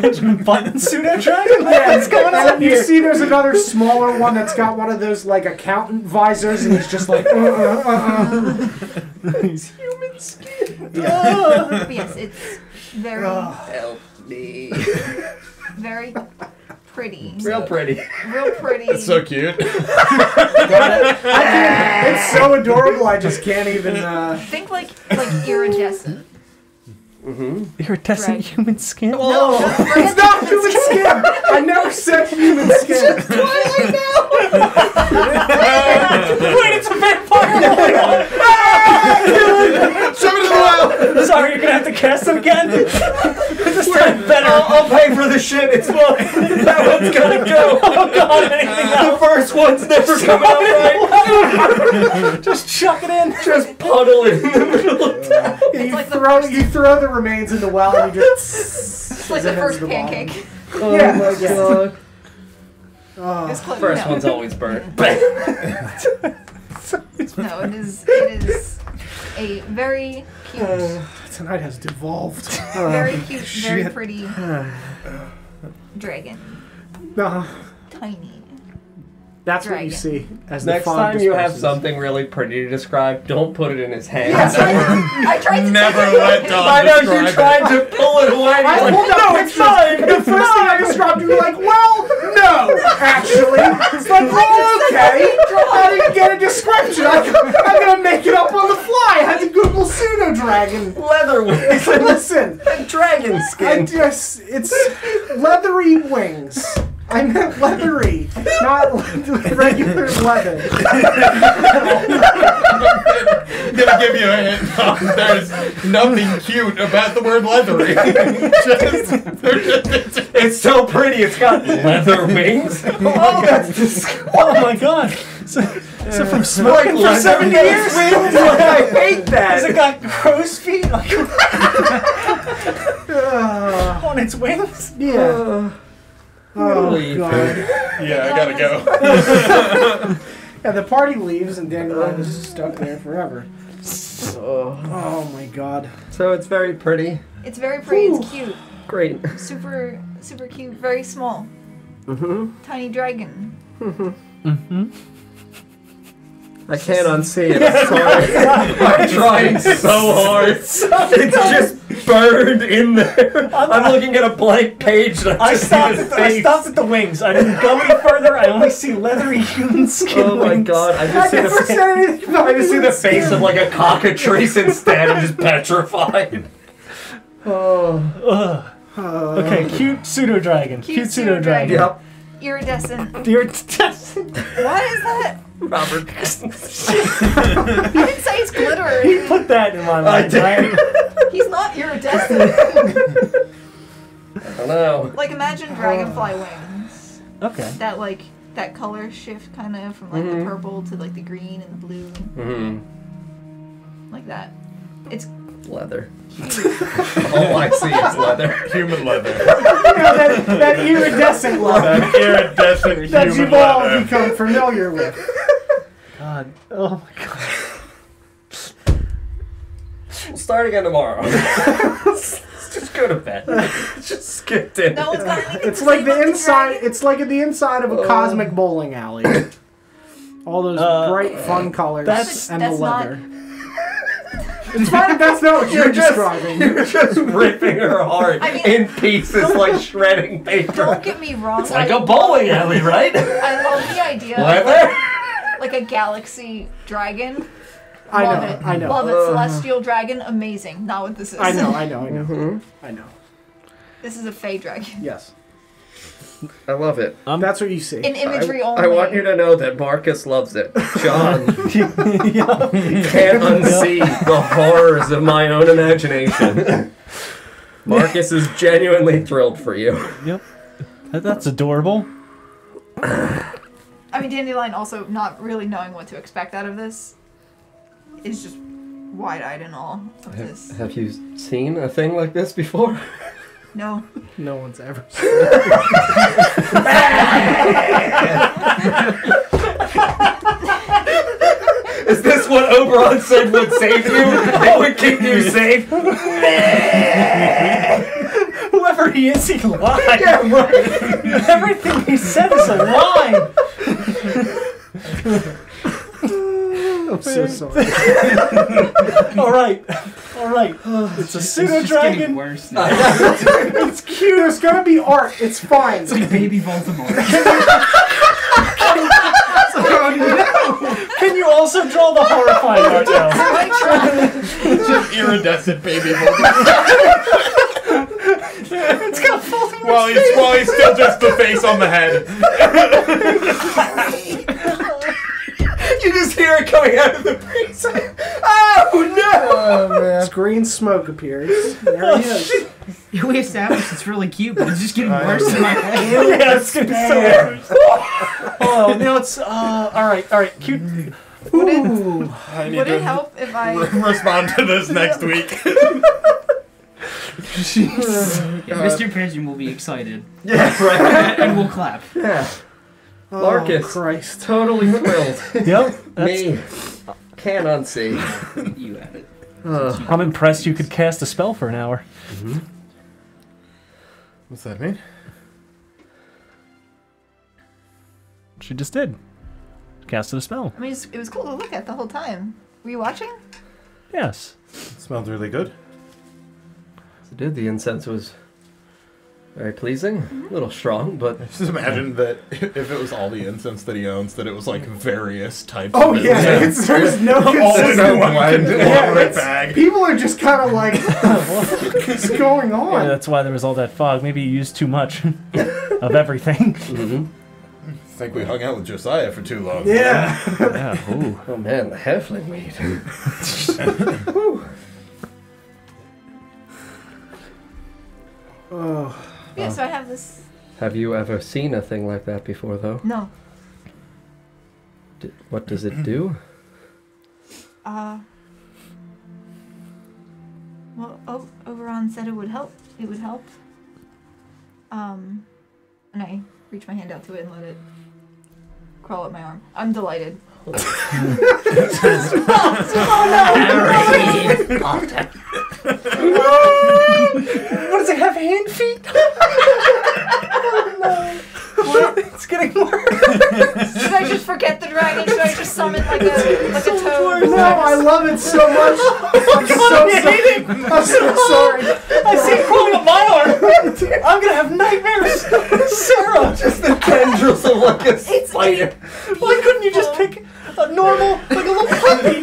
Benjamin Button pseudo dragon? Yeah, what's going on here? You see there's another smaller one that's got one of those like accountant visors and he's just like He's human skin. But yes, it's very, Help me. very pretty. Real pretty. Real pretty. It's so cute. it's so adorable. I just can't even. Think like iridescent. Iridescent Dragon. human skin? No, It's not human skin. I never said human skin. Wait, it's a vampire! Shove it in the well. Sorry, you're gonna have to cast them again? This time better. I'll pay for the shit. It's fine. That one's gotta go. Oh god, anything The else? first one's never coming out right. Just chuck it in. Just puddle it in the middle of town. You throw the remains in the well and you just. It's like the first pancake. Oh Yeah. my god. It's close. First no. one's always burnt. No, it is a very cute, Tonight has devolved. very cute, very pretty dragon. Uh, Tiny. That's what you dragon. see as Next the fog time you have disperses. something really pretty to describe, don't put it in his hand. I tried to Never take it let away. Don I know describe you're it. trying to pull it away. I You're pulled like, out pictures. The first thing I described, you were like, well, no, actually. It's like, oh, okay. How do you get a description? I'm going to make it up on the fly. I had to Google pseudo-dragon. leather wings Listen, and dragon skin. it's leathery wings. I meant leathery, not regular leather. I'm gonna give you a hint, Tom. There's nothing cute about the word leathery. It's so pretty. It's got leather wings. Oh, that's disgusting. Oh my god! So from smoking for 70 years, I hate that. has it got crow's feet like, on its wings? Yeah. Oh, God. Yeah, I gotta go. Yeah, the party leaves and Dandelion is stuck there forever. Oh. Oh, my God. So it's very pretty. It's very pretty. It's cute. Great. Super, super cute. Very small. Mm-hmm. Tiny dragon. I can't unsee it. I'm sorry. I'm trying so hard. It's just burned in there. I'm looking at a blank page. And I just stopped, see his I face. stopped at the wings. I didn't go any further. I only see leathery human skin Oh my wings. god! I I just see never the said anything about I just see the human face skin. of like a cockatrice instead. I'm just petrified. Oh. Ugh. Okay, cute pseudo dragon. Cute pseudo dragon. Yep. Iridescent. You're What is that? Robert. You didn't say it's glitter. He put that in my mind. Right? He's not iridescent. I don't know. Like imagine dragonfly wings. Okay. That like that color shift kind of from like the purple to like the green and the blue, Mm-hmm. like that. It's Leather. All I see is leather. Human leather. that iridescent love That iridescent that human you've all leather. become familiar with. God. Oh my god. We'll start again tomorrow. Let's just go to bed. Just skip dinner. no one's got anything It's to like say the about inside. dragon. It's like the inside of a cosmic bowling alley. All those bright, fun colors that's- and that's the not- leather. It's fine if that's not what you're describing. You're just ripping her heart I mean- in pieces like shredding paper. Don't get me wrong. It's like a bowling alley, right? I love the idea of Leather? like a galaxy dragon. I Love know. it. I know. Love it. Celestial dragon, amazing. Not what this is. I know. I know. This is a fey dragon. Yes. I love it. That's what you see. In imagery only. I want you to know that Marcus loves it. John can't unsee the horrors of my own imagination. Marcus is genuinely thrilled for you. Yep. That's adorable. I mean, Dandelion also not really knowing what to expect out of this is just wide-eyed in awe of this. Have you seen a thing like this before? No. No one's ever. Is this what Oberon said would save you? It would keep you safe? Whoever he is, he lied. Yeah, right. Everything he said is a lie. I'm so sorry. All right. It's a pseudo It's just getting dragon. worse now. It's cute. There's gonna be art. It's fine. It's like baby Voldemort. Can you also draw the horrifying art now? Just iridescent baby Voldemort. It's got Voldemort. While he's still just the face on the head. You just hear it coming out of the breeze. Oh no! Oh man. Green smoke appears. There he is. We established it's really cute, but it's just getting worse in my head. Yeah, it's getting so worse. Oh, no, it's all right, cute. Ooh. I need Would it to help if I... respond to this next week. Mr. Pigeon will be excited. Yeah, right. And we'll clap. Yeah. Oh, Marcus. Christ. Totally thrilled. Yep. Me. Can't unsee. You have it. I'm impressed you could cast a spell for an hour. What's that mean? She just did. casted a spell. I mean, it was cool to look at the whole time. Were you watching? Yes. It smelled really good. It did. The incense was very pleasing. A little strong, but Just imagine that if it was all the incense that he owns, that it was like various types Oh of yeah, incense. there's no All in consistency. one Yeah, conglomerate it's- bag. People are just kind of like, what's going Yeah, on? that's why there was all that fog. Maybe you used too much of everything. I think we hung out with Josiah for too long. Yeah. Yeah. Ooh. oh man, the halfling meat. Oh. Yeah, so I have this. Have you ever seen a thing like that before, though? No. What does it do? Well, Oberon said it would help. It would help. And I reach my hand out to it and let it crawl up my arm. I'm delighted. What does it have? Hand feet? What? It's getting worse. Should I just forget the dragon? Should I just summon like a toad? No, I love it so much. I'm so sorry. I see it crawling up my arm. I'm gonna have nightmares. Sarah, Just the tendrils of like a spider. why couldn't you just pick a normal, like a little puppy?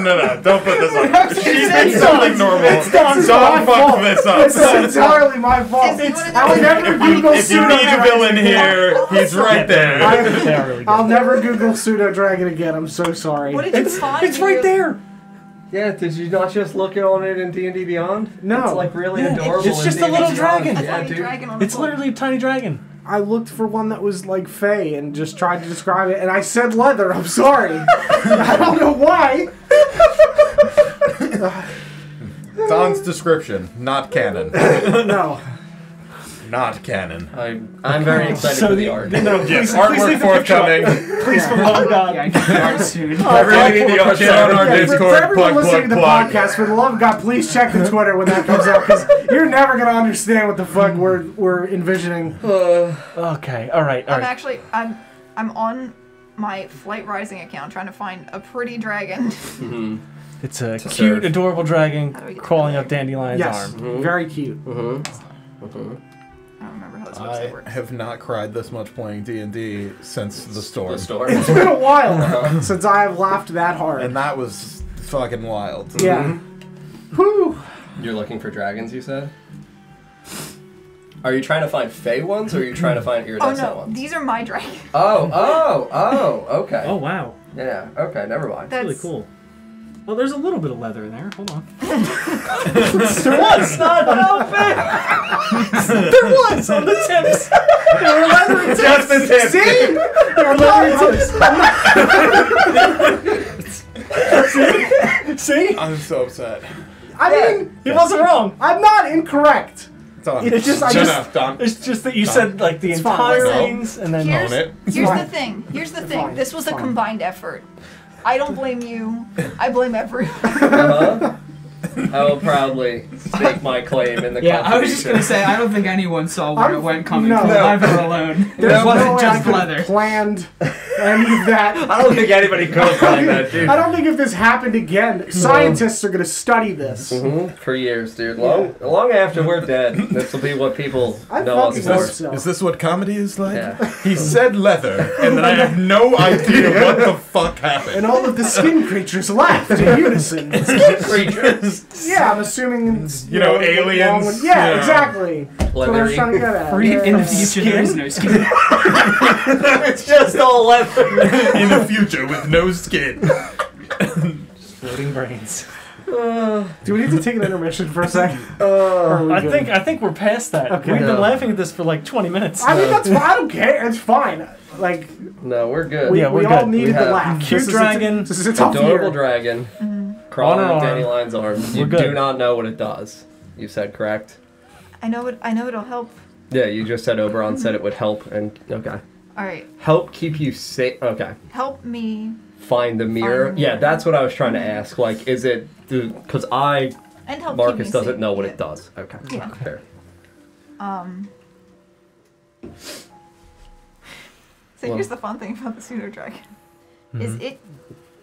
No, don't put this on. She it's thinks done. something normal. It's Don't my fault. fuck this up. It's entirely my fault. It's- I would never Google If you pseudo need a dragon villain again. here, he's right there. They are really good. I'll never Google pseudo dragon again. I'm so sorry. What did you find? It's right there. Yeah, did you not just look on it in D&D Beyond? No. It's like really Yeah, adorable. it's just in a little D&D dragon. Beyond. A Yeah, tiny dude. dragon on a It's pole. literally a tiny dragon. I looked for one that was like fey and just tried to describe it, and I said leather. I'm sorry. I don't know why. Don's description, not canon. No. Not canon. I'm very excited So for the the- art. No, Yes, please artwork leave the picture up. forthcoming. Please, for the love of God. Yeah, I can art soon. I really need the art. Get on our Yeah, for Discord. everyone Plug, listening to plug, the plug. podcast, for the love of God, please check the Twitter when that comes out, because you're never gonna understand what the fuck we're envisioning. Okay, all right. I'm actually I'm on my Flight Rising account trying to find a pretty dragon. It's a To cute, serve. adorable dragon How do we get crawling that up Dandelion's Yes, arm. very cute. I don't remember how this website I works. have not cried this much playing D&D since the storm. The story. It's been a while since I have laughed that hard. And that was fucking wild. Yeah. Whew. You're looking for dragons, you said? Are you trying to find fey ones, or are you trying to find Oh iridescent no, ones? these are my dragons. Okay. Oh, wow. Yeah, okay, never mind. That's Really cool. Well, there's a little bit of leather in there. Hold on. There was not There was on the tips. There were leather tips. Just the tip. See? There were leather tips. See? I'm so upset. I mean, He wasn't wrong. I'm not incorrect. Don, It's just- I shut just- up, Don. It's just that you said like the It's fine. entire No. things, and then Here's, Own it. here's fine. the thing. Here's the It's thing. fine. This was It's a fine. combined effort. I don't blame you. I blame everyone. I will proudly stake my claim in the Yeah, I was just gonna contribution. say, I don't think anyone saw where it went coming no. from. No. Leather alone. There's It wasn't no way just I could have leather. planned any of that. I don't think anybody could have done that, dude. I don't think if this happened again, scientists are going to study this. For years, dude. Long after we're dead, this will be what people I know us fucking hope for. so. Is this what comedy is like? Yeah. He said leather, and then I have no idea what the fuck happened. And all of the skin creatures laughed in unison. Creatures. Yeah, I'm assuming it's, You know, long aliens, one- Yeah, yeah. exactly. That's what I was trying to get at. Free Yeah. in the future, there is no skin. It's just all leather. In the future with no skin. Floating brains. Do we need to take an intermission for a second? Or are we I good? think we're past that. Okay. We've Yeah. been laughing at this for like 20 minutes. I mean, that's fine. I don't care. It's fine. Like, No, we're good. we, Yeah, we're we all good. needed We the have laugh. cute This is dragon, this is a tough Adorable year. dragon crawling On up an arm. Dandelion's arm. You We're good. do not know what it does. You said correct. I know it'll help. Yeah, you just said Oberon said it would help, and okay, All right, help keep you safe. Okay, help me find the mirror. Find the Yeah, mirror. that's what I was trying to ask. Like, is it? Because and help. keep Marcus me doesn't safe. know what Yeah. it does. Okay, Yeah. fair. So Well- here's the fun thing about the pseudo dragon. is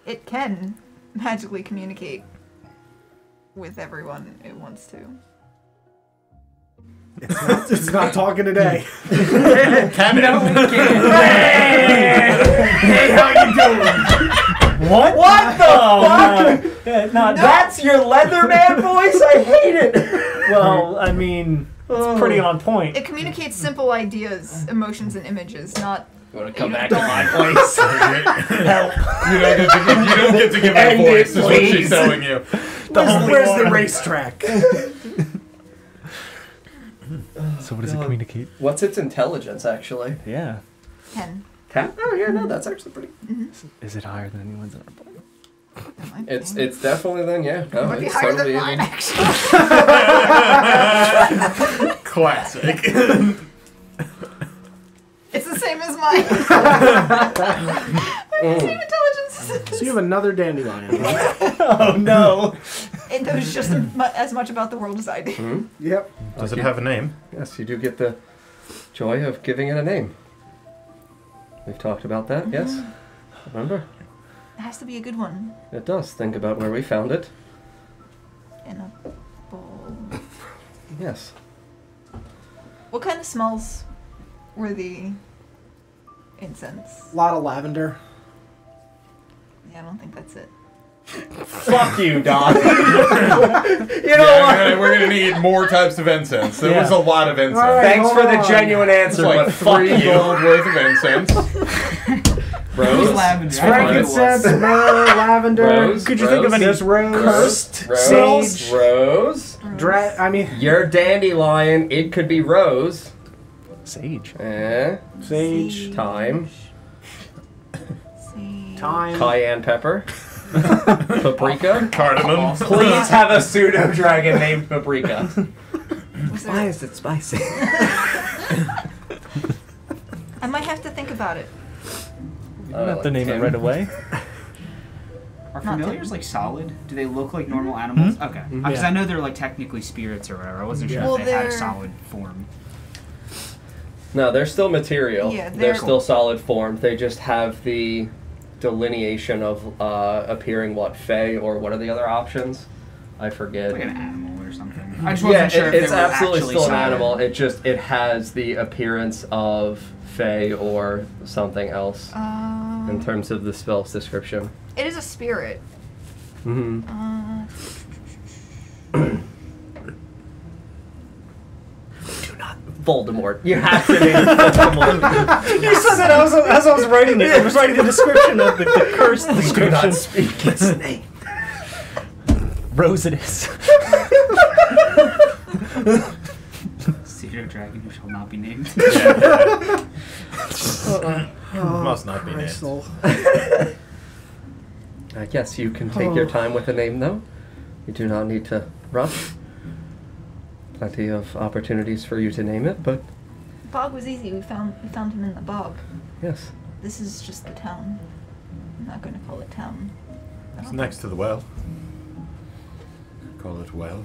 it can magically communicate with everyone it wants to. It's not talking today. Can No, we can't. Hey, how you doing? What? What the fuck? No. That's your Leatherman voice? I hate it. Well, I mean, it's pretty on point. It communicates simple ideas, emotions, and images, not. You want to come You back don't- to my place? You don't get to give End that voice, it, is what she's please. telling you. Where's the racetrack? So what does it communicate? What's its intelligence, actually? Yeah. 10. 10? Oh, yeah, no, that's actually pretty... Is it higher than anyone's in our party? That might It's be. definitely then, yeah. No, It might be it's higher totally than mine, even. actually. Classic. It's the same as mine. The same intelligence. So you have another dandelion. Oh no! It knows just as much about the world as I do. Yep. Does it have a name? Yes, you do get the joy of giving it a name. We've talked about that, yes? Remember? It has to be a good one. It does. Think about where we found it. In a bowl. Yes. What kind of smells were the incense? A lot of lavender. Yeah, I don't think that's it. Fuck you, Doc. We're gonna need more types of incense. There was a lot of incense. All right, Thanks for hold the on. genuine answer, It's like but fuck 3 you. gold worth of incense. Rose. Lavender. Frankincense, myrrh, lavender. Rose. Could you think of any There's rose. cursed Rose. sage? Rose. I mean, Your dandelion, it could be rose. Sage. sage, Thyme. Sage. thyme. Cayenne pepper. Paprika. Cardamom. Please have a pseudo dragon named Paprika. Was there- is it spicy? I might have to think about it. You don't have to name it right away. Are Not familiars like solid? Do they look like normal animals? Okay. Because Yeah. I know they're like technically spirits or whatever. I wasn't sure Well, if they had a they're- solid form. No, they're still material. Yeah, they're they're- still solid form. They just have the delineation of appearing what fey or what are the other options? I forget. Like an animal or something. I just Yeah, wasn't sure if it's they were absolutely actually still an solid. animal. It has the appearance of fey or something else in terms of the spell's description. It is a spirit. Mm-hmm. Voldemort. You have to name Voldemort. You said that as I was writing it. I was writing the description of the curse description. speak its name. Rose it is. Pseudo dragon who shall not be named. Must not be named. Crystal. I guess you can take your time with a name, though. You do not need to rush. Plenty of opportunities for you to name it, but Bog was easy. We found him in the bog. yes. This is just the town. I'm not going to call it town. It's next to the well. Call it well.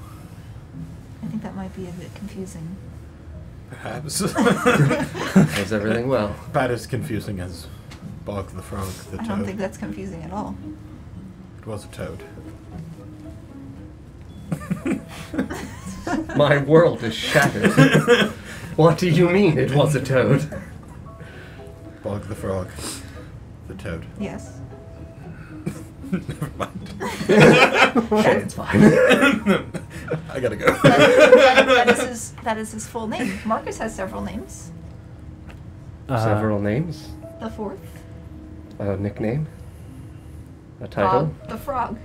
I think that might be a bit confusing. Perhaps. Is everything well? About as confusing as Bog the Frog, the I toad. don't think that's confusing at all. It was a toad. My world is shattered. What do you mean it was a toad? Bog the Frog, the toad. Yes. Never mind. It's fine. I gotta go. That is his full name. Marcus has several names. Several names. The fourth. A nickname. A title. Bog the Frog.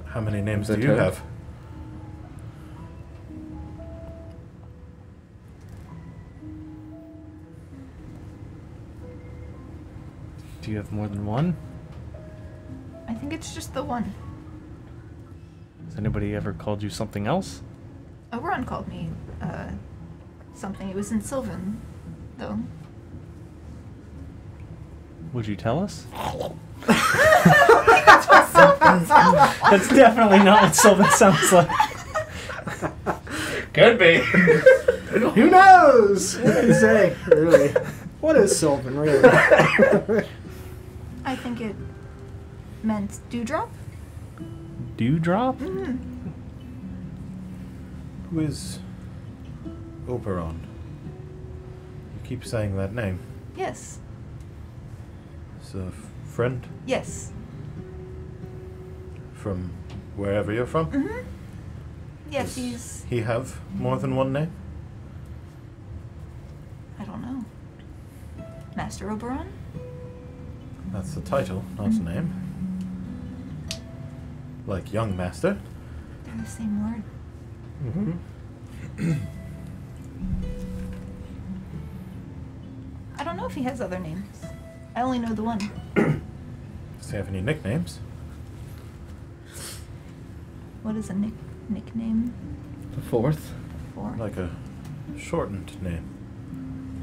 How many names The do you toad? have? Do you have more than one? I think it's just the one. Has anybody ever called you something else? Oberon called me something. It was in Sylvan, though. Would you tell us? That's definitely not what Sylvan sounds like. Could be. Who knows? What can you say, really? What is Sylvan, really? I think it meant dewdrop. Dewdrop? Mm-hmm. Who is Oberon? You keep saying that name. Yes. Is a friend Yes. from wherever you're from? Mm-hmm. Yes, Does he's... he have more than one name? I don't know. Master Oberon? That's the title, not the name. Like young master. They're the same word. Mm-hmm. I don't know if he has other names. I only know the one. Does he have any nicknames? What is a nickname The fourth. for? Like a shortened name.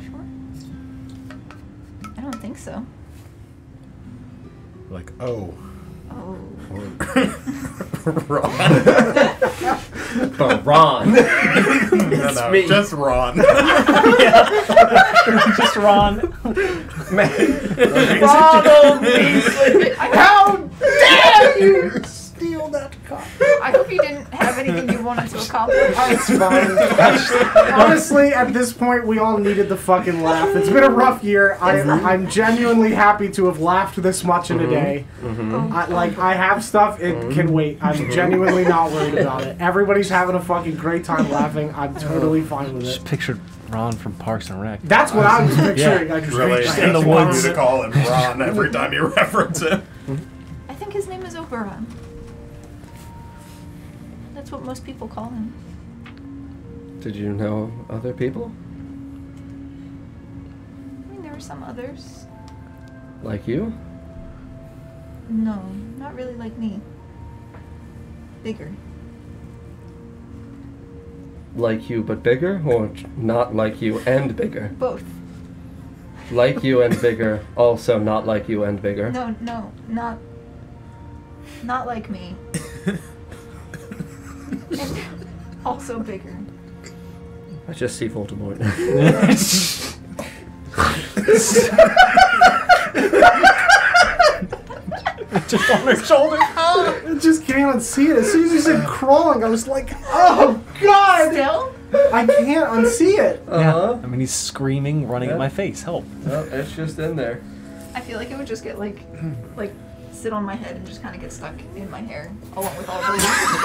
Sure. I don't think so. Like O. Oh. Or But Ron. no, me. just Ron. Just Ron. Ronald Weasley. How dare you steal that cup? I hope you didn't have anything you wanted to accomplish. It's fine. Honestly, at this point, we all needed the fucking laugh. It's been a rough year. I'm genuinely happy to have laughed this much in a day. I have stuff. It can wait. I'm genuinely not worried about it. Everybody's having a fucking great time laughing. I'm totally fine with Just it. pictured Ron from Parks and Rec. That's what I was picturing. I just Really, in the woods. you to call him Ron every time you reference him. I think his name is Oberon. That's what most people call him. Did you know other people? I mean, there were some others. Like you? No, not really like me. Bigger. Like you but bigger? Or not like you and bigger? Both. Like you and bigger, also not like you and bigger. No, not like me. And also bigger. I just see Voldemort. Just on her shoulder. I just can't unsee it. As soon as you said crawling, I was like, oh god! Still? I can't unsee it. Uh-huh. I mean, he's screaming, running at my face. Help. Oh, it's just in there. I feel like it would just get like sit on my head and just kind of get stuck in my hair along with all the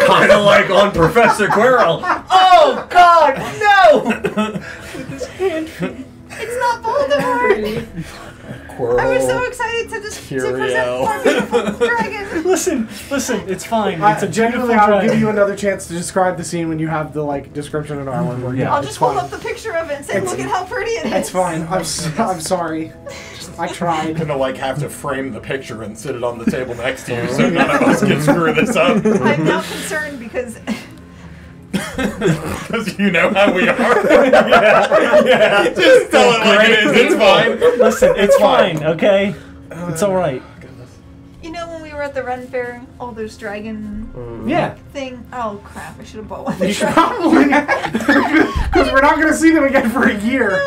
Kind of like on Professor Quirrell. Oh God, no! It's not Voldemort! Quirrell. I was so excited to present Curio. more beautiful dragon. Listen, it's fine. It's a Genuinely, beautiful I'll give dragon. you another chance to describe the scene when you have the description and artwork. worked Yeah. out. I'll It's just hold fine. up the picture of it and say, It's- look at how pretty it is. It's fine. I'm sorry. I tried. Gonna have to frame the picture and sit it on the table next to you so none of us can screw this up. I'm now concerned because Because you know how we are. yeah. Just tell it like it is. It's fine. Listen, it's fine, okay? It's alright. you know when we were at the Ren Fair, all those dragon Yeah. thing. Oh crap! I should have bought one. You should probably, because we're not going to see them again for a year.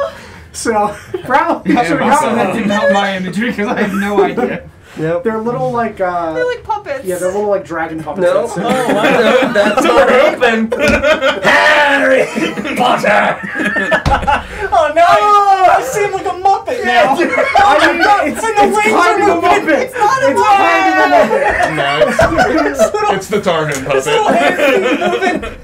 So, probably should have gotten That them. didn't help my imagery because I had no idea. Yep. They're little They're like puppets. yeah, they're little dragon puppets. No. That's it. Oh, I know. That's not open. Harry Potter. Oh no! I seem like a Muppet now! I mean, it's kind of a Muppet. It's kind of a Muppet. No, it's the Targan puppet.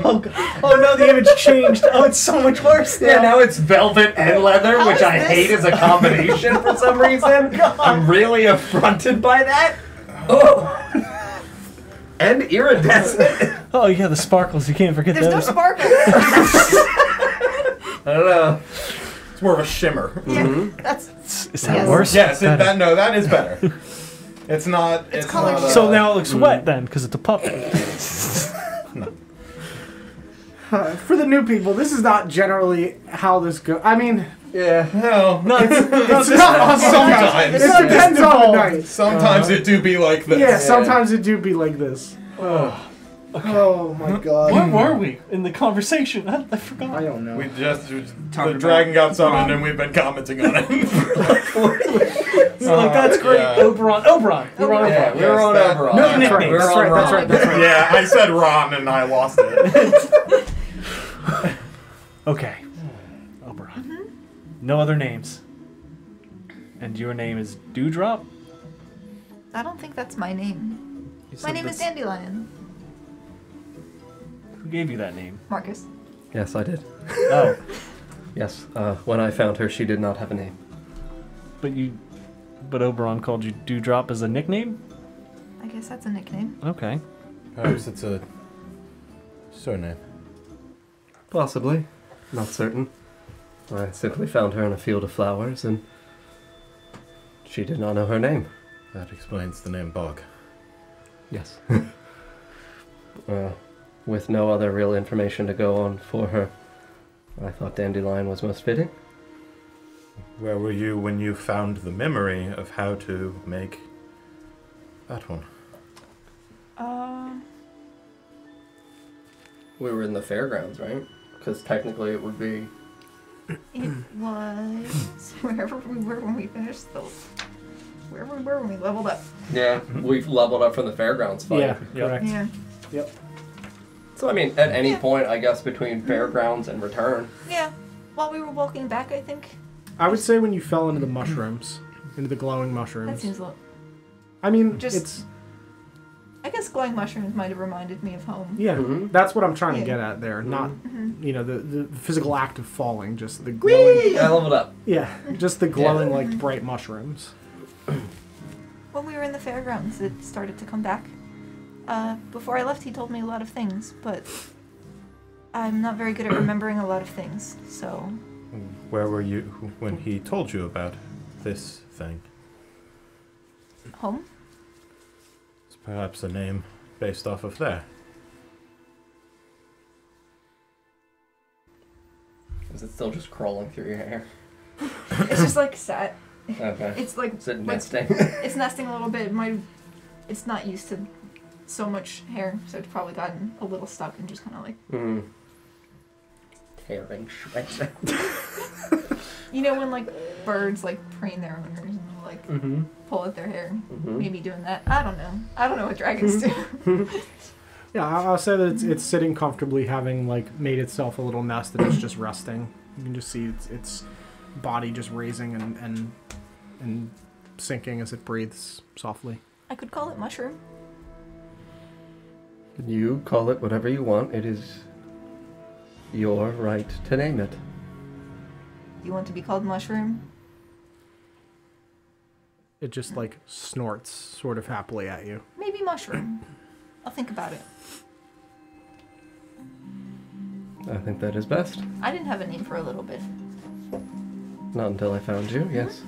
Oh god. Oh no, the image changed. Oh, it's so much worse now. Yeah, now it's velvet and leather, How which is I this? hate as a combination for some reason. I'm really affronted by that. Oh. And iridescent. Oh yeah, the sparkles. You can't forget There's no those. sparkle. I don't know. It's more of a shimmer. Yeah, that's. Is that Yes. worse? Yes, Better. that is better. It's not. It's colored not. So now it looks wet then, because it's a puppet. For the new people, this is not generally how this goes. I mean, Yeah. no. it's not Sometimes. It depends on the night. Sometimes it do be like this. Yeah, sometimes it do be like this. Oh my god. Where were we in the conversation? I forgot. I don't know. We just the Talking dragon got summoned and we've been commenting on it. So like, that's great. Yeah. Oberon. Yeah, we were on that- Oberon. No That's nicknames. We were on That's right, Ron. that's right. Yeah, I said Ron and I lost it. Okay. Oberon. No other names. And your name is Dewdrop? I don't think that's my name. You My said name is that's- Dandelion. Who gave you that name? Marcus. Yes, I did. Oh, Yes, when I found her, she did not have a name. but Oberon called you Dewdrop as a nickname? I guess that's a nickname. Okay. Perhaps it's a surname. Possibly. Not certain. I simply found her in a field of flowers, and she did not know her name. That explains the name Bog. Yes. With no other real information to go on for her, I thought Dandelion was most fitting. Where were you when you found the memory of how to make that one? We were in the fairgrounds, right? Because technically it would be... It was wherever we were when we finished the... Wherever we were when we leveled up. Yeah, we've leveled up from the fairgrounds fight. Yeah, correct. Yeah. So, I mean, at any point, I guess, between fairgrounds and return. Yeah. While we were walking back, I think. I would say when you fell into the mushrooms, into the glowing That mushrooms. seems a little... I mean, Just- it's I guess glowing mushrooms might have reminded me of home. yeah. Mhm. That's what I'm trying to Yeah. get at there. Not Mm-hmm. the physical act of falling, just the glowing. I leveled up. Yeah, just the glowing like bright mushrooms. When we were in the fairgrounds, it started to come back. Before I left, he told me a lot of things, but I'm not very good at remembering a lot of things, so... Where were you when he told you about this thing? Home? It's perhaps a name based off of there. Is it still just crawling through your hair? It's just like sat. Okay. It's like... Is it like- nesting? It's nesting a little bit. It's not used to so much hair, so it's probably gotten a little stuck and just kind of like... Mm. Tearing shreds. You know when like birds like preen their owners and they'll, like Mm-hmm. pull at their hair? Mm-hmm. Maybe doing that. I don't know. I don't know what dragons do. Yeah, I'll say that it's sitting comfortably, having like made itself a little nest and it's just resting. You can just see its body just raising and sinking as it breathes softly. I could call it mushroom. You call it whatever you want. It is your right to name it. You want to be called mushroom? It just like snorts sort of happily at you. Maybe mushroom. I'll think about it. I think that is best. I didn't have a name for a little bit. Not until I found you, yes.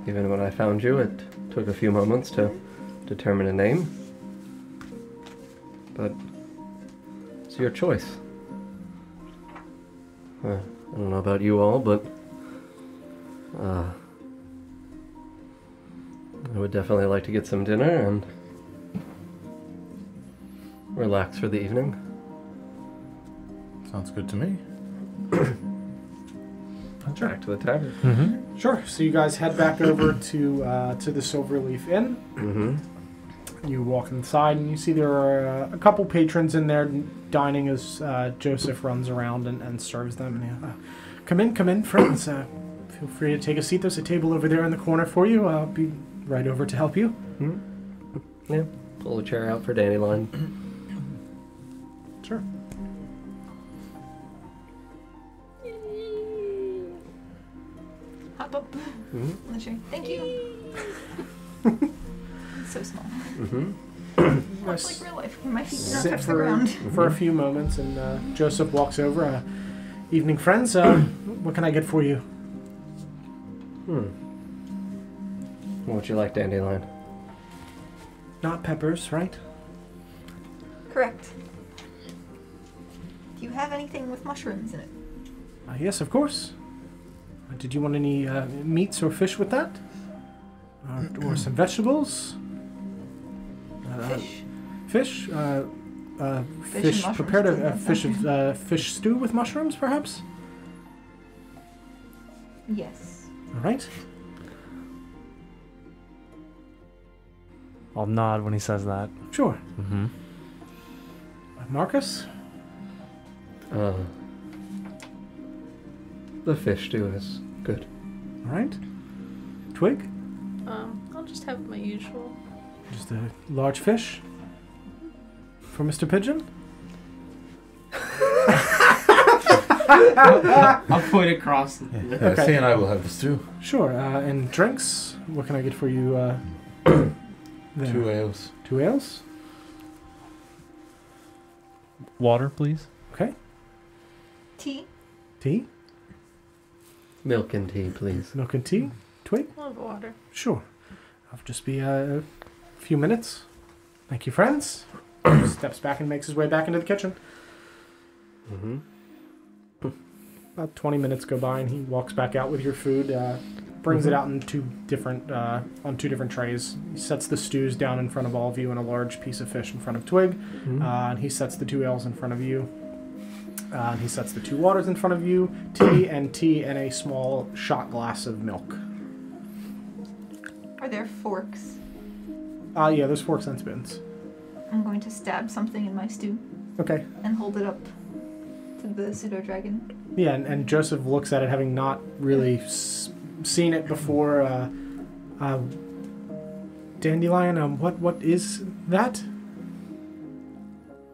Even when I found you, it took a few moments to determine a name. But it's your choice. I don't know about you all, but I would definitely like to get some dinner and relax for the evening. Sounds good to me. Back to the tavern. Mm-hmm. Sure. So you guys head back over to the Silverleaf Inn. Mm-hmm. You walk inside and you see there are a couple patrons in there dining as Joseph runs around and serves them. And come in, friends. Feel free to take a seat. There's a table over there in the corner for you. I'll be right over to help you. Mm-hmm. Yeah. Pull a chair out for Dandelion. Sure. Hop up Mm-hmm. on the chair. Thank you. It's so small. Mm-hmm. Much like real life, when my feet do not Sit touch the ground. for a few moments, and Joseph walks over. Evening, friends. What can I get for you? What would you like, Dandelion? Not peppers, right? Correct. Do you have anything with mushrooms in it? Yes, of course. Did you want any meats or fish with that? Or some vegetables? Fish. Fish? Fish and Prepared mushrooms, a fish stew with mushrooms, perhaps? Yes. All right. I'll nod when he says that. Sure. Mm-hmm. Marcus? The fish stew is good. All right. Twig? I'll just have my usual. Just a large fish? For Mr. Pigeon? I'll point across. Okay. Thea and I will have this too. Sure. And drinks? What can I get for you there? 2 ales. 2 ales? Water, please. Okay. Tea? Tea? Milk and tea, please. Milk and tea? Twig? I'll have water. Sure. I'll just be a few minutes. Thank you, friends. Steps back and makes his way back into the kitchen. Mm-hmm. About 20 minutes go by and he walks back out with your food, brings it out in on 2 different trays. He sets the stews down in front of all of you and a large piece of fish in front of Twig. And he sets the 2 ales in front of you. And he sets the 2 waters in front of you, tea and a small shot glass of milk. Are there forks? Yeah, there's forks and spoons. I'm going to stab something in my stew Okay. and hold it up to the pseudo-dragon. Yeah, and Joseph looks at it, having not really seen it before. Dandelion, what is that?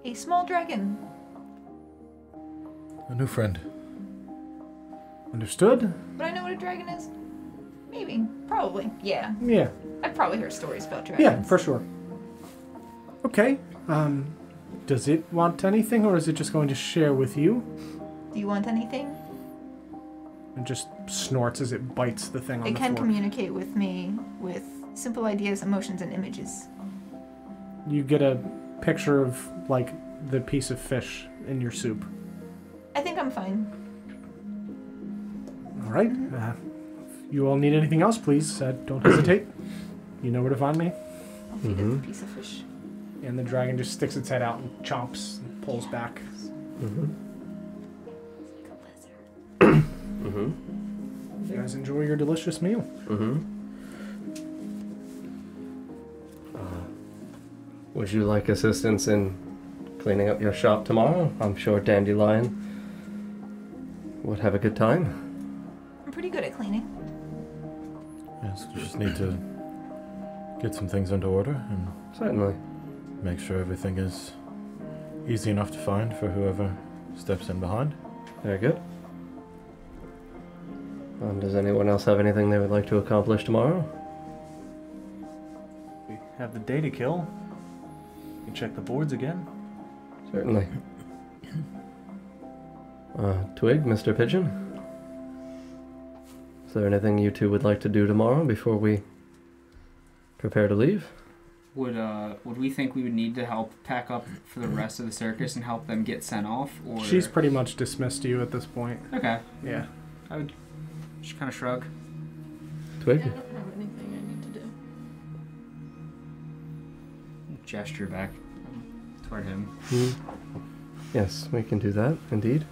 A small dragon. A new friend. Understood? Would I know what a dragon is? Maybe. Probably. Yeah. Yeah. I've probably heard stories about dragons. Yeah, for sure. Okay. Does it want anything, or is it just going to share with you? Do you want anything? And just snorts as it bites the thing on It the can fork. communicate with me with simple ideas, emotions, and images. You get a picture of, like, the piece of fish in your soup. I think I'm fine. All right. If you all need anything else, please don't hesitate. You know where to find me. I'll feed it the piece of fish. And the dragon just sticks its head out and chomps and pulls back. Mm-hmm. Mm-hmm. You guys enjoy your delicious meal. Mm-hmm. Would you like assistance in cleaning up your shop tomorrow? I'm sure Dandelion would have a good time. I'm pretty good at cleaning. Yes, we just need to get some things into order and Certainly. make sure everything is easy enough to find for whoever steps in behind. Very good. Does anyone else have anything they would like to accomplish tomorrow? We have the day to kill. We can check the boards again. Certainly. Twig, Mr. Pigeon? Is there anything you two would like to do tomorrow before we prepare to leave? Would we think we would need to help pack up for the rest of the circus and help them get sent off? Or She's pretty much dismissed you at this point. okay. Yeah. I would just kind of shrug. Twig? I don't have anything I need to do. Gesture back toward him. Hmm. Yes, we can do that, indeed.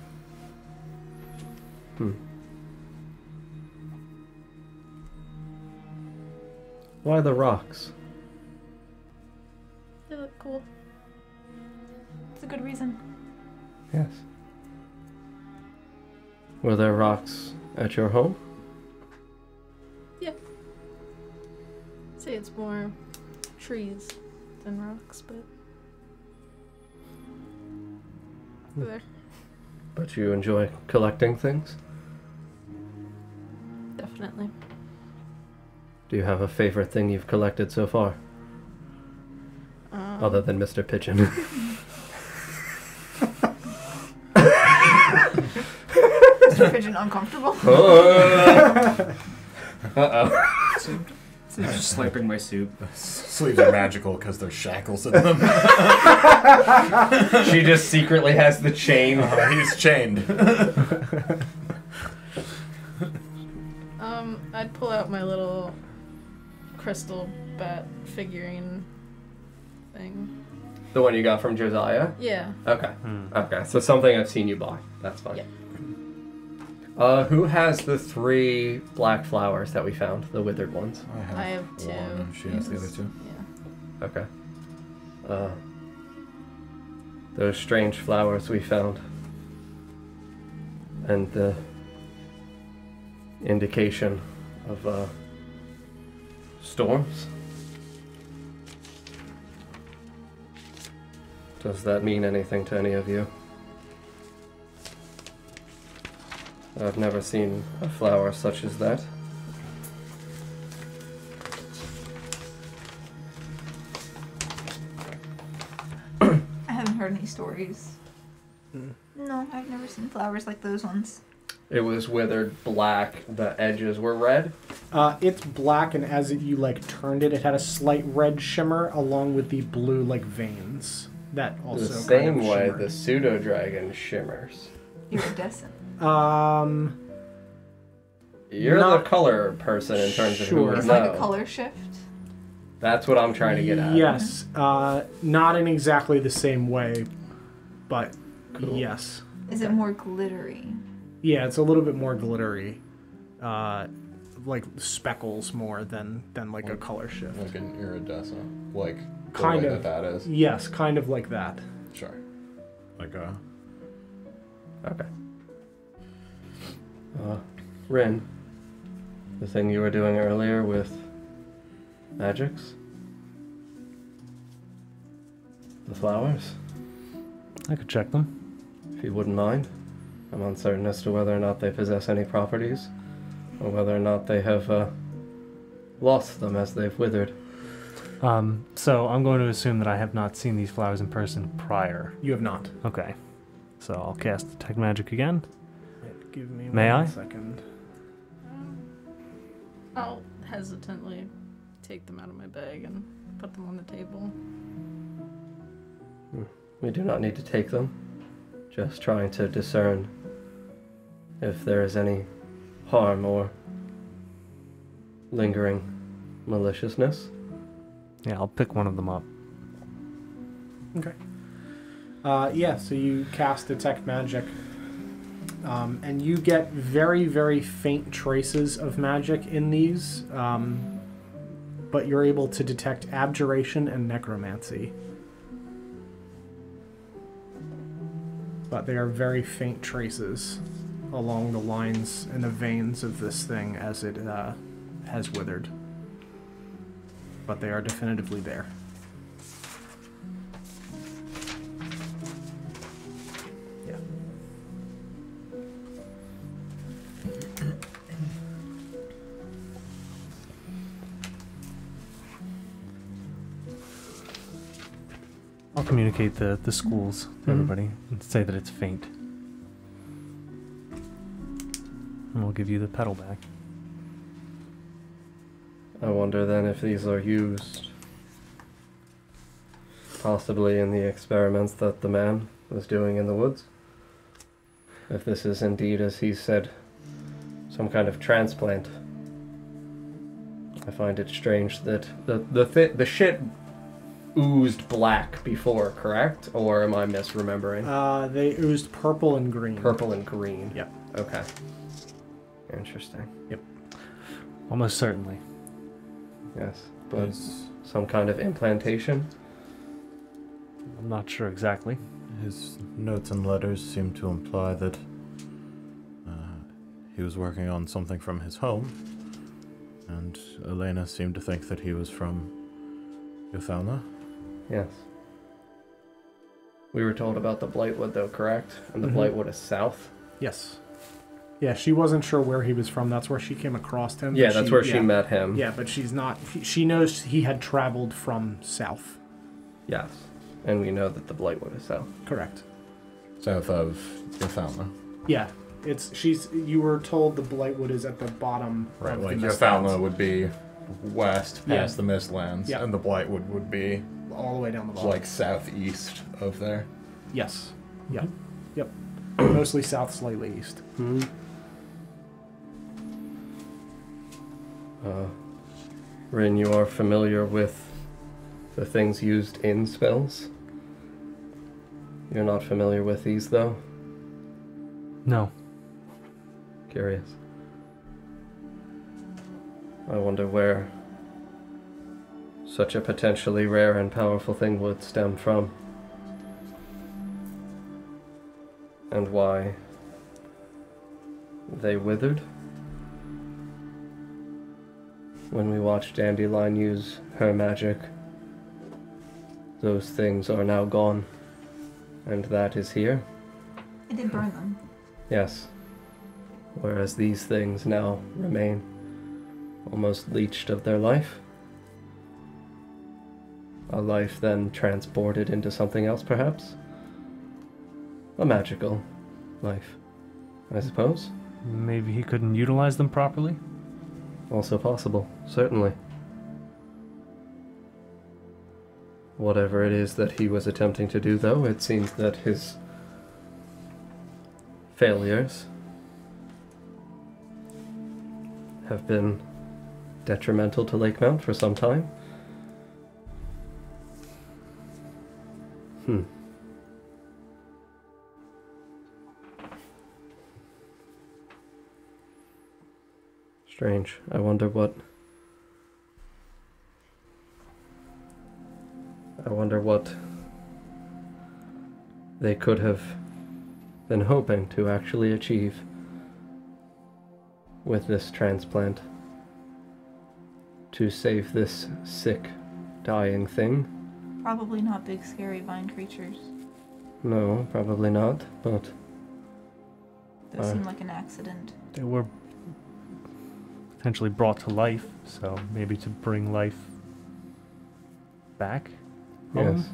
Why the rocks? They look cool. It's a good reason. Yes. Were there rocks at your home? Say it's more trees than rocks, but there. But you enjoy collecting things? Definitely. Do you have a favorite thing you've collected so far? Other than Mr. Pigeon. Mr. Pigeon uncomfortable. Uh-oh. So just slurping my soup. Sleeves are magical because there's shackles in them. She just secretly has the chain. He's chained. I'd pull out my little crystal bat figurine thing. The one you got from Josiah? Yeah. Okay. Okay, so something I've seen you buy. That's fine. Who has the 3 black flowers that we found? The withered ones? I have 2. One, and she has the other 2. Yeah. Okay. Those strange flowers we found. And the indication of, storms. Does that mean anything to any of you? I've never seen a flower such as that. I haven't heard any stories. No, I've never seen flowers like those ones. It was withered black, the edges were red. It's black, and as you turned it, it had a slight red shimmer along with the blue veins that also The same way shimmered. the pseudo dragon shimmers. Iridescent. You're Not the color person in terms of who sure. would It's know. like a color shift. That's what I'm trying to get at. Yes, not in exactly the same way, but Cool. yes. Is it more glittery? Yeah, it's a little bit more glittery, like speckles more than a color shift. Like an iridescent, like the Kind way of. that is. Yes, kind of like that. Sure. Like a. Okay. Rin, the thing you were doing earlier with magics? The flowers? I could check them. If you wouldn't mind. I'm uncertain as to whether or not they possess any properties, or whether or not they have lost them as they've withered. So I'm going to assume that I have not seen these flowers in person prior. You have not. Okay. So I'll cast Detect Magic again. Give me May one I? second. I'll hesitantly take them out of my bag and put them on the table. We do not need to take them. Just trying to discern if there is any harm or lingering maliciousness. Yeah, I'll pick one of them up. Okay. Yeah, so you cast Detect Magic, and you get very, very faint traces of magic in these, but you're able to detect abjuration and necromancy. But they are very faint traces along the lines and the veins of this thing as it has withered. But they are definitively there. Yeah. I'll communicate the schools to everybody and say that it's faint. And we'll give you the pedal back. I wonder then if these are used possibly in the experiments that the man was doing in the woods. If this is indeed, as he said, some kind of transplant. I find it strange that the shit oozed black before, correct? Or am I misremembering? They oozed purple and green. Purple and green. Yep. Okay. Interesting. Yep. Almost certainly. Yes. But some kind of implantation? I'm not sure exactly. His notes and letters seem to imply that he was working on something from his home, and Elena seemed to think that he was from Yothalna. Yes. We were told about the Blightwood, though, correct? And the Blightwood is south? Yes. Yeah, she wasn't sure where he was from. That's where she came across him. Yeah, but that's where she met him. Yeah, but she's not... She knows he had traveled from south. Yes. And we know that the Blightwood is south. Correct. South of Yothalna. Yeah. You were told the Blightwood is at the bottom Right, of like the Yothalna Mistlands. would be west past the Mistlands, Yeah. and the Blightwood would be All the way down the bottom. like southeast of there. Yes. Yep. Yep. Mostly south, slightly east. Rin, you are familiar with the things used in spells? You're not familiar with these, though? No. Curious. I wonder where such a potentially rare and powerful thing would stem from. And why they withered. When we watched Dandelion use her magic, those things are now gone. And that is here. It did burn them. Yes. Whereas these things now remain, almost leached of their life. A life then transported into something else, perhaps? A magical life, I suppose. Maybe he couldn't utilize them properly? Also possible, certainly. Whatever it is that he was attempting to do, though, it seems that his failures have been detrimental to Lakemount for some time. Strange. I wonder what they could have been hoping to actually achieve with this transplant to save this sick, dying thing. Probably not big, scary vine creatures. No, probably not, but Those seem like an accident. They were potentially brought to life, so maybe to bring life back home? yes.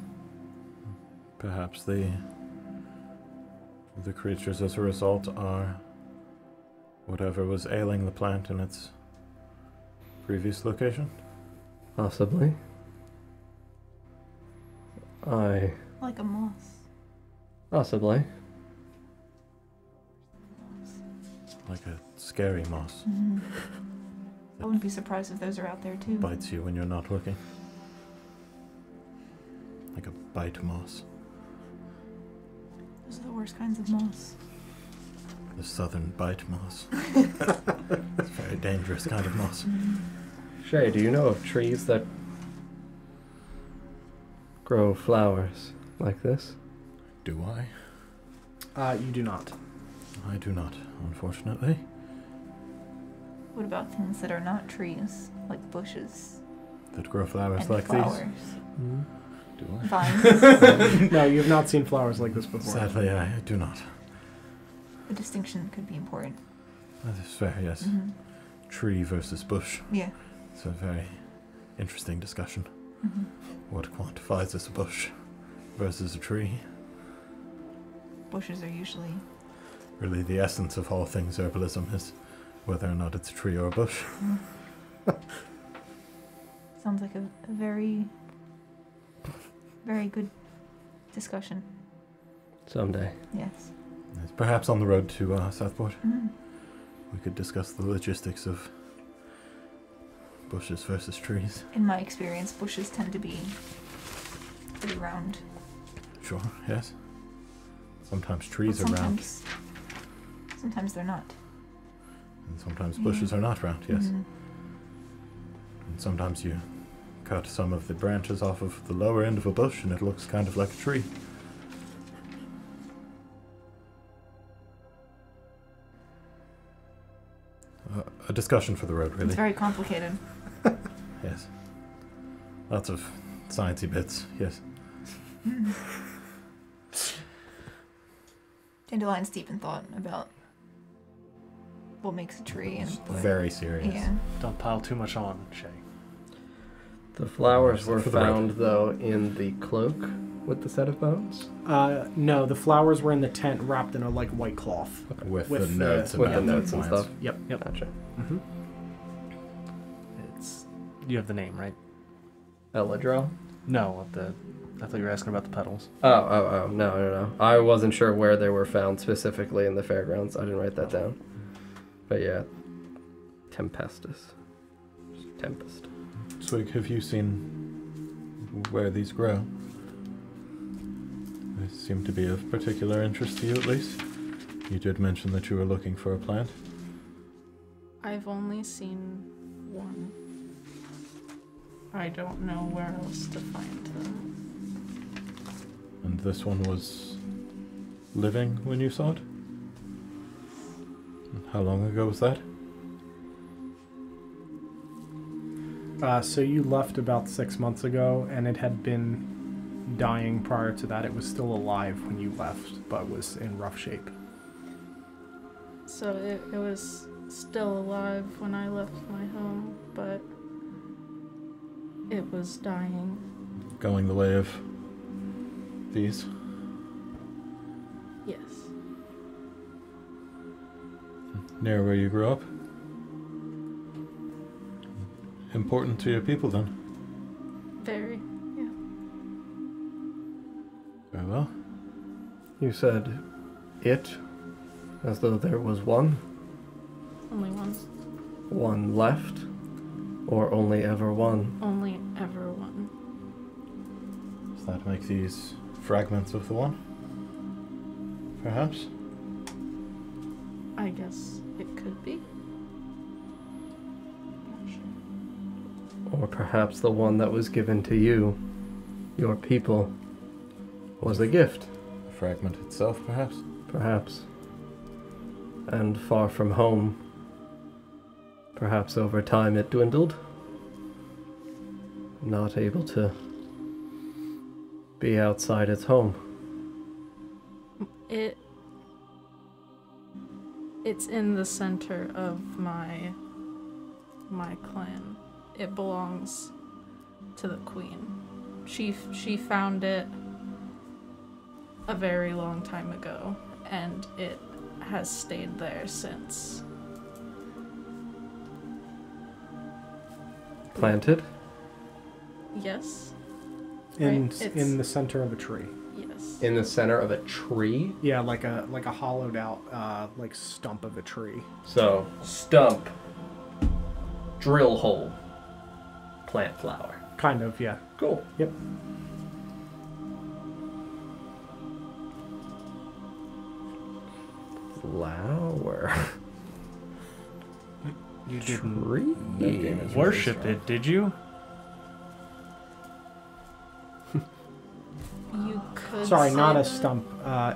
Perhaps the creatures as a result are whatever was ailing the plant in its previous location. Possibly. Like a moss. Possibly. Like a scary moss. Mm-hmm. I wouldn't be surprised if those are out there too. Bites you when you're not looking. Like a bite moss. Those are the worst kinds of moss. The southern bite moss. It's a very dangerous kind of moss. Shay, do you know of trees that grow flowers like this? Do I? You do not. I do not, unfortunately. What about things that are not trees, like bushes That grow flowers and like flowers? these? Do I? Vines. No, you have not seen flowers like this before. Sadly, I do not. The distinction could be important. That is fair, yes. Mm-hmm. Tree versus bush. Yeah. It's a very interesting discussion. Mm-hmm. What quantifies as a bush versus a tree? Bushes are usually. Really, the essence of all things herbalism is whether or not it's a tree or a bush. Sounds like a very, very good discussion. Someday. Yes. Yes, perhaps on the road to Southport, Mm. we could discuss the logistics of bushes versus trees. In my experience, bushes tend to be pretty round. Sure, yes. Sometimes trees But are round, sometimes they're not. and sometimes Yeah. bushes are not round, yes. Mhm. And sometimes you cut some of the branches off of the lower end of a bush and it looks kind of like a tree. A discussion for the road, really. It's very complicated. Yes. Lots of sciencey bits, yes. Dandelion's deep in thought about what makes a tree and what, Very serious. yeah. Don't pile too much on, Shay. The flowers were For the road. found, though, in the cloak with the set of bones? No, the flowers were in the tent wrapped in a like white cloth. With With the the- notes With the about notes and plants. stuff? Yep. Gotcha. Mm-hmm. It's you have the name, right? Eladril? No, I thought you were asking about the petals. Oh, no. I wasn't sure where they were found specifically in the fairgrounds. I didn't write that down. But yeah, Tempestus. Tempest. Swig, have you seen where these grow? seem to be of particular interest to you, at least. You did mention that you were looking for a plant. I've only seen one. I don't know where else to find them. And this one was living when you saw it? How long ago was that? So you left about 6 months ago, and it had been dying prior to that. It was still alive when you left, but was in rough shape. So it was still alive when I left my home, but it was dying. Going the way of these? Yes. Near where you grew up? Important to your people, then? Very, yeah. Very well. You said it, as though there was one? Only one. One left? Or only ever one? Only ever one. Does that make these fragments of the one? Perhaps? I guess it could be. Or perhaps the one that was given to you, your people, was a gift. The fragment itself, perhaps? Perhaps. And far from home. Perhaps over time it dwindled. Not able to be outside its home. It's in the center of my clan. It belongs to the queen. She found it a very long time ago, and it has stayed there since. Planted? Yes. In Right, in the center of a tree. Yes. In the center of a tree? Yeah, like a hollowed out like stump of a tree. So, stump, drill hole, plant flower. Kind of, yeah. Cool. Yep. Flower. You didn't Tree. worship it, did you? You could. Sorry, say not a that. stump.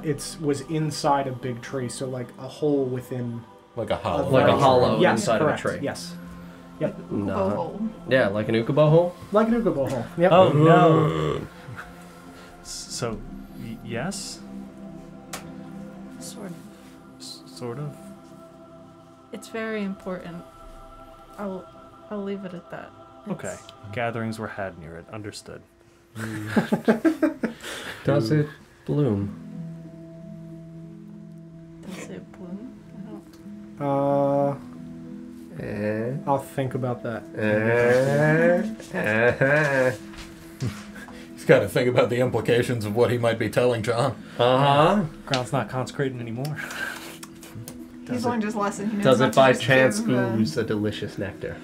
It was inside a big tree, so like a hole within. Like a hollow. Like a hollow Yes, inside correct. of a tree. Yes. No. Oh. Yeah, like an ukubo hole? Like an ukubo hole. Yep. Oh no. So, yes, Sort of. sort of. It's very important. I'll leave it at that. Okay. It's- Gatherings were had near it. Understood. Does it bloom? Does it bloom? I don't. I'll think about that. He's got to think about the implications of what he might be telling John. Uh-huh. Ground's not consecrated anymore. He's learned his lesson. He knows Does not it to by just chance give, ooze a delicious nectar?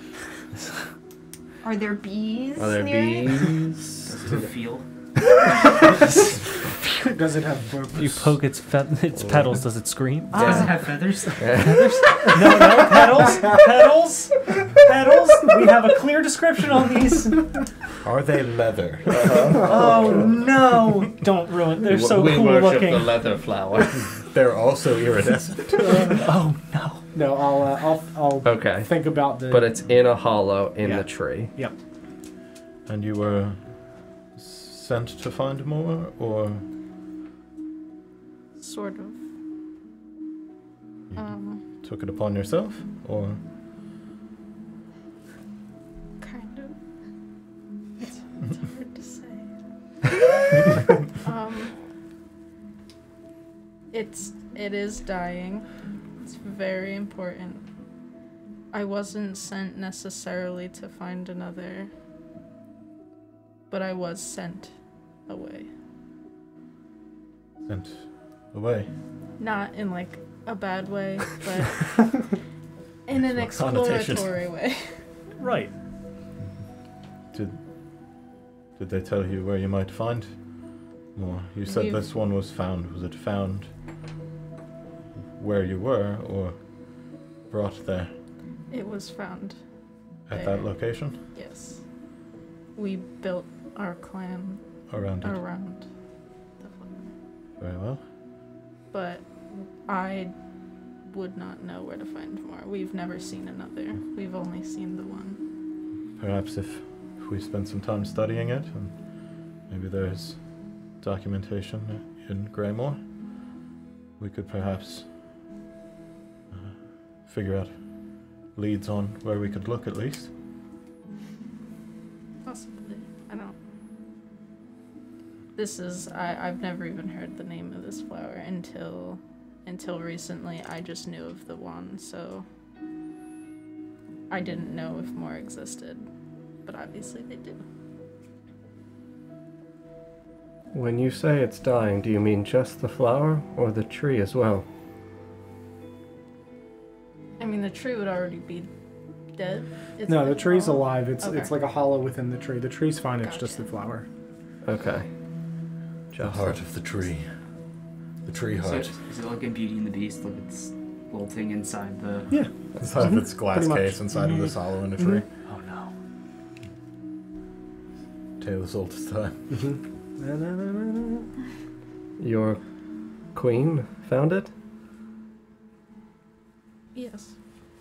Are there bees? Are there near it? bees? Does it feel? Does it have purpose? You poke its petals. Does it scream? Does it have feathers? No, petals, petals, petals. We have a clear description on these. Are they leather? Oh no! Don't ruin. They're so we cool worship looking. the leather flower. They're also iridescent. Oh no! No, I'll Okay. think about the. But it's in a hollow in Yeah. the tree. Yep. And you were sent to find more, or Sort of. took it upon yourself, or Kind of. It's hard to say. It is dying. It's very important. I wasn't sent necessarily to find another, but I was sent away. sent away? Not in like a bad way, but in an What connotation? exploratory way. Right. Did they tell you where you might find more? You said this one was found. Was it found where you were or brought there? It was found At there. that location? Yes. We built our clan Around it? around the flower. Very well. But I would not know where to find more. We've never seen another. We've only seen the one. Perhaps if we spend some time studying it, and maybe there's documentation in Greymore, we could perhaps figure out leads on where we could look at least. Possibly. I don't. I've never even heard the name of this flower until recently. I just knew of the one, so I didn't know if more existed, but obviously they do. When you say it's dying, do you mean just the flower or the tree as well? I mean, the tree would already be dead. It's No, the like tree's hollow. alive. It's Okay. like a hollow within the tree. The tree's fine. It's just the Gotcha. flower. Okay. The heart of the tree. The tree So heart. is it like in Beauty and the Beast? Like it's little thing inside the. Yeah. Inside of its glass Pretty much. case, inside of this hollow in a tree. Oh no. Tale as old as time. Your queen found it? Yes,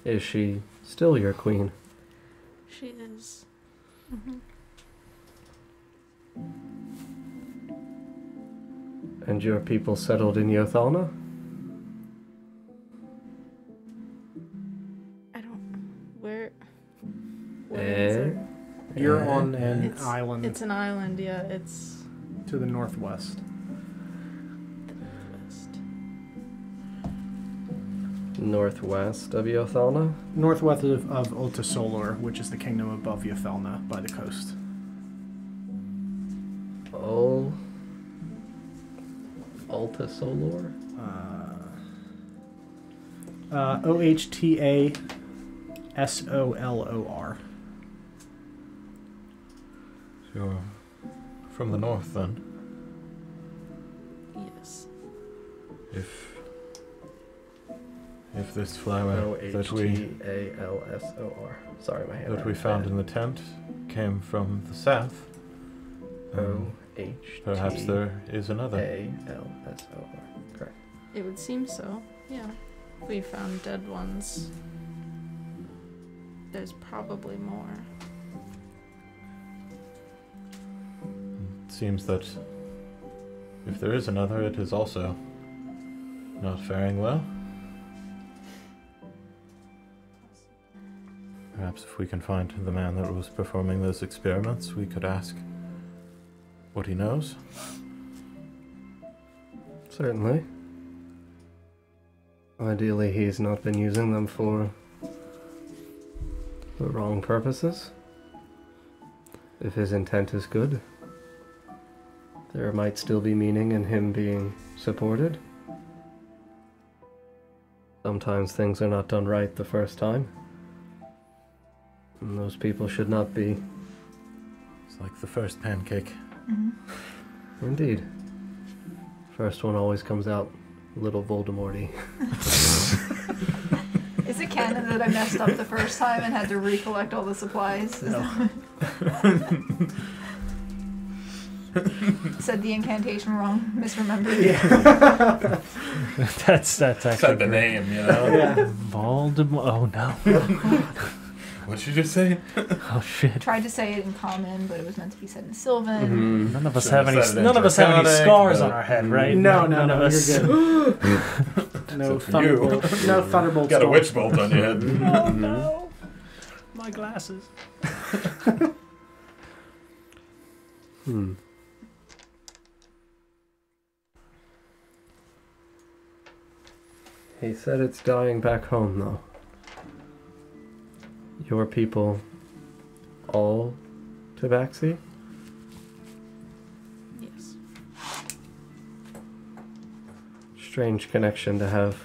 Is she still your queen? she is. Mm-hmm. And your people settled in Yothalna? I don't. Where is it? You're on an It's- island It's an island. Yeah, it's to the northwest. the northwest. Northwest of Yothalna? Northwest of Ulta Solor, which is the kingdom above Yathelna by the coast. Oh. Alta Solor? OHTASOLOR. You're from the north then. Yes. If this flower that we O-H-T-A-L-S-O-R. Sorry, my hand. that we found in the tent came from the south, O-H-T-A-L-S-O-R. perhaps there is another. Correct. It would seem so. Yeah. We found dead ones. There's probably more. It seems that if there is another, it is also not faring well. Perhaps if we can find the man that was performing those experiments, we could ask what he knows. Certainly. Ideally, he's not been using them for the wrong purposes. If his intent is good, there might still be meaning in him being supported. Sometimes things are not done right the first time. And those people should not be. It's like the first pancake. Mm-hmm. Indeed. First one always comes out a little Voldemort-y. Is it canon that I messed up the first time and had to recollect all the supplies? Said the incantation wrong, misremembered. Yeah. That's actually Said the great. name, you know? Yeah. Voldemort. Oh no. What did you just say? Oh shit. Tried to say it in common, but it was meant to be said in Sylvan. None of us Should've have any. said it in None of us have any Draconic, scars but- on our head, right? No, None of us. you're good. No Except for you. thunderbolt. No thunderbolt. Got a storm. witch bolt on your head. Oh no. My glasses. He said it's dying back home, though. Your people all Tabaxi? Yes. Strange connection to have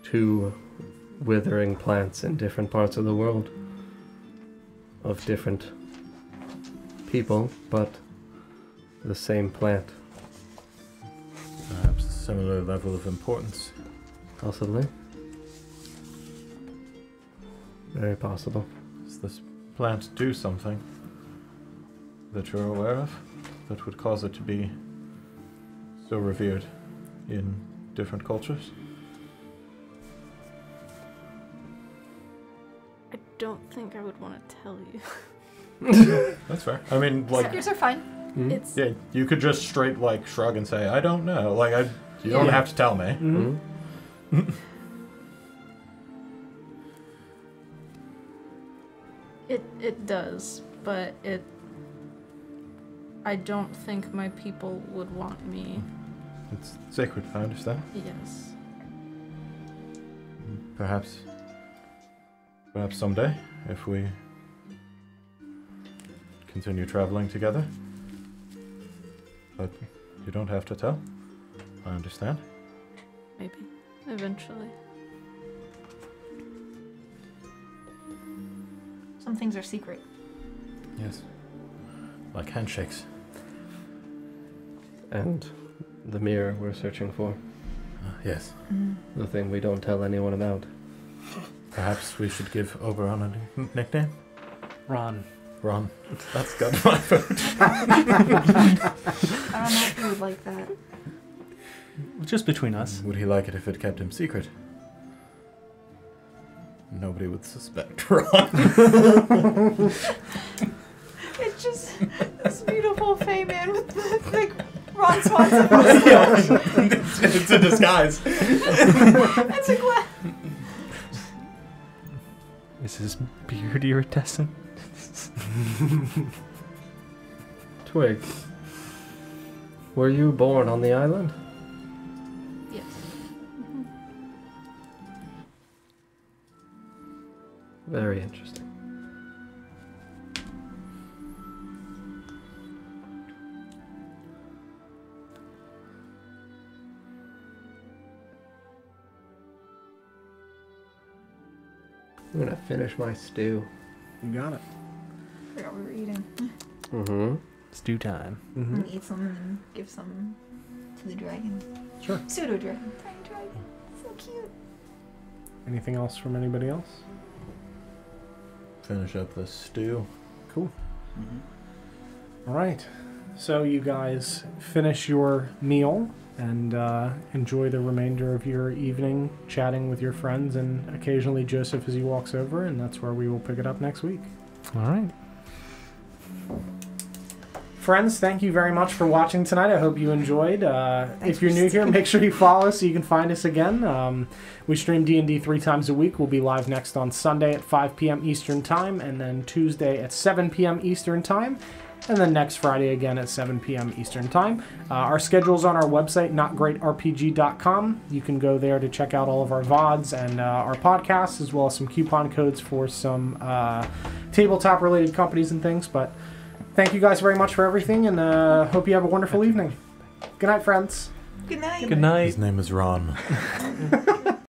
two withering plants in different parts of the world. Of different people, but the same plant. Perhaps a similar level of importance. Possibly. Very possible. Does this plant do something that you're aware of that would cause it to be so revered in different cultures? I don't think I would want to tell you. That's fair. I mean, like, Secrets are fine. Mhm. It's yeah, you could just straight like shrug and say, "I don't know." Like, you don't Yeah. have to tell me. Mhm. it does, but I don't think my people would want me. It's sacred. I understand. Yes. Perhaps someday, if we continue traveling together. But you don't have to tell. I understand. Maybe. Eventually. Some things are secret. Yes. Like handshakes. And the mirror we're searching for. Yes. The thing we don't tell anyone about. Perhaps we should give Oberon a nickname? Ron. Ron. That's got my vote. I don't know if you would like that. Just between us. Would he like it if it kept him secret? Nobody would suspect Ron. It's just this beautiful Fey man with the Ron Swanson. It's a disguise. It's a glass. Is his beard iridescent? Twig, were you born on the island? Yes. Very interesting. I'm gonna finish my stew. You got it. I forgot we were eating. Mm-hmm. Stew time. I'm gonna eat some and give some to the dragon. Sure. Pseudo dragon. Tiny dragon. So cute. Anything else from anybody else? Finish up the stew. Cool. All right. So you guys finish your meal and enjoy the remainder of your evening chatting with your friends and occasionally Joseph as he walks over, and that's where we will pick it up next week. All right. Friends, thank you very much for watching tonight. I hope you enjoyed. If you're new here, make sure you follow us so you can find us again. We stream D&D 3 times a week. We'll be live next on Sunday at 5 p.m. Eastern Time, and then Tuesday at 7 p.m. Eastern Time, and then next Friday again at 7 p.m. Eastern Time. Our schedule's on our website, notgreatrpg.com. You can go there to check out all of our VODs and our podcasts, as well as some coupon codes for some tabletop-related companies and things, but thank you guys very much for everything, and hope you have a wonderful evening. Good night, friends. Good night. Good night. His name is Ron.